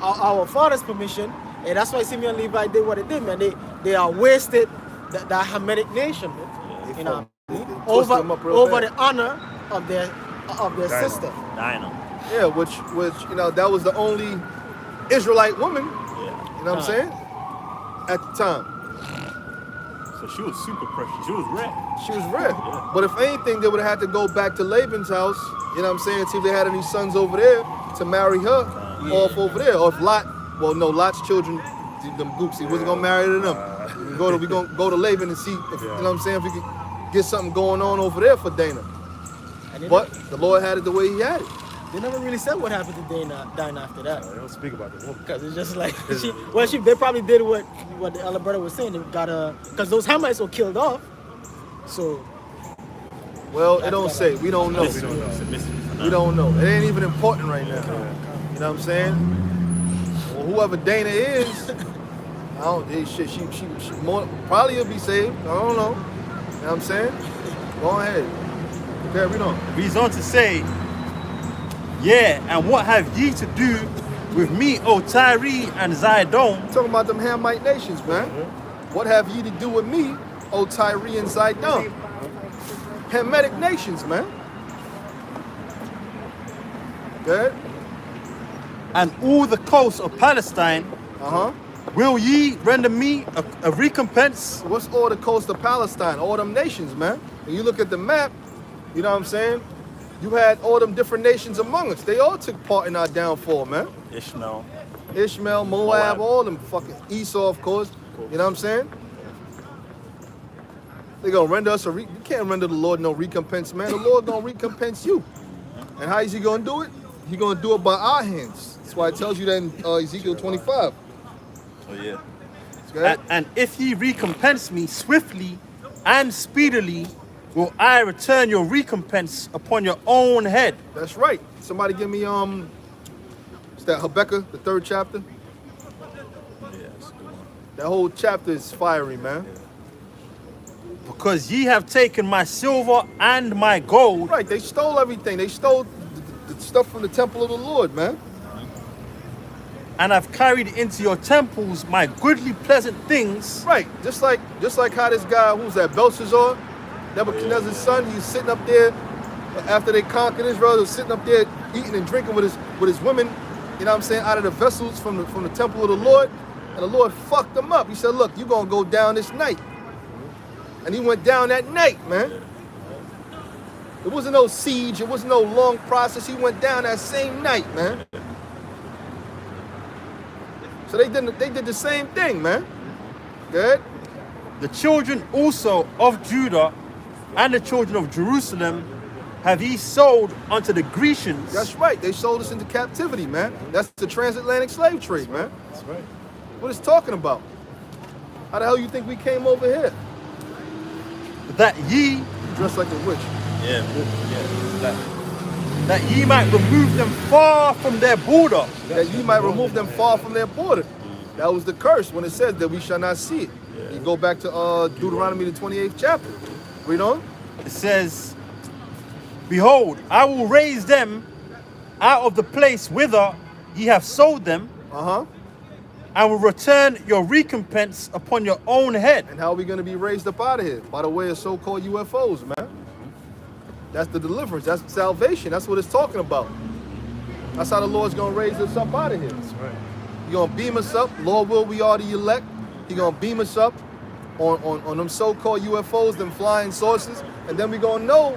Speaker 2: our father's permission. And that's why Simeon and Levi did what they did, man. They are wasted the Hamitic nation, man. You know,
Speaker 3: twisted them up real
Speaker 2: over
Speaker 3: bad.
Speaker 2: the honor of their sister.
Speaker 4: Dino.
Speaker 3: Yeah, which you know, that was the only Israelite woman,
Speaker 4: Yeah.
Speaker 3: you know what I'm saying? At the time.
Speaker 4: So she was super precious. She was rare.
Speaker 3: She was rare. But if anything, they would have had to go back to Laban's house, you know what I'm saying, see if they had any sons over there to marry her off over there. Or if Lot's children, them goops, he wasn't gonna marry to them. We gonna go to Laban and see if, you know what I'm saying, if we could get something going on over there for Dana.
Speaker 2: And they
Speaker 3: But the Lord had it the way he had it.
Speaker 2: They never really said what happened to Dinah after that.
Speaker 1: They don't speak about the woman.
Speaker 2: Because it's just like, they probably did what the elder brother was saying. They got because those Hamites were killed off. So,
Speaker 3: Well, it don't say. We don't know.
Speaker 4: It's a mystery for now.
Speaker 3: We don't know. It ain't even important right now. You know what I'm saying? Well, whoever Dana is, I don't. Shit, she more probably will be saved. I don't know. You know what I'm saying? Go ahead. Carry on.
Speaker 4: He's on to say, yeah, and what have ye to do with me, O Tyre and Zidon?
Speaker 3: Talking about them Hamite nations, man. What have ye to do with me, O Tyre and Zidon? Hamitic nations, man. Good.
Speaker 4: And all the coasts of Palestine,
Speaker 3: Uh-huh.
Speaker 4: will ye render me a recompense?
Speaker 3: What's all the coast of Palestine? All them nations, man. When you look at the map, you know what I'm saying? You had all them different nations among us. They all took part in our downfall, man.
Speaker 4: Ishmael.
Speaker 3: Ishmael, Moab, all them fucking Esau, of course. You know what I'm saying? They gonna render us you can't render the Lord no recompense, man. The Lord gonna recompense you. And how is he gonna do it? He gonna do it by our hands. That's why it tells you that in Ezekiel 25.
Speaker 4: Oh yeah.
Speaker 3: Okay?
Speaker 4: And if ye recompense me swiftly and speedily, will I return your recompense upon your own head.
Speaker 3: That's right. Somebody give me it's that Habakkuk, the 3rd chapter. That whole chapter is fiery, man.
Speaker 4: Because ye have taken my silver and my gold,
Speaker 3: Right, they stole everything. They stole the stuff from the temple of the Lord, man.
Speaker 4: and have carried into your temples my goodly pleasant things.
Speaker 3: Right, just like how this guy, who's that, Belshazzar, Nebuchadnezzar's son, he's sitting up there after they conquered Israel. He was sitting up there eating and drinking with his women, you know what I'm saying, out of the vessels from the temple of the Lord, and the Lord fucked him up. He said, look, you're gonna go down this night. And he went down that night, man. It wasn't no siege, it wasn't no long process. He went down that same night, man. So they did the same thing, man. Good.
Speaker 4: The children also of Judah and the children of Jerusalem have ye sold unto the Grecians.
Speaker 3: That's right. They sold us into captivity, man. That's the transatlantic slave trade, man.
Speaker 1: That's right.
Speaker 3: What it's talking about? How the hell you think we came over here?
Speaker 4: That ye,
Speaker 3: Dressed like a witch.
Speaker 4: that ye might remove them far from their border.
Speaker 3: That you might remove them far from their border. That was the curse when it says that we shall not see it. You go back to Deuteronomy, the 28th chapter. Read on.
Speaker 4: It says, behold, I will raise them out of the place whither ye have sold them, I will return your recompense upon your own head.
Speaker 3: And how are we going to be raised up out of here? By the way of so-called UFOs, man. That's the deliverance. That's salvation. That's what it's talking about. That's how the Lord's going to raise us up out of here.
Speaker 1: That's right.
Speaker 3: He's going to beam us up. Lord will, we are the elect. He's going to beam us up on them so-called UFOs, them flying saucers. And then we're going to know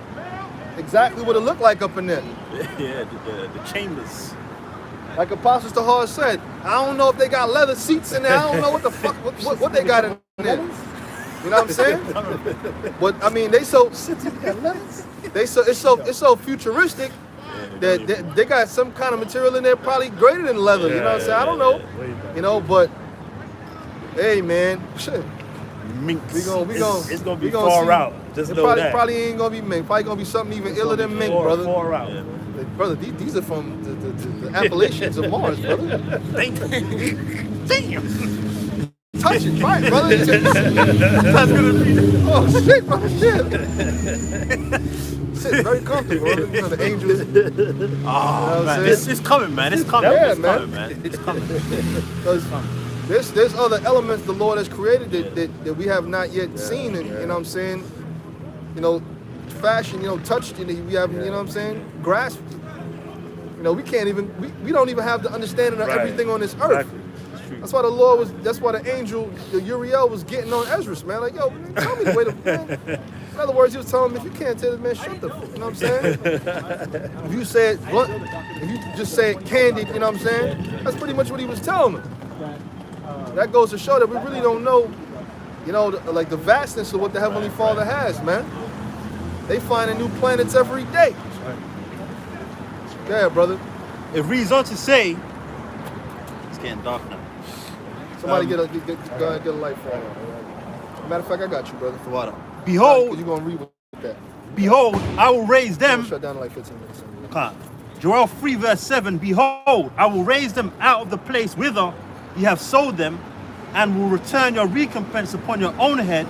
Speaker 3: exactly what it looked like up in there.
Speaker 4: Yeah, the chambers.
Speaker 3: Like Apostle Tahar said, I don't know if they got leather seats in there. I don't know what the fuck, what they got in there. You know what I'm saying? But I mean, it's so futuristic that they got some kind of material in there probably greater than leather. You know what I'm saying? I don't know. You know, but hey, man, shit.
Speaker 4: Minks.
Speaker 3: It's gonna
Speaker 1: be far out. Just know that.
Speaker 3: Probably ain't gonna be mink. Probably gonna be something even iller than mink, brother.
Speaker 1: Far out.
Speaker 4: Yeah.
Speaker 3: Brother, these are from the Appalachians of Mars, brother.
Speaker 4: Damn.
Speaker 3: Touch it, try it, brother. Oh shit, brother, shit. Sit very comfortable, brother. You know, the angels.
Speaker 4: Oh, man, it's coming, man. It's coming.
Speaker 3: Yeah,
Speaker 4: It's coming, man. It's coming.
Speaker 3: Because there's other elements the Lord has created that we have not yet seen, and you know what I'm saying? You know, fashion, you know, touched, we have, you know what I'm saying, grasped. You know, we can't even, we don't even have the understanding of everything on this earth.
Speaker 1: Exactly.
Speaker 3: That's why that's why the angel, the Uriel, was getting on Ezra, man. Like, yo, man, tell me the way to, man. In other words, he was telling him, if you can't tell this man, shut the fuck, you know what I'm saying? If you say it blunt, if you just say it candid, you know what I'm saying? That's pretty much what he was telling him. That goes to show that we really don't know, you know, like the vastness of what the Heavenly Father has, man. They finding new planets every day. Yeah, brother.
Speaker 4: It reads on to say, it's getting dark now.
Speaker 3: Somebody go ahead, get a light for him. Matter of fact, I got you, brother. For what?
Speaker 4: Behold,
Speaker 3: You're going to read with that.
Speaker 4: behold, I will raise them.
Speaker 3: Shut down in like 15 minutes.
Speaker 4: Joel 3 verse 7, behold, I will raise them out of the place whither ye have sold them, and will return your recompense upon your own head,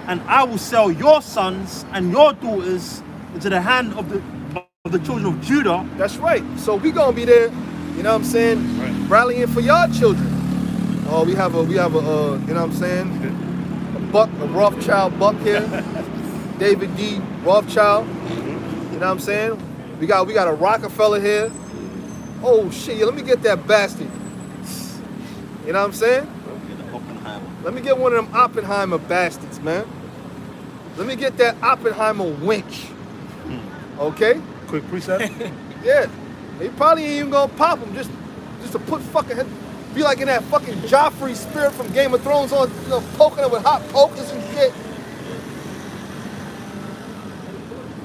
Speaker 4: and I will sell your sons and your daughters into the hand of the children of Judah.
Speaker 3: That's right. So we gonna be there, you know what I'm saying, rallying for your children. Oh, we have a, you know what I'm saying, a Rothschild buck here, David D. Rothschild. You know what I'm saying? We got a Rockefeller here. Oh shit, let me get that bastard. You know what I'm saying? Let me get one of them Oppenheimer bastards, man. Let me get that Oppenheimer winch. Okay?
Speaker 1: Quick preset.
Speaker 3: Yeah. He probably ain't even gonna pop him just to put fucking, be like in that fucking Joffrey spirit from Game of Thrones on, you know, poking her with hot pokers and shit.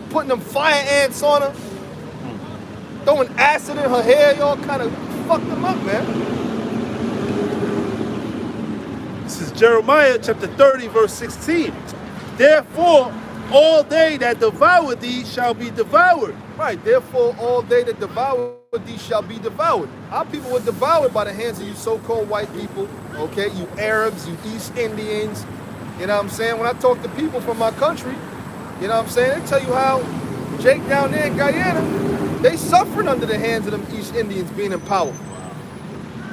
Speaker 3: Putting them fire ants on her. Throwing acid in her hair, y'all kind of fucked them up, man.
Speaker 1: This is Jeremiah chapter 30, verse 16. Therefore, all they that devour thee shall be devoured.
Speaker 3: Right, therefore all they that devour thee shall be devoured. Our people were devoured by the hands of you so-called white people, okay? You Arabs, you East Indians, you know what I'm saying? When I talk to people from my country, you know what I'm saying? They tell you how Jake down there in Guyana, they suffered under the hands of them East Indians being in power.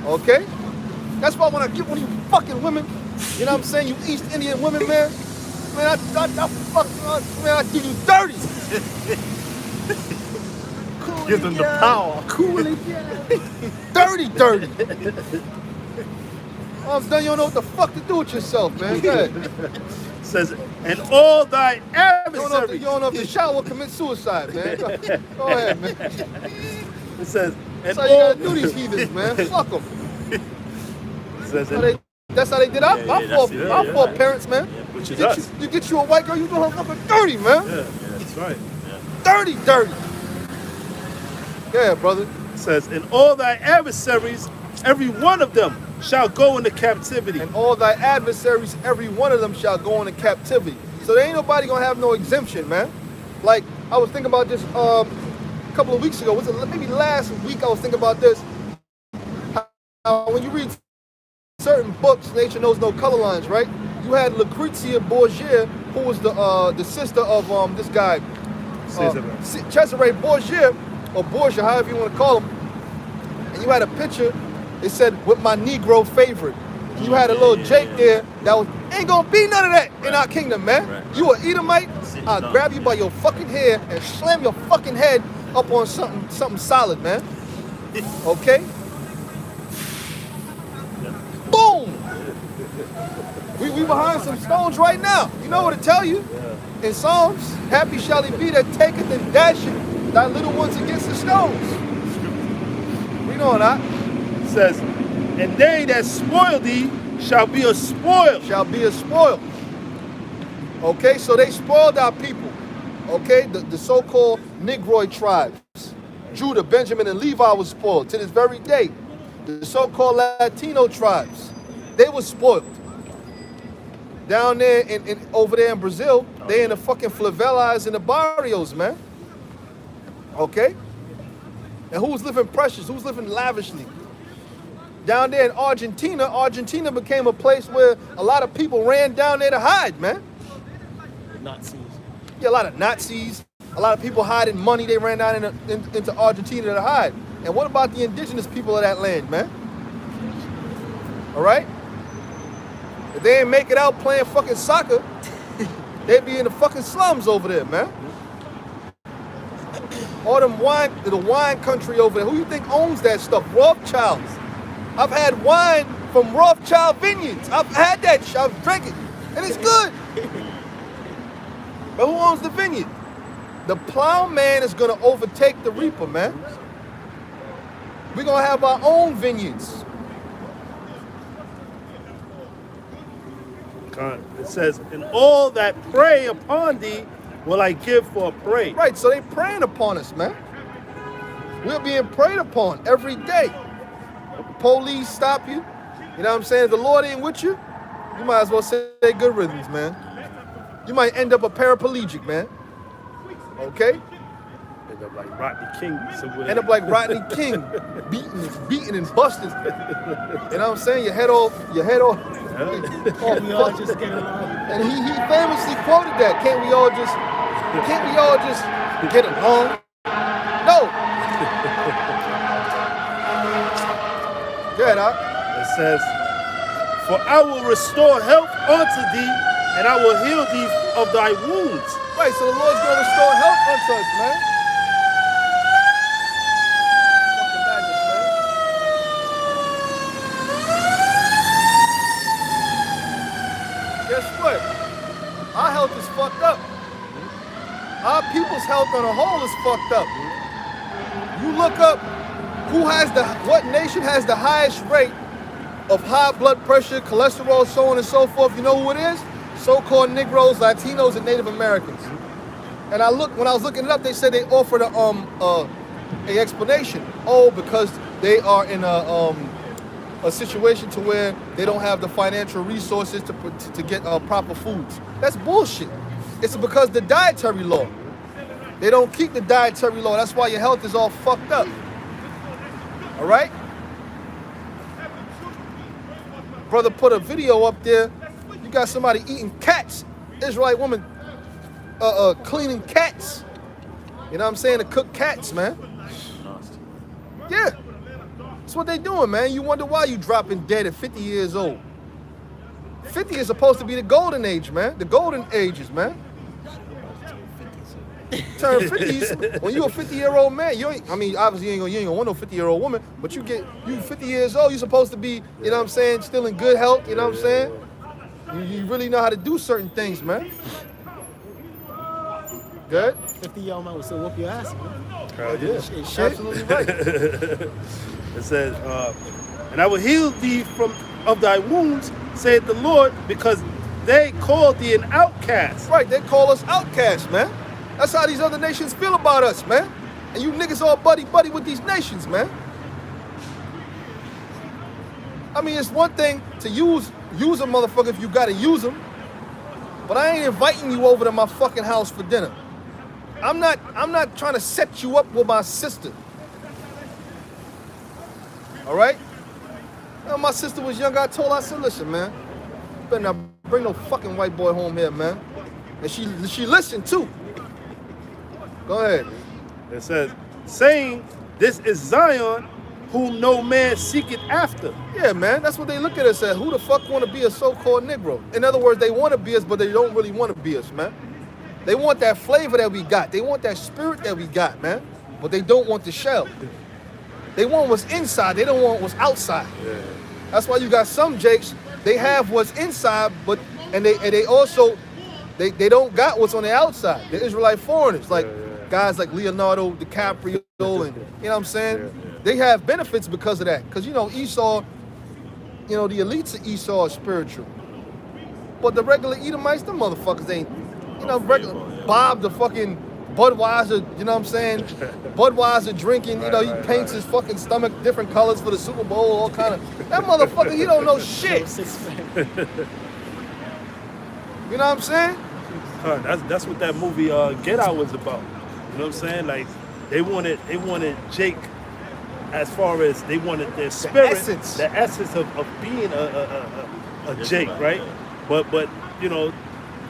Speaker 3: Okay? That's why when I get one of you fucking women, you know what I'm saying, you East Indian women, man, I give you 30.
Speaker 4: Give them the power.
Speaker 2: Cool.
Speaker 3: 30. I'm done, you don't know what the fuck to do with yourself, man. Go ahead.
Speaker 1: Says, and all thy
Speaker 3: You
Speaker 1: adversaries.
Speaker 3: don't know if the child will commit suicide, man. Go ahead, man.
Speaker 1: It says, and
Speaker 3: That's how you
Speaker 1: all.
Speaker 3: gotta do these heathens, man. Fuck them.
Speaker 1: It says,
Speaker 3: That's how they did our four parents, man.
Speaker 1: which
Speaker 3: You
Speaker 1: is
Speaker 3: get,
Speaker 1: us.
Speaker 3: you get you a white girl, you do her fucking 30, man.
Speaker 1: Yeah, that's right.
Speaker 3: 30. Yeah, brother.
Speaker 1: It says, and all thy adversaries, every one of them shall go into captivity.
Speaker 3: And all thy adversaries, every one of them shall go into captivity. So there ain't nobody gonna have no exemption, man. Like, I was thinking about this a couple of weeks ago. Was it maybe last week? I was thinking about this. How when you read certain books, Nature Knows No Color Lines, right? You had Lucrezia Borgia, who was the sister of this guy, Cesare Borgia, or Borgia, however you want to call him. And you had a picture. It said, "With my Negro favorite." You had a little Jake there that was ain't gonna be none of that in our kingdom, man. You an Edomite, I'll grab you by your fucking hair and slam your fucking head up on something solid, man. Okay? Boom! We behind some stones right now. You know what to tell you? In Psalms, happy shall he be that taketh and dasheth thy little ones against the stones. We know that.
Speaker 1: It says, and they that spoil thee shall be a spoil.
Speaker 3: Shall be a spoil. Okay, so they spoiled our people. Okay, the so-called Negroid tribes. Judah, Benjamin, and Levi was spoiled to this very day. The so-called Latino tribes, they were spoiled. Down there over there in Brazil, they in the fucking favelas and the barrios, man. Okay? And who's living precious? Who's living lavishly? Down there in Argentina became a place where a lot of people ran down there to hide, man.
Speaker 2: Nazis.
Speaker 3: Yeah, a lot of Nazis, a lot of people hiding money. They ran down into Argentina to hide. And what about the indigenous people of that land, man? All right? If they ain't make it out playing fucking soccer, they'd be in the fucking slums over there, man. All them the wine country over there. Who you think owns that stuff? Rothschilds. I've had wine from Rothschild vineyards. I've had that shit. I've drank it. And it's good. But who owns the vineyard? The plowman is going to overtake the reaper, man. We're going to have our own vineyards.
Speaker 1: It says, and all that prey upon thee will I give for a prey.
Speaker 3: Right, so they preying upon us, man. We're being preyed upon every day. Police stop you. You know what I'm saying? If the Lord ain't with you, you might as well say good riddance, man. You might end up a paraplegic, man. Okay?
Speaker 1: End up like Rodney King somewhere.
Speaker 3: End up like Rodney King, beaten and busted. You know what I'm saying? Your head off.
Speaker 2: We all just get along.
Speaker 3: And he famously quoted that. Can't we all just get along? No. Good, huh?
Speaker 1: It says, for I will restore health unto thee, and I will heal thee of thy wounds.
Speaker 3: Right, so the Lord's going to restore health unto us, man. Fucking madness, man. Guess what? Our health is fucked up. Our people's health on a whole is fucked up. You look up what nation has the highest rate of high blood pressure, cholesterol, so on and so forth. You know who it is? So-called Negroes, Latinos, and Native Americans. And when I was looking it up, they said they offered a explanation. Oh, because they are in a situation to where they don't have the financial resources to get proper foods. That's bullshit. It's because the dietary law. They don't keep the dietary law. That's why your health is all fucked up. All right? Brother put a video up there. You got somebody eating cats. Israelite woman cleaning cats. You know what I'm saying? To cook cats, man. Yeah. That's what they doing, man. You wonder why you dropping dead at 50 years old. 50 is supposed to be the golden age, man. The golden ages, man. Turn 50s, when you a 50-year-old man, you ain't, I mean, obviously you ain't gonna want no 50-year-old woman, but you 50 years old, you supposed to be, you know what I'm saying, still in good health, you know what I'm saying? You really know how to do certain things, man. Good?
Speaker 2: 50-year-old man will still whoop your ass, man.
Speaker 1: Hell yeah.
Speaker 2: Shit.
Speaker 3: Absolutely right.
Speaker 1: It says, and I will heal thee of thy wounds, saith the Lord, because they called thee an outcast.
Speaker 3: Right, they call us outcasts, man. That's how these other nations feel about us, man. And you niggas all buddy-buddy with these nations, man. I mean, it's one thing to use a motherfucker if you gotta use them, but I ain't inviting you over to my fucking house for dinner. I'm not trying to set you up with my sister. All right? When my sister was younger, I told her, I said, listen, man, you better not bring no fucking white boy home here, man. And she listened too. Go ahead.
Speaker 1: It says, saying, this is Zion, whom no man seeketh after.
Speaker 3: Yeah, man, that's what they look at us as. Who the fuck want to be a so-called Negro? In other words, they want to be us, but they don't really want to be us, man. They want that flavor that we got. They want that spirit that we got, man. But they don't want the shell. They want what's inside. They don't want what's outside.
Speaker 1: Yeah.
Speaker 3: That's why you got some Jakes, they have what's inside, but and they also they don't got what's on the outside. The Israelite foreigners, like guys like Leonardo DiCaprio, and you know what I'm saying? They have benefits because of that. Because you know, Esau, you know, the elites of Esau are spiritual. But the regular Edomites, them motherfuckers ain't, you know, regular Bob the fucking Budweiser, you know what I'm saying? Budweiser drinking, you know, he paints his fucking stomach different colors for the Super Bowl, all kind of. That motherfucker, he don't know shit. You know what I'm saying?
Speaker 1: That's what that movie Get Out was about. You know what I'm saying? Like they wanted Jake, as far as they wanted their spirit, the essence of being a Jake, right? But you know,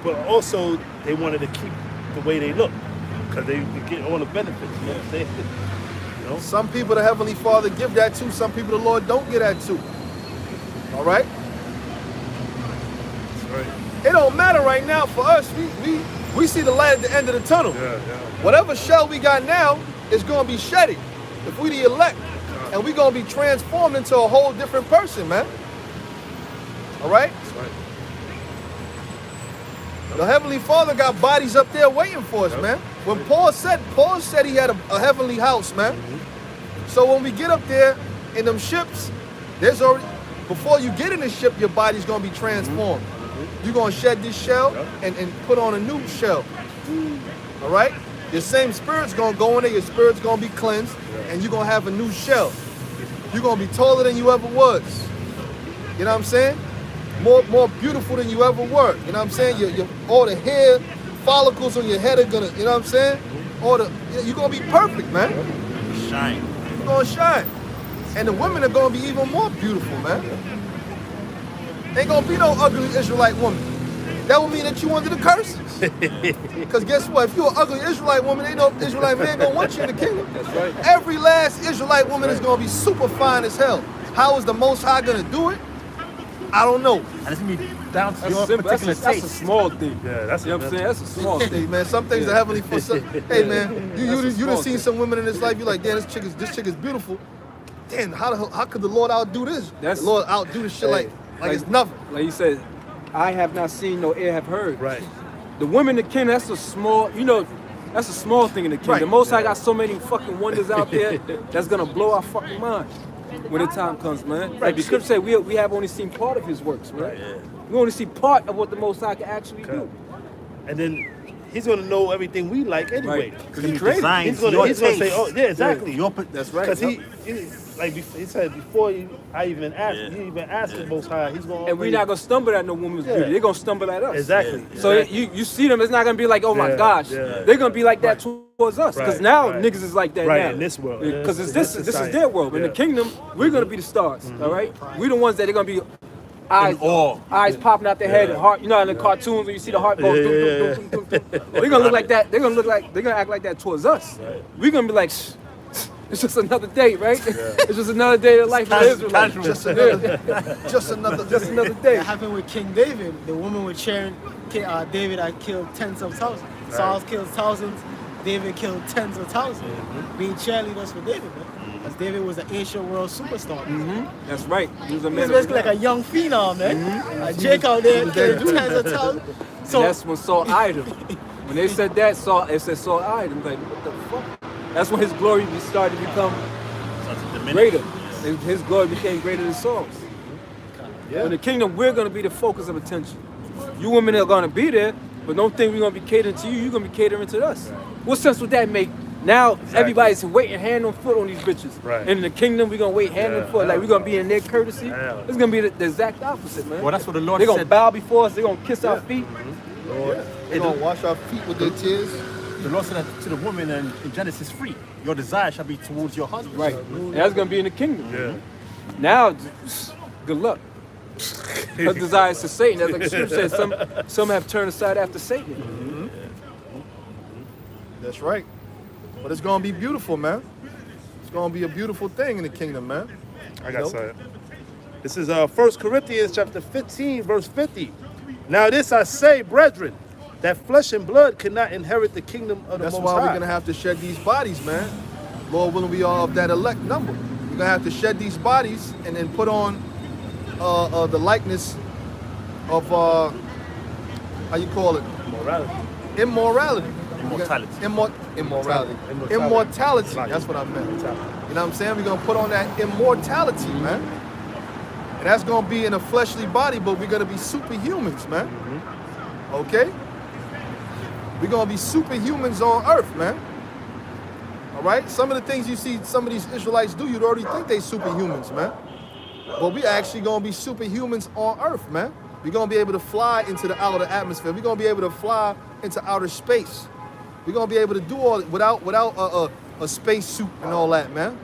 Speaker 1: but also they wanted to keep the way they look because they could get all the benefits. You know what I'm saying? You know?
Speaker 3: Some people the Heavenly Father give that to, some people the Lord don't give that to. All right?
Speaker 1: That's right.
Speaker 3: It don't matter right now for us. We see the light at the end of the tunnel.
Speaker 1: Yeah.
Speaker 3: Whatever shell we got now is going to be shedded if we the elect. And we going to be transformed into a whole different person, man. All right?
Speaker 1: That's right.
Speaker 3: The Heavenly Father got bodies up there waiting for us, man. When Paul said he had a heavenly house, man. So when we get up there in them ships, there's already, before you get in the ship, your body's going to be transformed. You're going to shed this shell and put on a new shell. All right? Your same spirit's going to go in there, your spirit's going to be cleansed, and you're going to have a new shell. You're going to be taller than you ever was. You know what I'm saying? More beautiful than you ever were. You know what I'm saying? All the hair follicles on your head are going to, you know what I'm saying? You're going to be perfect, man.
Speaker 4: Shine.
Speaker 3: You're going to shine. And the women are going to be even more beautiful, man. Ain't going to be no ugly Israelite woman. That would mean that you under the curses. Because guess what? If you're an ugly Israelite woman, ain't no Israelite man gonna want you in the kingdom.
Speaker 5: That's right.
Speaker 3: Every last Israelite woman is gonna be super fine as hell. How is the Most High gonna do it? I don't know.
Speaker 4: And it's gonna be down to
Speaker 5: That's
Speaker 4: your
Speaker 5: simple.
Speaker 4: particular
Speaker 5: That's a
Speaker 4: taste.
Speaker 5: small thing.
Speaker 1: Yeah, that's
Speaker 5: You know what I'm saying? That's a small
Speaker 3: Hey
Speaker 5: thing.
Speaker 3: man, some things are heavenly for some. Hey man, you done seen some women in this life. You're like, damn, this chick is beautiful. Damn, how could the Lord outdo this?
Speaker 5: That's-
Speaker 3: The Lord outdo this shit like it's nothing.
Speaker 5: Like you said, I have not seen, no ear have heard.
Speaker 1: Right.
Speaker 5: The women in the kingdom, that's a small, that's a small thing in the kingdom.
Speaker 3: Right.
Speaker 5: The Most High got so many fucking wonders out there that's gonna blow our fucking mind when the time comes, man. Like the scripture say, we have only seen part of His works, man.
Speaker 1: Right.
Speaker 5: We only see part of what the Most High can actually do.
Speaker 1: And then he's gonna know everything we like anyway.
Speaker 5: Right.
Speaker 4: Because he
Speaker 5: created.
Speaker 4: designs
Speaker 1: He's
Speaker 4: your
Speaker 1: gonna say,
Speaker 4: taste.
Speaker 1: oh yeah, exactly.
Speaker 5: That's right.
Speaker 1: Because he said before I even asked, he even asked the Most High, he's gonna.
Speaker 5: And we're not gonna stumble at no woman's beauty. They're gonna stumble at us.
Speaker 1: Exactly.
Speaker 5: So you see them, it's not gonna be like, oh my
Speaker 1: Yeah,
Speaker 5: gosh.
Speaker 1: yeah.
Speaker 5: They're gonna be like that towards us. Because
Speaker 1: Right,
Speaker 5: now
Speaker 1: right.
Speaker 5: niggas is like that
Speaker 1: Right,
Speaker 5: now.
Speaker 1: in this world.
Speaker 5: Because
Speaker 1: Yeah,
Speaker 5: this is their world. In the
Speaker 1: Yeah.
Speaker 5: kingdom, we're gonna be the stars. All right? We the ones that they're gonna be eyes popping out their head, heart. You know, in the cartoons when you see the heart go. They're gonna look like that. They're gonna act like that towards us. We're gonna be like, It's just another day, right? It's just another day of the life of Israel.
Speaker 3: Just another
Speaker 5: Just another day.
Speaker 2: It happened with King David. The woman was cheering. David had killed tens of thousands. Saul killed thousands. David killed tens of thousands. Being cheerleaders for David, man. Because David was an ancient world superstar.
Speaker 5: That's right. He was a
Speaker 2: He
Speaker 5: man
Speaker 2: was
Speaker 5: of
Speaker 2: basically like a young phenom, man. Jake out there killing tens of thousands. So
Speaker 5: that's when Saul eyed him. When they said that, it said Saul eyed him. Like, what the fuck? That's when his glory started to become greater. His glory became greater than Saul's. In the kingdom, we're going to be the focus of attention. You women are going to be there, but don't think we're going to be catering to you. You're going to be catering to us. What sense would that make? Now everybody's waiting hand on foot on these bitches.
Speaker 1: Right.
Speaker 5: And in the kingdom, we're going to wait hand on foot. Like, we're going to be in their courtesy.
Speaker 1: Yeah.
Speaker 5: It's going to be the exact opposite, man.
Speaker 4: Well, that's what the Lord
Speaker 5: They're going to
Speaker 4: said.
Speaker 5: bow before us. They're going to kiss our feet.
Speaker 3: They gonna wash our feet with their tears.
Speaker 4: The Lord said that to the woman in Genesis 3, your desire shall be towards your husband.
Speaker 5: Right. And that's going to be in the kingdom.
Speaker 1: Yeah.
Speaker 5: Now, good luck. Her desire is to Satan. As like the scripture says, some have turned aside after Satan.
Speaker 3: That's right. But it's gonna be beautiful, man. It's gonna be a beautiful thing in the kingdom, man.
Speaker 1: I got something. This is 1 Corinthians chapter 15, verse 50. Now this I say, brethren, that flesh and blood cannot inherit the kingdom of the
Speaker 3: That's
Speaker 1: Most
Speaker 3: why
Speaker 1: High.
Speaker 3: we're gonna have to shed these bodies, man. Lord willing, we are of that elect number. We're gonna have to shed these bodies and then put on the likeness of how you call it?
Speaker 1: Morality.
Speaker 3: Immorality.
Speaker 4: Immortality.
Speaker 3: Immorality.
Speaker 1: Immortality.
Speaker 3: Immortality. That's what I meant. You know what I'm saying? We're gonna put on that immortality, man. And that's gonna be in a fleshly body, but we're gonna be superhumans, man. Okay? We're gonna be superhumans on earth, man. All right? Some of the things you see some of these Israelites do, you'd already think they superhumans, man. But we actually gonna be superhumans on earth, man. We're gonna be able to fly into the outer atmosphere. We're gonna be able to fly into outer space. We're gonna be able to do all it without a space suit and all that, man.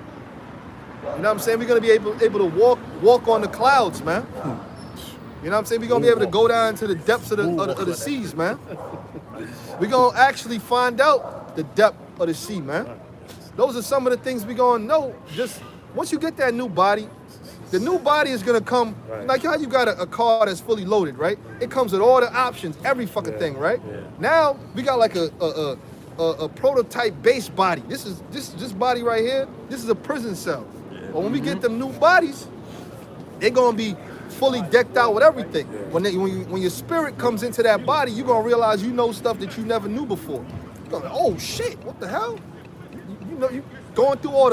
Speaker 3: You know what I'm saying? We're gonna be able to walk on the clouds, man. You know what I'm saying? We're gonna be able to go down to the depths of the seas, man. We're gonna actually find out the depth of the sea, man. Those are some of the things we're gonna know. Just once you get that new body, the new body is gonna come. Like how you got a car that's fully loaded, right? It comes with all the options, every fucking thing, right? Now we got like a prototype base body. This body right here. This is a prison cell. But when we get them new bodies, they're gonna be fully decked out with everything. When your spirit comes into that body, you're gonna realize you know stuff that you never knew before. You're gonna, oh shit, what the hell? You know, you going through all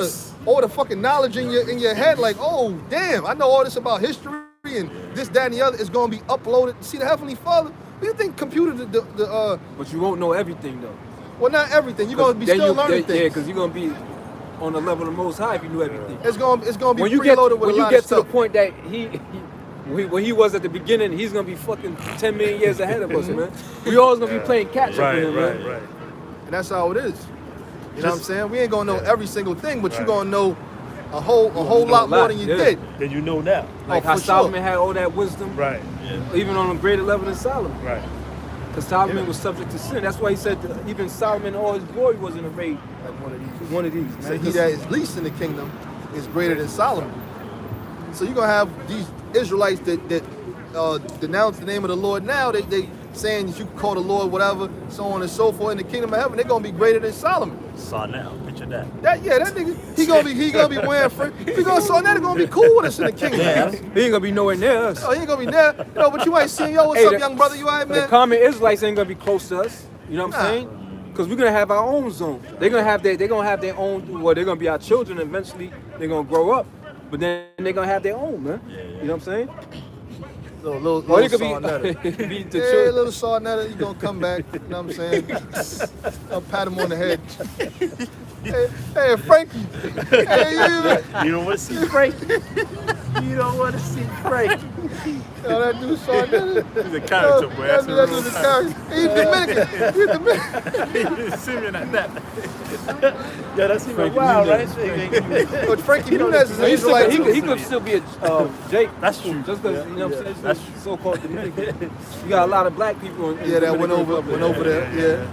Speaker 3: the fucking knowledge in your head, like, oh damn, I know all this about history and this, that, and the other is gonna be uploaded. See the Heavenly Father? What do you think computer
Speaker 5: But you won't know everything, though.
Speaker 3: well, not everything. You're gonna be still learning things.
Speaker 5: Yeah, because you're going to be on the level of the Most High if you knew everything.
Speaker 3: It's gonna be
Speaker 5: When you get
Speaker 3: preloaded with
Speaker 5: when
Speaker 3: a
Speaker 5: you
Speaker 3: lot
Speaker 5: get
Speaker 3: of
Speaker 5: to the
Speaker 3: stuff.
Speaker 5: point that when he was at the beginning, he's gonna be fucking 10 million years ahead of us, man. We always gonna be playing catch up with him, man.
Speaker 1: Right.
Speaker 3: And that's how it is. You know what I'm saying? We ain't gonna know every single thing, but you're gonna know a whole lot more than you did.
Speaker 1: Then you know now.
Speaker 5: Like
Speaker 3: Oh,
Speaker 5: how
Speaker 3: for sure.
Speaker 5: Solomon had all that wisdom,
Speaker 1: Right.
Speaker 5: even on a greater level than Solomon.
Speaker 1: Right.
Speaker 5: Because Solomon was subject to sin. That's why he said that even Solomon, all his glory wasn't arrayed
Speaker 3: Like one of these.
Speaker 5: one of these.
Speaker 3: He said,
Speaker 5: Man.
Speaker 3: he that is least in the kingdom is greater than Solomon. So you're gonna have these Israelites that denounce the name of the Lord now. They saying that you can call the Lord whatever, so on and so forth. In the kingdom of heaven, they're gonna be greater than Solomon.
Speaker 4: Saw now, picture that.
Speaker 3: That nigga, he gonna be wearing free. If he gonna saw that, he gonna be cool with us in the kingdom.
Speaker 5: He ain't gonna be nowhere near us.
Speaker 3: Oh, he ain't gonna be there. You know, but you might see, yo, what's
Speaker 5: Hey,
Speaker 3: up,
Speaker 5: the-
Speaker 3: young brother? You alright,
Speaker 5: The
Speaker 3: man?
Speaker 5: common Israelites ain't gonna be close to us. You know what I'm
Speaker 3: Nah.
Speaker 5: saying? Because we're gonna have our own zone. They're gonna have their own. Well, they're gonna be our children. Eventually, they're gonna grow up. But then they're gonna have their own, man. You know what I'm saying?
Speaker 3: Little
Speaker 5: Or it could
Speaker 3: Sarnetta.
Speaker 5: be, it could be the
Speaker 3: Yeah,
Speaker 5: children.
Speaker 3: little Sarnetta, you gonna come back. You know what I'm saying? I'll pat him on the head. Hey, Frankie. Hey,
Speaker 4: You don't want to see Frankie. You don't want to see Frankie.
Speaker 3: yo, that dude Sarnetta.
Speaker 4: He's a character, boy. That's
Speaker 3: That dude's a character. He's Dominican. He's Dominican.
Speaker 4: He's Simeon like that.
Speaker 1: Yeah, that's even
Speaker 5: Frankie
Speaker 1: wild, right?
Speaker 5: Muniz.
Speaker 3: But Frankie Muniz is an
Speaker 5: He
Speaker 3: Israelite too.
Speaker 5: could still be a Jake.
Speaker 4: That's true.
Speaker 5: Just because, you know what I'm saying? It's so-called Dominican. You got a lot of black people in
Speaker 3: Yeah, that
Speaker 5: Dominican
Speaker 3: went over
Speaker 5: Republic.
Speaker 3: there. Yeah.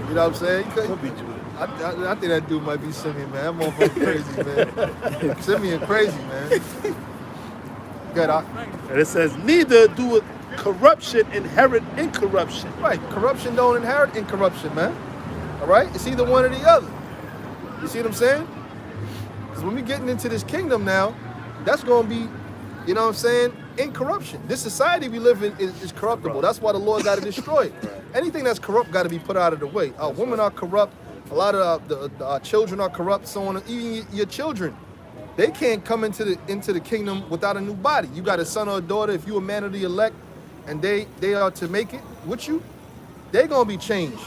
Speaker 3: You know what I'm saying?
Speaker 1: Could be Judah.
Speaker 3: I think that dude might be Simeon, man. That motherfucker crazy, man. Simeon crazy, man. Good.
Speaker 1: And it says, neither do corruption inherit incorruption.
Speaker 3: Right. Corruption don't inherit incorruption, man. All right? It's either one or the other. You see what I'm saying? Because when we getting into this kingdom now, that's going to be, you know what I'm saying, incorruption. This society we live in is corruptible. That's why the Lord got to destroy it. Anything that's corrupt got to be put out of the way. Our women are corrupt. A lot of our children are corrupt. So on, even your children, they can't come into the kingdom without a new body. You got a son or a daughter. If you a man of the elect, and they are to make it with you, they gonna be changed.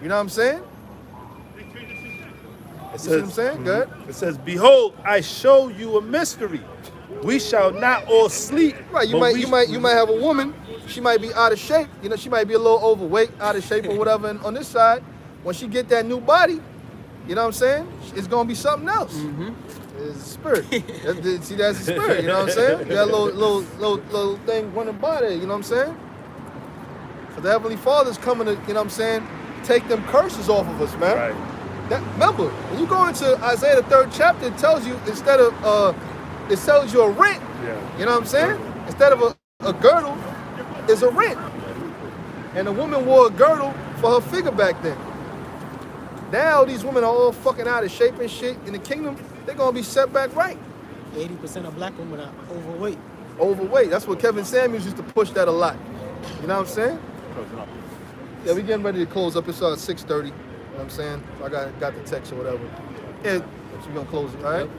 Speaker 3: You know what I'm saying?
Speaker 1: It
Speaker 3: See what I'm saying? Good.
Speaker 1: It says, behold, I show you a mystery. We shall not all sleep.
Speaker 3: Right. You
Speaker 1: but
Speaker 3: might have a woman. She might be out of shape. You know, she might be a little overweight, out of shape or whatever. And on this side, when she get that new body, you know what I'm saying? It's gonna be something else. It's a spirit. See, that's the spirit. You know what I'm saying? You got a little thing running by there. You know what I'm saying? So the Heavenly Father's coming to, you know what I'm saying, take them curses off of us, man.
Speaker 1: Right.
Speaker 3: Remember, when you go into Isaiah the 3rd chapter, it tells you instead of it sells you a rent.
Speaker 1: Yeah.
Speaker 3: You know what I'm saying? Instead of a girdle, it's a rent. And the woman wore a girdle for her figure back then. Now these women are all fucking out of shape and shit. In the kingdom, they're gonna be set back right.
Speaker 2: 80% of black women are overweight.
Speaker 3: Overweight. That's what Kevin Samuels used to push that a lot. You know what I'm saying? Yeah, we getting ready to close up. It's 6:30. You know what I'm saying? So I got the text or whatever. Yeah, so we're gonna close it, all right?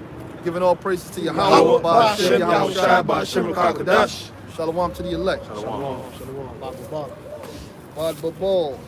Speaker 3: Giving all praises to Yahweh, Ba'ashem, Yahweh Shai, Ba'ashem, Kakadash. Shalom to the elect.
Speaker 1: Shalom.
Speaker 2: Shalom. Baba Baba.
Speaker 3: Bad Babal.